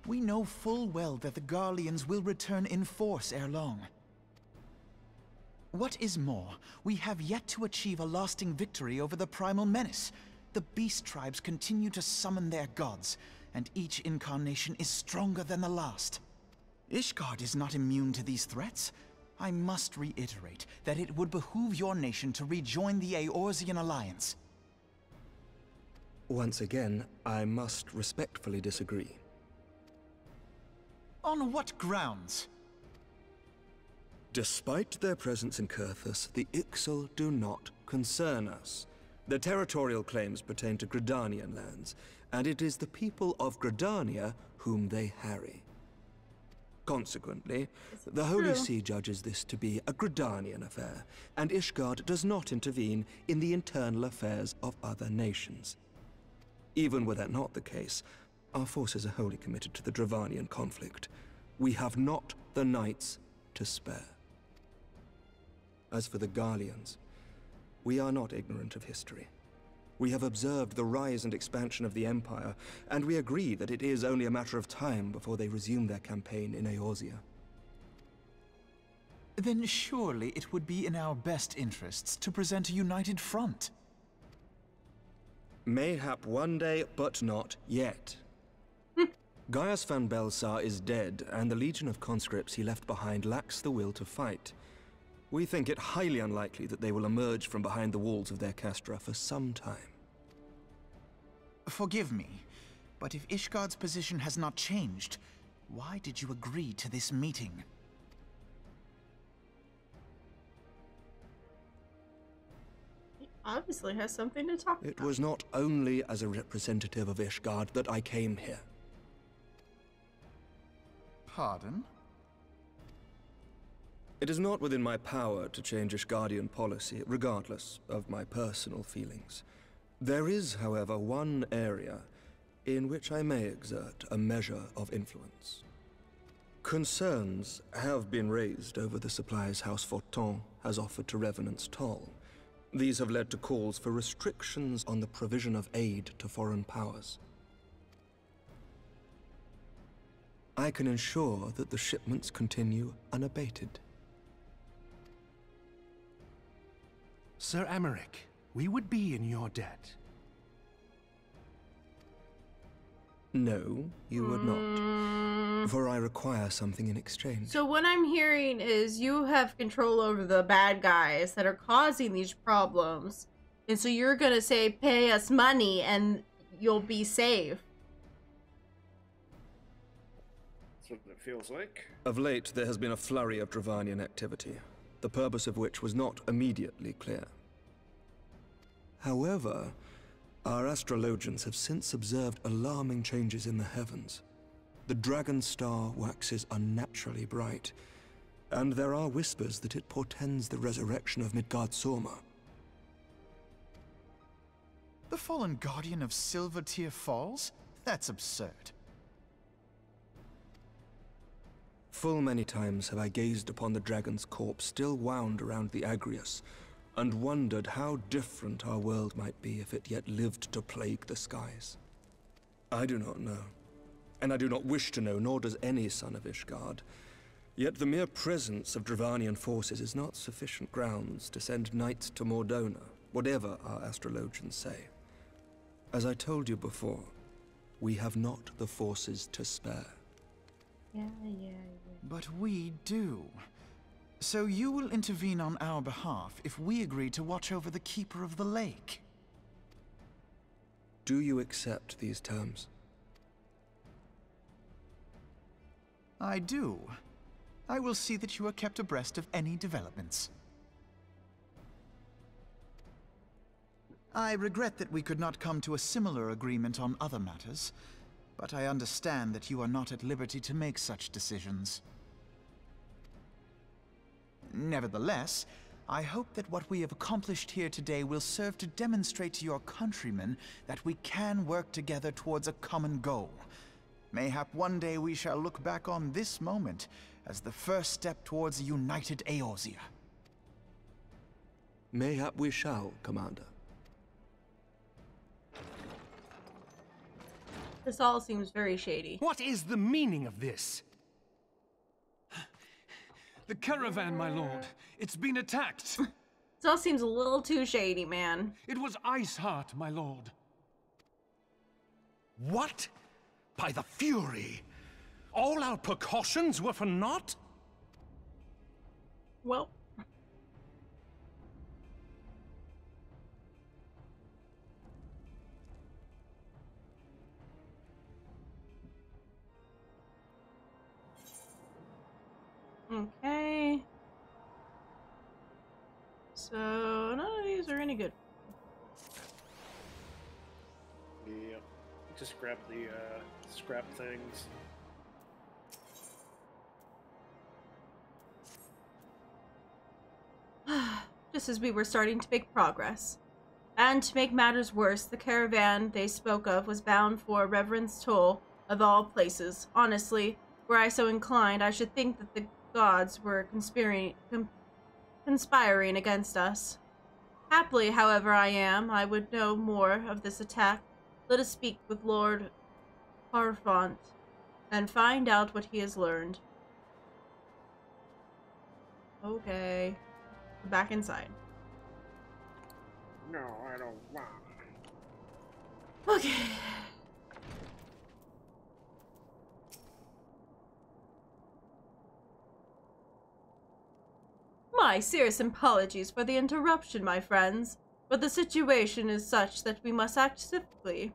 We know full well that the Garleans will return in force ere long. What is more, we have yet to achieve a lasting victory over the primal menace. The beast tribes continue to summon their gods, and each incarnation is stronger than the last. Ishgard is not immune to these threats. I must reiterate that it would behoove your nation to rejoin the Eorzean Alliance. Once again, I must respectfully disagree. On what grounds? Despite their presence in Kurthus, the Ixal do not concern us. Their territorial claims pertain to Gridanian lands, and it is the people of Gridania whom they harry. Consequently, the Holy See judges this to be a Gridanian affair, and Ishgard does not intervene in the internal affairs of other nations. Even were that not the case, our forces are wholly committed to the Dravanian conflict. We have not the knights to spare. As for the Garleans, we are not ignorant of history. We have observed the rise and expansion of the Empire, and we agree that it is only a matter of time before they resume their campaign in Eorzea. Then surely it would be in our best interests to present a united front. Mayhap one day, but not yet. Gaius van Belsar is dead, and the legion of conscripts he left behind lacks the will to fight. We think it highly unlikely that they will emerge from behind the walls of their castra for some time. Forgive me, but if Ishgard's position has not changed, why did you agree to this meeting? He obviously has something to talk about. It was not only as a representative of Ishgard that I came here. Pardon? It is not within my power to change Ishgardian policy, regardless of my personal feelings. There is, however, one area in which I may exert a measure of influence. Concerns have been raised over the supplies House Fortin has offered to Revenant's Toll. These have led to calls for restrictions on the provision of aid to foreign powers. I can ensure that the shipments continue unabated. Sir Emmerich, we would be in your debt. No, you would not. For I require something in exchange. So what I'm hearing is you have control over the bad guys that are causing these problems. And so you're gonna say, pay us money and you'll be safe. That's what it feels like. Of late, there has been a flurry of Dravanian activity, the purpose of which was not immediately clear. However, our astrologians have since observed alarming changes in the heavens. The dragon star waxes unnaturally bright, and there are whispers that it portends the resurrection of Midgard-Sorma. The fallen guardian of Silvertear Falls? That's absurd. Full many times have I gazed upon the dragon's corpse still wound around the Agrius, and wondered how different our world might be if it yet lived to plague the skies. I do not know, and I do not wish to know, nor does any son of Ishgard. Yet the mere presence of Dravanian forces is not sufficient grounds to send knights to Mordona, whatever our astrologians say. As I told you before, we have not the forces to spare. Yeah. But we do. So you will intervene on our behalf if we agree to watch over the Keeper of the Lake. Do you accept these terms? I do. I will see that you are kept abreast of any developments. I regret that we could not come to a similar agreement on other matters, but I understand that you are not at liberty to make such decisions. Nevertheless, I hope that what we have accomplished here today will serve to demonstrate to your countrymen that we can work together towards a common goal. Mayhap one day we shall look back on this moment as the first step towards a united Eorzea. Mayhap we shall, Commander. This all seems very shady. What is the meaning of this? The caravan, my lord. It's been attacked. This all seems a little too shady, man. It was Iceheart, my lord. What? By the Fury! All our precautions were for naught? Well. Okay. So, none of these are any good. Yeah. Just grab the scrap things. Just as we were starting to make progress. And to make matters worse, the caravan they spoke of was bound for Reverend's Toll, of all places. Honestly, were I so inclined, I should think that the gods were conspiring against us. Happily, however, I would know more of this attack. Let us speak with Lord Harfont and find out what he has learned. Okay. Back inside. No, I don't want. Okay. My serious apologies for the interruption, my friends, but the situation is such that we must act swiftly.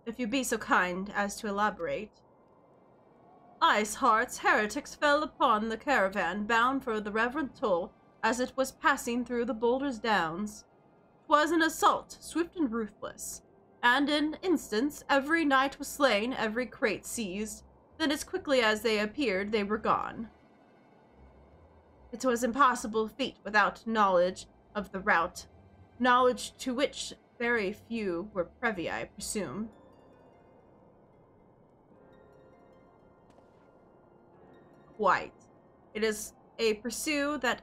If you be so kind as to elaborate. Iceheart's heretics fell upon the caravan bound for the Reverend Toll as it was passing through the Boulder's Downs. 'Twas an assault, swift and ruthless, and in an instant every knight was slain, every crate seized. Then as quickly as they appeared, they were gone. It was impossible feat without knowledge of the route, knowledge to which very few were privy, I presume. Quite. It is a pursue that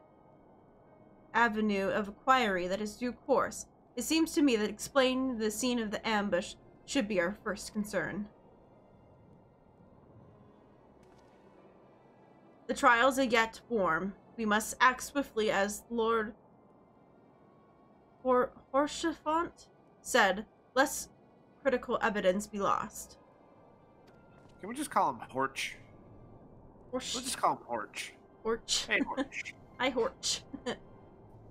avenue of inquiry that is due course. It seems to me that explaining the scene of the ambush should be our first concern. The trials are yet warm. We must act swiftly as Lord Horshafont said, lest critical evidence be lost. Can we just call him Horch? We'll just call him Horch. Horch. Hey, Horch. Hi, Horch.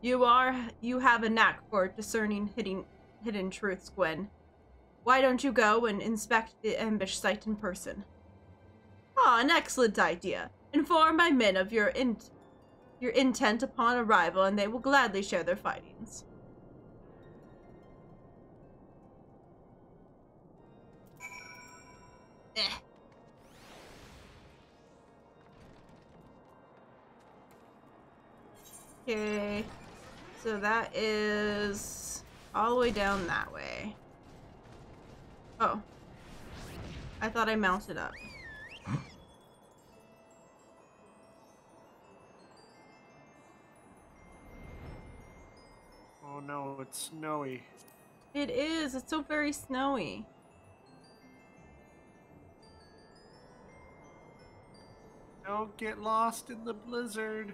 You have a knack for discerning hidden truths, Gwen. Why don't you go and inspect the ambush site in person? Ah, an excellent idea. Inform my men of your intent upon arrival, and they will gladly share their findings. Okay, so that is all the way down that way. Oh, I thought I mounted up. Oh no, it's snowy. It is. It's so very snowy. Don't get lost in the blizzard.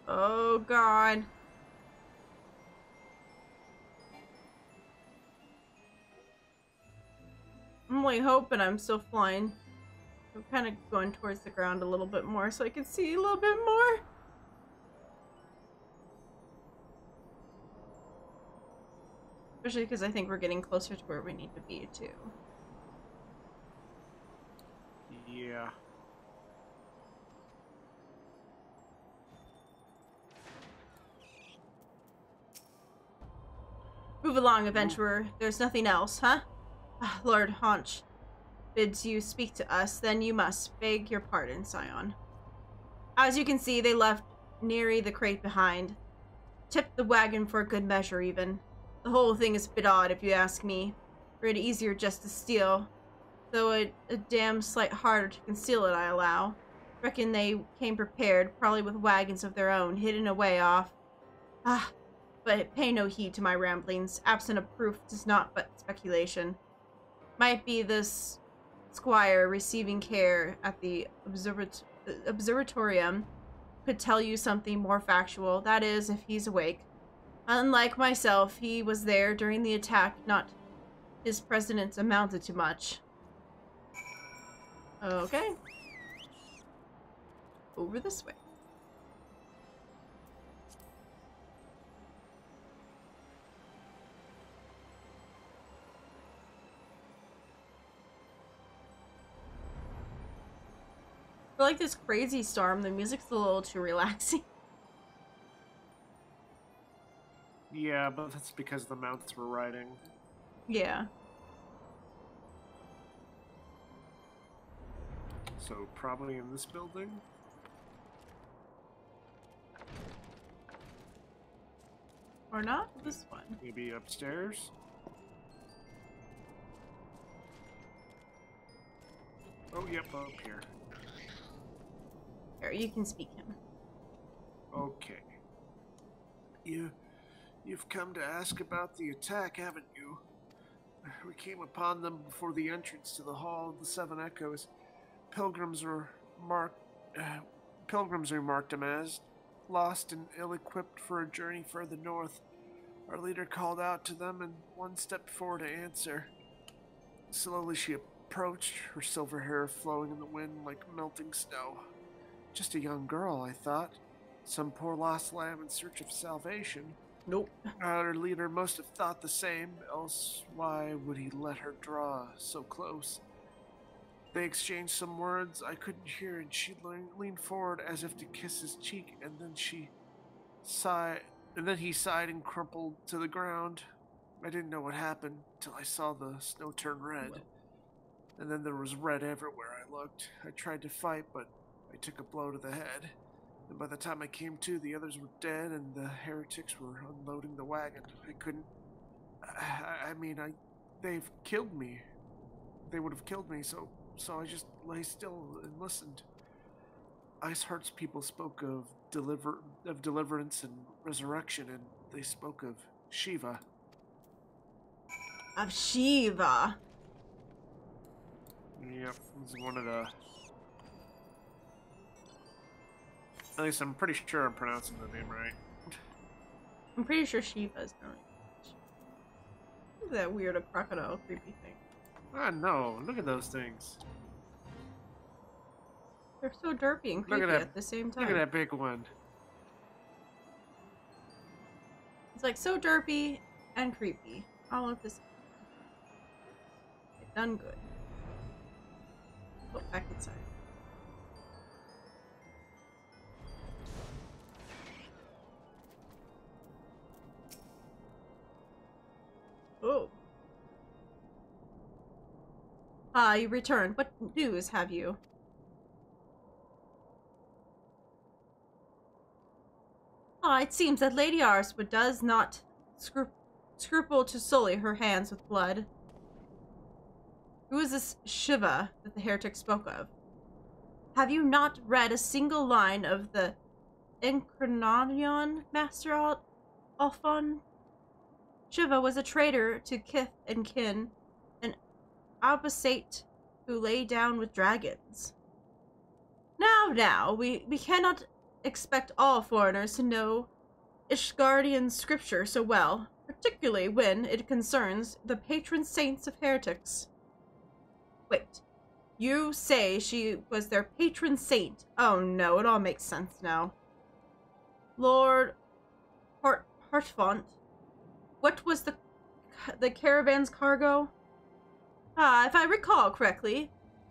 Oh god. I'm only hoping I'm still flying. I'm kind of going towards the ground a little bit more so I can see a little bit more. Especially because I think we're getting closer to where we need to be, too. Yeah. Move along, adventurer. There's nothing else, huh? Lord Haunch bids you speak to us, then you must beg your pardon, Scion. As you can see, they left Neri the crate behind. Tipped the wagon for a good measure, even. The whole thing is a bit odd, if you ask me. Pretty easier just to steal. Though a damn sight harder to conceal it, I allow. Reckon they came prepared, probably with wagons of their own, hidden away off. But pay no heed to my ramblings. Absent of proof, 'tis not but speculation. Might be this squire receiving care at the observatorium could tell you something more factual. That is, if he's awake. Unlike myself, he was there during the attack, not his presence amounted to much. Okay. Over this way. I feel like this crazy storm, the music's a little too relaxing. Yeah, but that's because the mounts were riding. Yeah. So probably in this building? Or not? This one. Maybe upstairs? Oh, yep, up here. Here, you can speak him. Okay. You've come to ask about the attack, haven't you? We came upon them before the entrance to the Hall of the Seven Echoes. Pilgrims remarked them as lost and ill-equipped for a journey further north. Our leader called out to them, and one stepped forward to answer. Slowly she approached, her silver hair flowing in the wind like melting snow. Just a young girl, I thought. Some poor lost lamb in search of salvation. Nope. Our leader must have thought the same, else why would he let her draw so close? They exchanged some words I couldn't hear, and she leaned forward as if to kiss his cheek, and then he sighed and crumpled to the ground. I didn't know what happened till I saw the snow turn red. And then there was red everywhere I looked. I tried to fight, but I took a blow to the head. And by the time I came to, the others were dead, and the heretics were unloading the wagon. I couldn't... they've killed me. They would have killed me, so I just lay still and listened. Iceheart's people spoke of deliverance and resurrection, and they spoke of Shiva. Of Shiva. Yep, this is one of the... At least I'm pretty sure I'm pronouncing the name right. I'm pretty sure Shiva's not. Look at that weird crocodile creepy thing. Ah, no. Look at those things. They're so derpy and creepy at the same time. Look at that big one. It's like so derpy and creepy. All at the same time. Done good. Go back inside. Oh. You returned. What news have you? It seems that Lady Arswood does not scruple to sully her hands with blood. Who is this Shiva that the heretic spoke of? Have you not read a single line of the Incarnation, Master Alphon? Shiva was a traitor to kith and kin, an apostate who lay down with dragons. Now, we cannot expect all foreigners to know Ishgardian scripture so well, particularly when it concerns the patron saints of heretics. Wait, you say she was their patron saint? Oh no, it all makes sense now. Lord Hartfont, what was the caravan's cargo? If I recall correctly,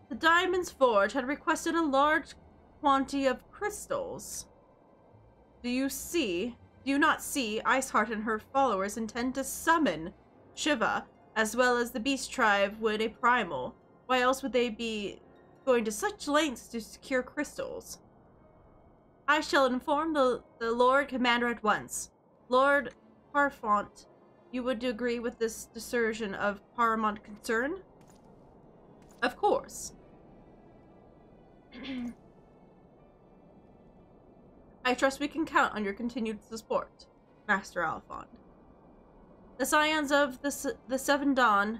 the Diamond's Forge had requested a large quantity of crystals. Do you see? Do you not see Iceheart and her followers intend to summon Shiva, as well as the beast tribe would a primal? Why else would they be going to such lengths to secure crystals? I shall inform the Lord Commander at once. Lord Parfont, you would agree with this desertion of paramount concern? Of course. I trust we can count on your continued support, Master Alphond. The Scions of the Seven Dawn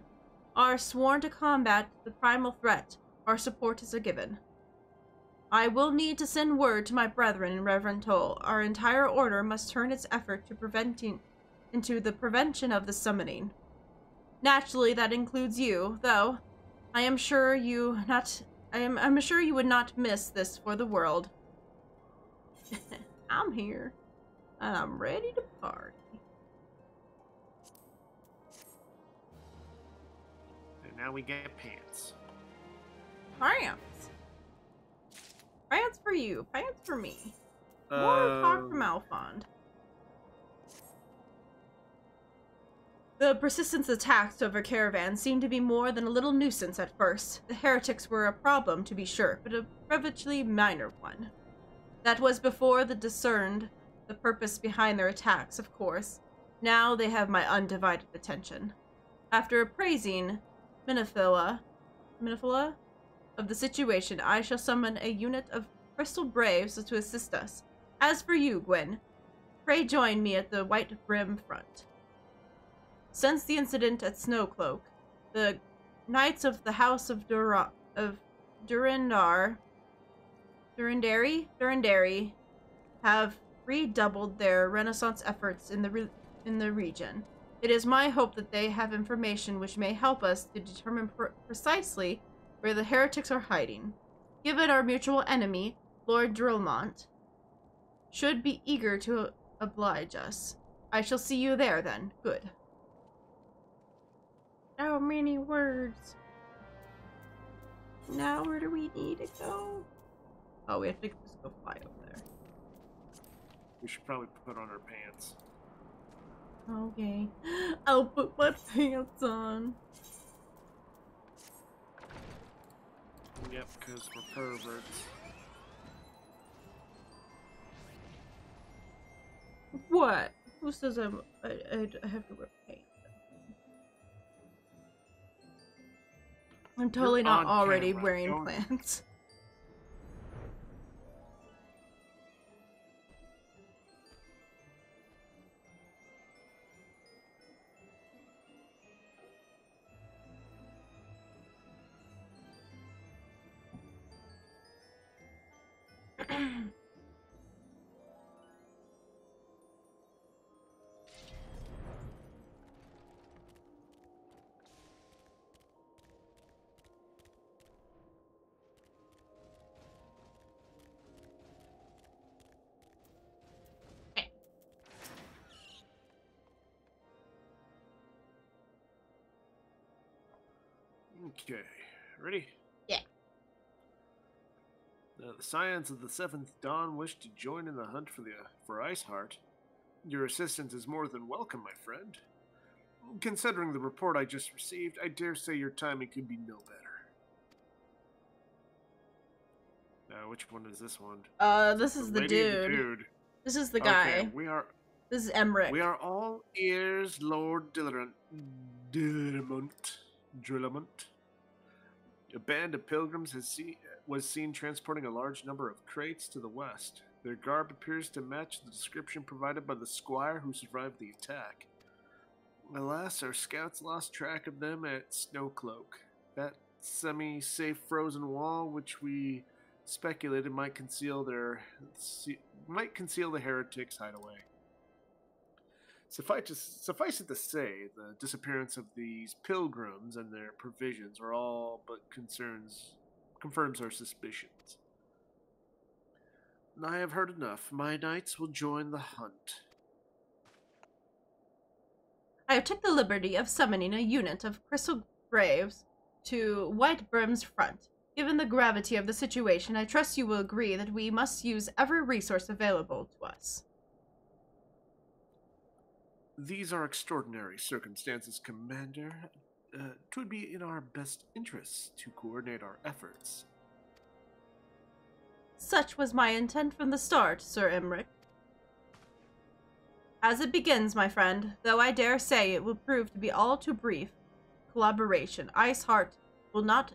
are sworn to combat the primal threat. Our support is a given. I will need to send word to my brethren in Reverend Toll. Our entire order must turn its effort to into the prevention of the summoning. Naturally, that includes you, though. I'm sure you would not miss this for the world. I'm here, and I'm ready to party. And now we get pants. Pants. Pants for you. Pants for me. More talk from Alphond. The persistent attacks over caravans seemed to be more than a little nuisance at first. The heretics were a problem, to be sure, but a relatively minor one. That was before they discerned the purpose behind their attacks, of course. Now they have my undivided attention. After appraising Minifila of the situation, I shall summon a unit of Crystal Braves to assist us. As for you, Gwen, pray join me at the White Brim front. Since the incident at Snowcloak, the Knights of the House of Durandari have redoubled their Renaissance efforts in the region. It is my hope that they have information which may help us to determine precisely where the heretics are hiding. Given our mutual enemy, Lord Drillmont, should be eager to oblige us. I shall see you there then. Good. So many words. Now where do we need to go? Oh, we have to just go fly over there. We should probably put on our pants. Okay. I'll put my pants on. Yep, because we're perverts. What? Who says I have to wear pants? I'm totally not already wearing pants. Okay, ready? Yeah. The Scions of the Seventh Dawn wish to join in the hunt for Iceheart. Your assistance is more than welcome, my friend. Considering the report I just received, I dare say your timing could be no better. Now, which one is this one? This is the dude. This is the guy. Okay, This is Emmerich. We are all ears, Lord Drillamont. A band of pilgrims was seen transporting a large number of crates to the west. Their garb appears to match the description provided by the squire who survived the attack. Alas, our scouts lost track of them at Snowcloak. That semi-safe frozen wall, which we speculated might conceal the heretics' hideaway. Suffice it to say, the disappearance of these pilgrims and their provisions are all but confirms our suspicions. I have heard enough. My knights will join the hunt. I have took the liberty of summoning a unit of Crystal Braves to White Brim's front. Given the gravity of the situation, I trust you will agree that we must use every resource available to us. These are extraordinary circumstances, Commander. It would be in our best interests to coordinate our efforts. Such was my intent from the start, Sir Emmerich. As it begins, my friend, though I dare say it will prove to be all too brief, collaboration, Iceheart will not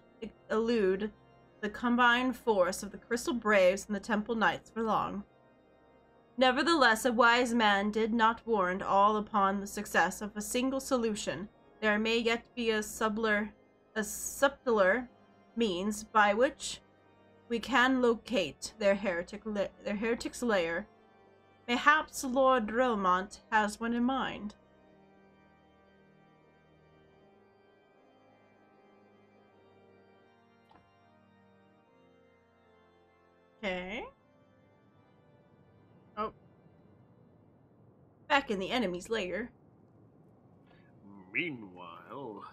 elude the combined force of the Crystal Braves and the Temple Knights for long. Nevertheless, a wise man did not warrant all upon the success of a single solution. There may yet be a subtler means by which we can locate their heretic's lair. Perhaps Lord Drillmont has one in mind. Okay. Oh. Back in the enemy's lair. Meanwhile...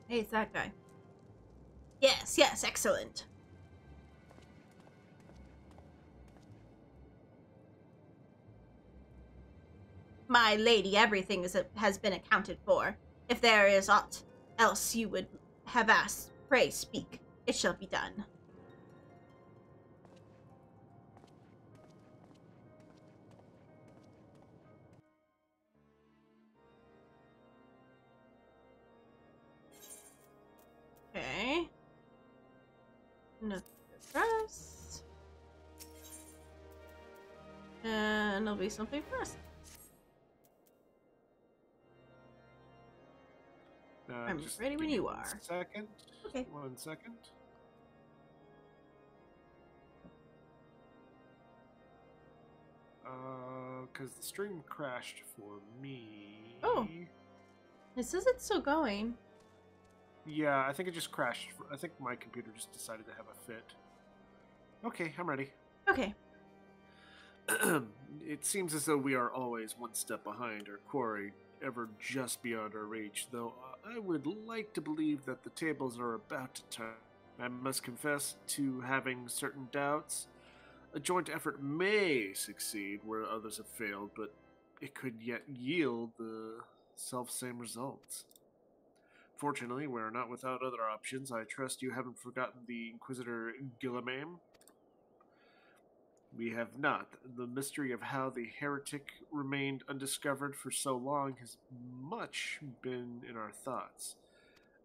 Hey, it's that guy. Yes, yes, excellent. My lady, everything has been accounted for. If there is aught else you would have asked, pray speak. It shall be done. Okay. Nothing to press. And there'll be something for us. I'm ready when you are. Second. Okay. 1 second. Because the stream crashed for me. Oh. It says it's still going. Yeah, I think it just crashed. I think my computer just decided to have a fit. Okay, I'm ready. Okay. It seems as though we are always one step behind our quarry, ever just beyond our reach, though I would like to believe that the tables are about to turn. I must confess to having certain doubts. A joint effort may succeed where others have failed, but it could yet yield the self-same results. Fortunately, we are not without other options. I trust you haven't forgotten the Inquisitor Guilliman. We have not. The mystery of how the heretic remained undiscovered for so long has much been in our thoughts,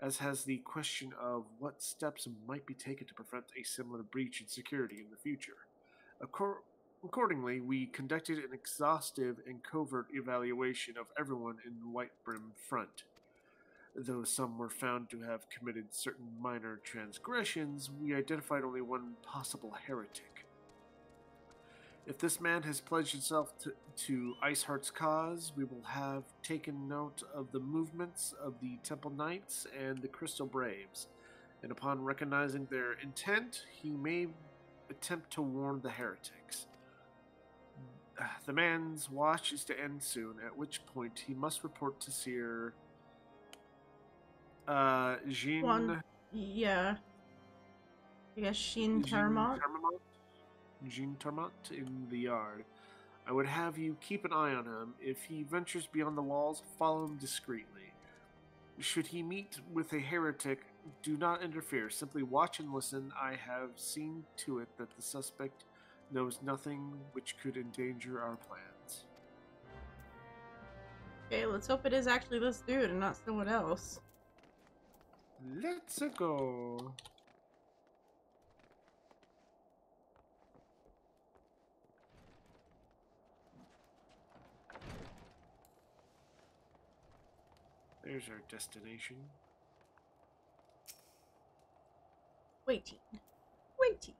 as has the question of what steps might be taken to prevent a similar breach in security in the future. Accordingly, we conducted an exhaustive and covert evaluation of everyone in White Brim Front. Though some were found to have committed certain minor transgressions, we identified only one possible heretic. If this man has pledged himself to Iceheart's cause, we will have taken note of the movements of the Temple Knights and the Crystal Braves, and upon recognizing their intent, he may attempt to warn the heretics. The man's watch is to end soon, at which point he must report to Seer Jean... Yeah. I guess Jean Tarmont? Jean Tarmont in the yard. I would have you keep an eye on him. If he ventures beyond the walls, follow him discreetly. Should he meet with a heretic, do not interfere. Simply watch and listen. I have seen to it that the suspect knows nothing which could endanger our plans. Okay, let's hope it is actually this dude and not someone else. Let's go. There's our destination. Waiting. Waiting.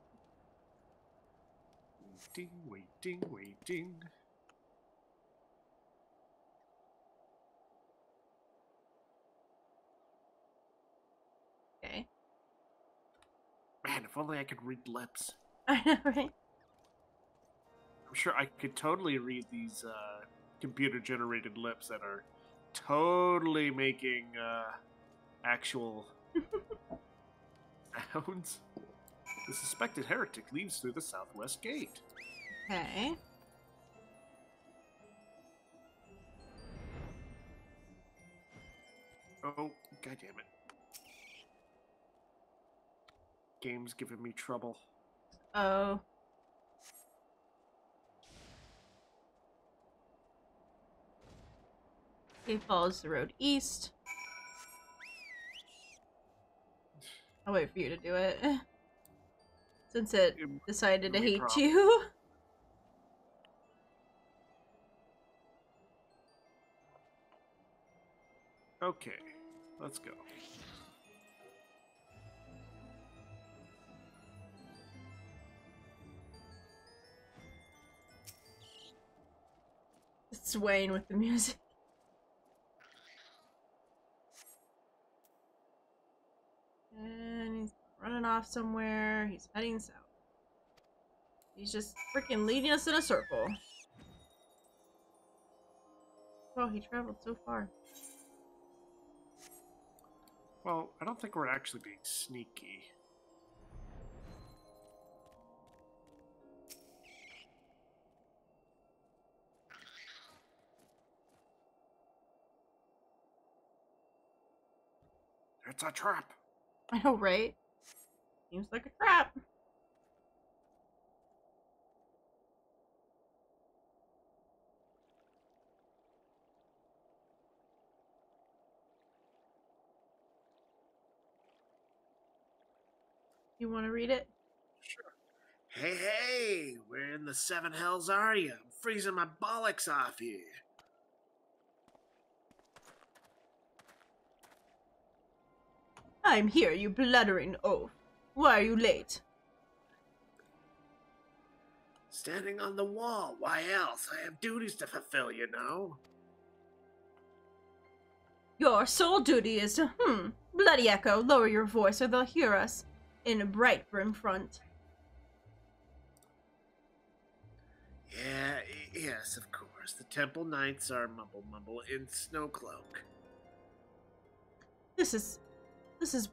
Okay. Man, if only I could read lips. I know, right? I'm sure I could totally read these computer-generated lips that are totally making actual Bounds. The suspected heretic leaves through the southwest gate. Okay. Oh, god damn it. Game's giving me trouble. Oh. He follows the road east. I'll wait for you to do it. Since it decided to hate you. Okay, let's go. Swaying with the music. And he's running off somewhere. He's heading south. He's just freaking leading us in a circle. Oh, he traveled so far. Well, I don't think we're actually being sneaky. It's a trap. I know, right? Seems like a trap. You want to read it? Sure. Hey, hey! Where in the seven hells are you? I'm freezing my bollocks off here. I'm here, you bluttering oaf. Why are you late? Standing on the wall. Why else? I have duties to fulfill, you know. Your sole duty is to, bloody echo, lower your voice or they'll hear us in a bright brim front. Yeah, yes, of course. The temple knights are mumble in Snowcloak. This is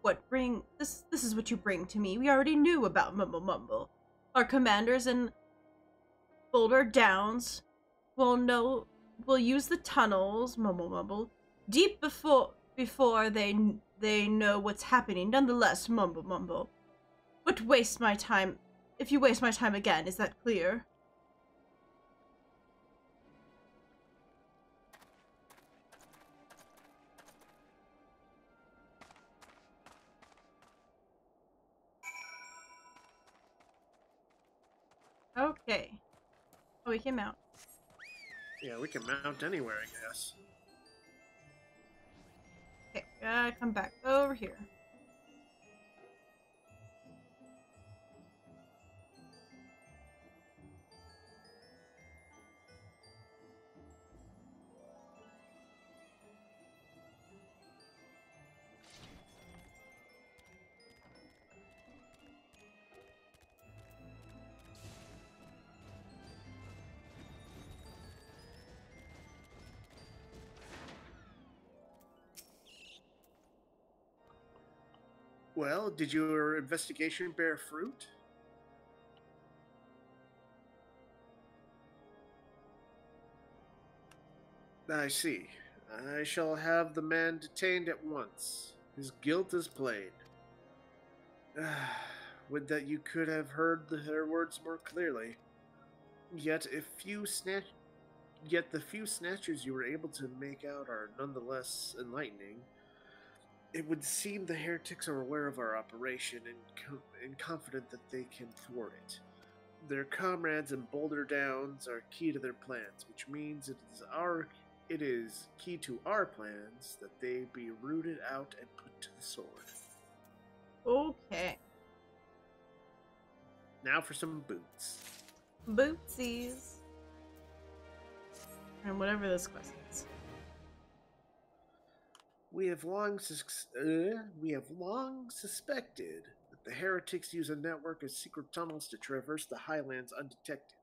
what you bring to me. We already knew about Mumble. Our commanders in Boulder Downs will use the tunnels, Mumble, deep before they know what's happening. Nonetheless, Mumble. But waste my time. If you waste my time again, is that clear? Okay. Oh, we can mount. Yeah, we can mount anywhere, I guess. Okay, gotta come back over here. Well, did your investigation bear fruit? I see. I shall have the man detained at once. His guilt is plain. Would that you could have heard their words more clearly. Yet the few snatchers you were able to make out are nonetheless enlightening. It would seem the heretics are aware of our operation and confident that they can thwart it. Their comrades in Boulder Downs are key to their plans, which means it is key to our plans that they be rooted out and put to the sword. Okay. Now for some boots. Bootsies. And whatever this quest is. We have long suspected that the heretics use a network of secret tunnels to traverse the highlands undetected.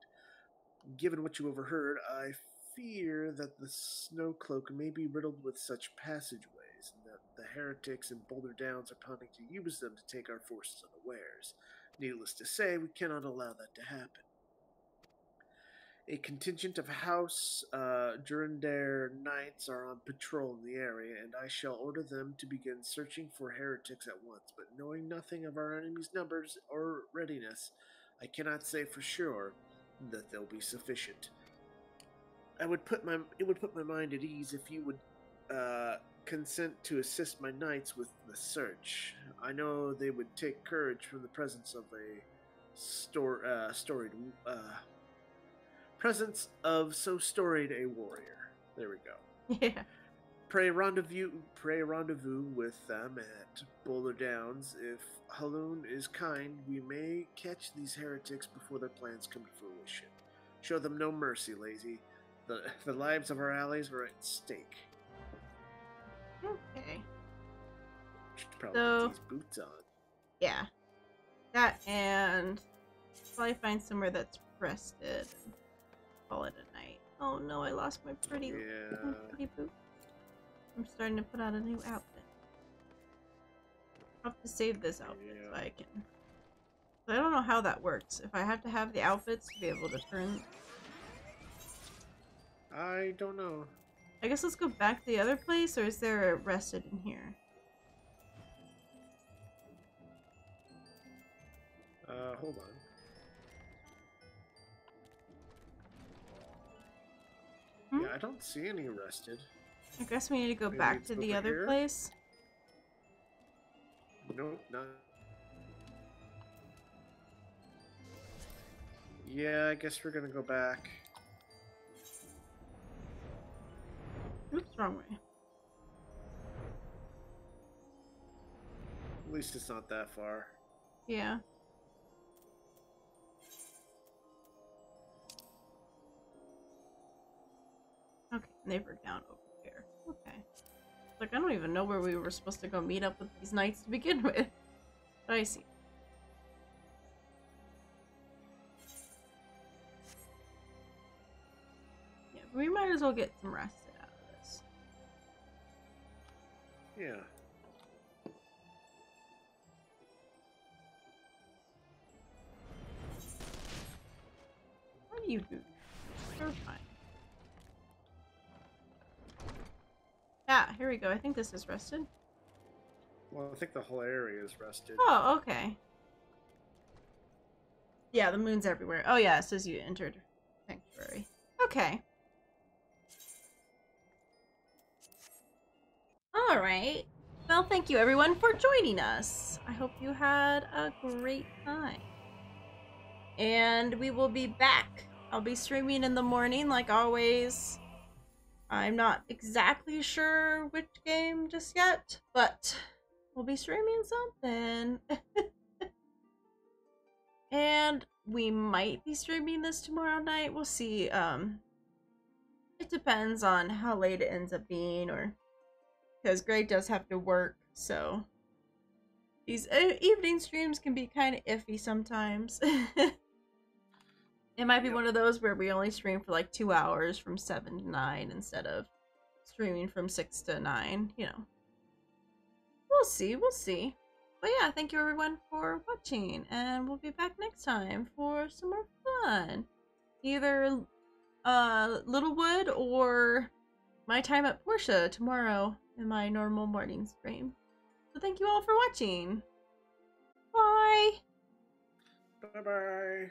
Given what you overheard, I fear that the Snowcloak may be riddled with such passageways, and that the heretics in Boulder Downs are planning to use them to take our forces unawares. Needless to say, we cannot allow that to happen. A contingent of House Durandare Knights are on patrol in the area, and I shall order them to begin searching for heretics at once. But knowing nothing of our enemy's numbers or readiness, I cannot say for sure that they'll be sufficient. It would put my mind at ease if you would consent to assist my knights with the search. I know they would take courage from the presence of so storied a warrior. There we go. Yeah. Pray rendezvous with them at Boulder Downs. If Haloon is kind, we may catch these heretics before their plans come to fruition. Show them no mercy, lazy. The lives of our allies are at stake. Okay. Should probably put these boots on. Yeah. That and probably find somewhere that's rested and call it a night. Oh no, I lost my pretty boot. I'm starting to put on a new outfit. I'll have to save this outfit so I can. But I don't know how that works. If I have to have the outfits to be able to turn. I don't know. I guess let's go back to the other place, or is there a rested in here? Hold on. Yeah, I don't see any rested. I guess we need to go Maybe back it's to the over other here? place. Nope, not. Yeah, I guess we're gonna go back. Oops, wrong way. At least it's not that far. Yeah. Okay, they were down over here. Okay. Like, I don't even know where we were supposed to go meet up with these knights to begin with. But I see. Yeah, we might as well get some rest out of this. Yeah. What do you do? You're fine. Ah, here we go. I think this is rested. Well, I think the whole area is rested. Oh, okay. Yeah, the moon's everywhere. Oh yeah, it says you entered sanctuary. Okay. Alright. Well, thank you everyone for joining us. I hope you had a great time. And we will be back. I'll be streaming in the morning like always. I'm not exactly sure which game just yet, but we'll be streaming something. And we might be streaming this tomorrow night. We'll see. It depends on how late it ends up being, or because Greg does have to work, so these evening streams can be kind of iffy sometimes. It might be one of those where we only stream for like 2 hours from 7 to 9 instead of streaming from 6 to 9, you know. We'll see, we'll see. But yeah, thank you everyone for watching, and we'll be back next time for some more fun. Either Littlewood or my time at Portia tomorrow in my normal morning stream. So thank you all for watching. Bye! Bye-bye!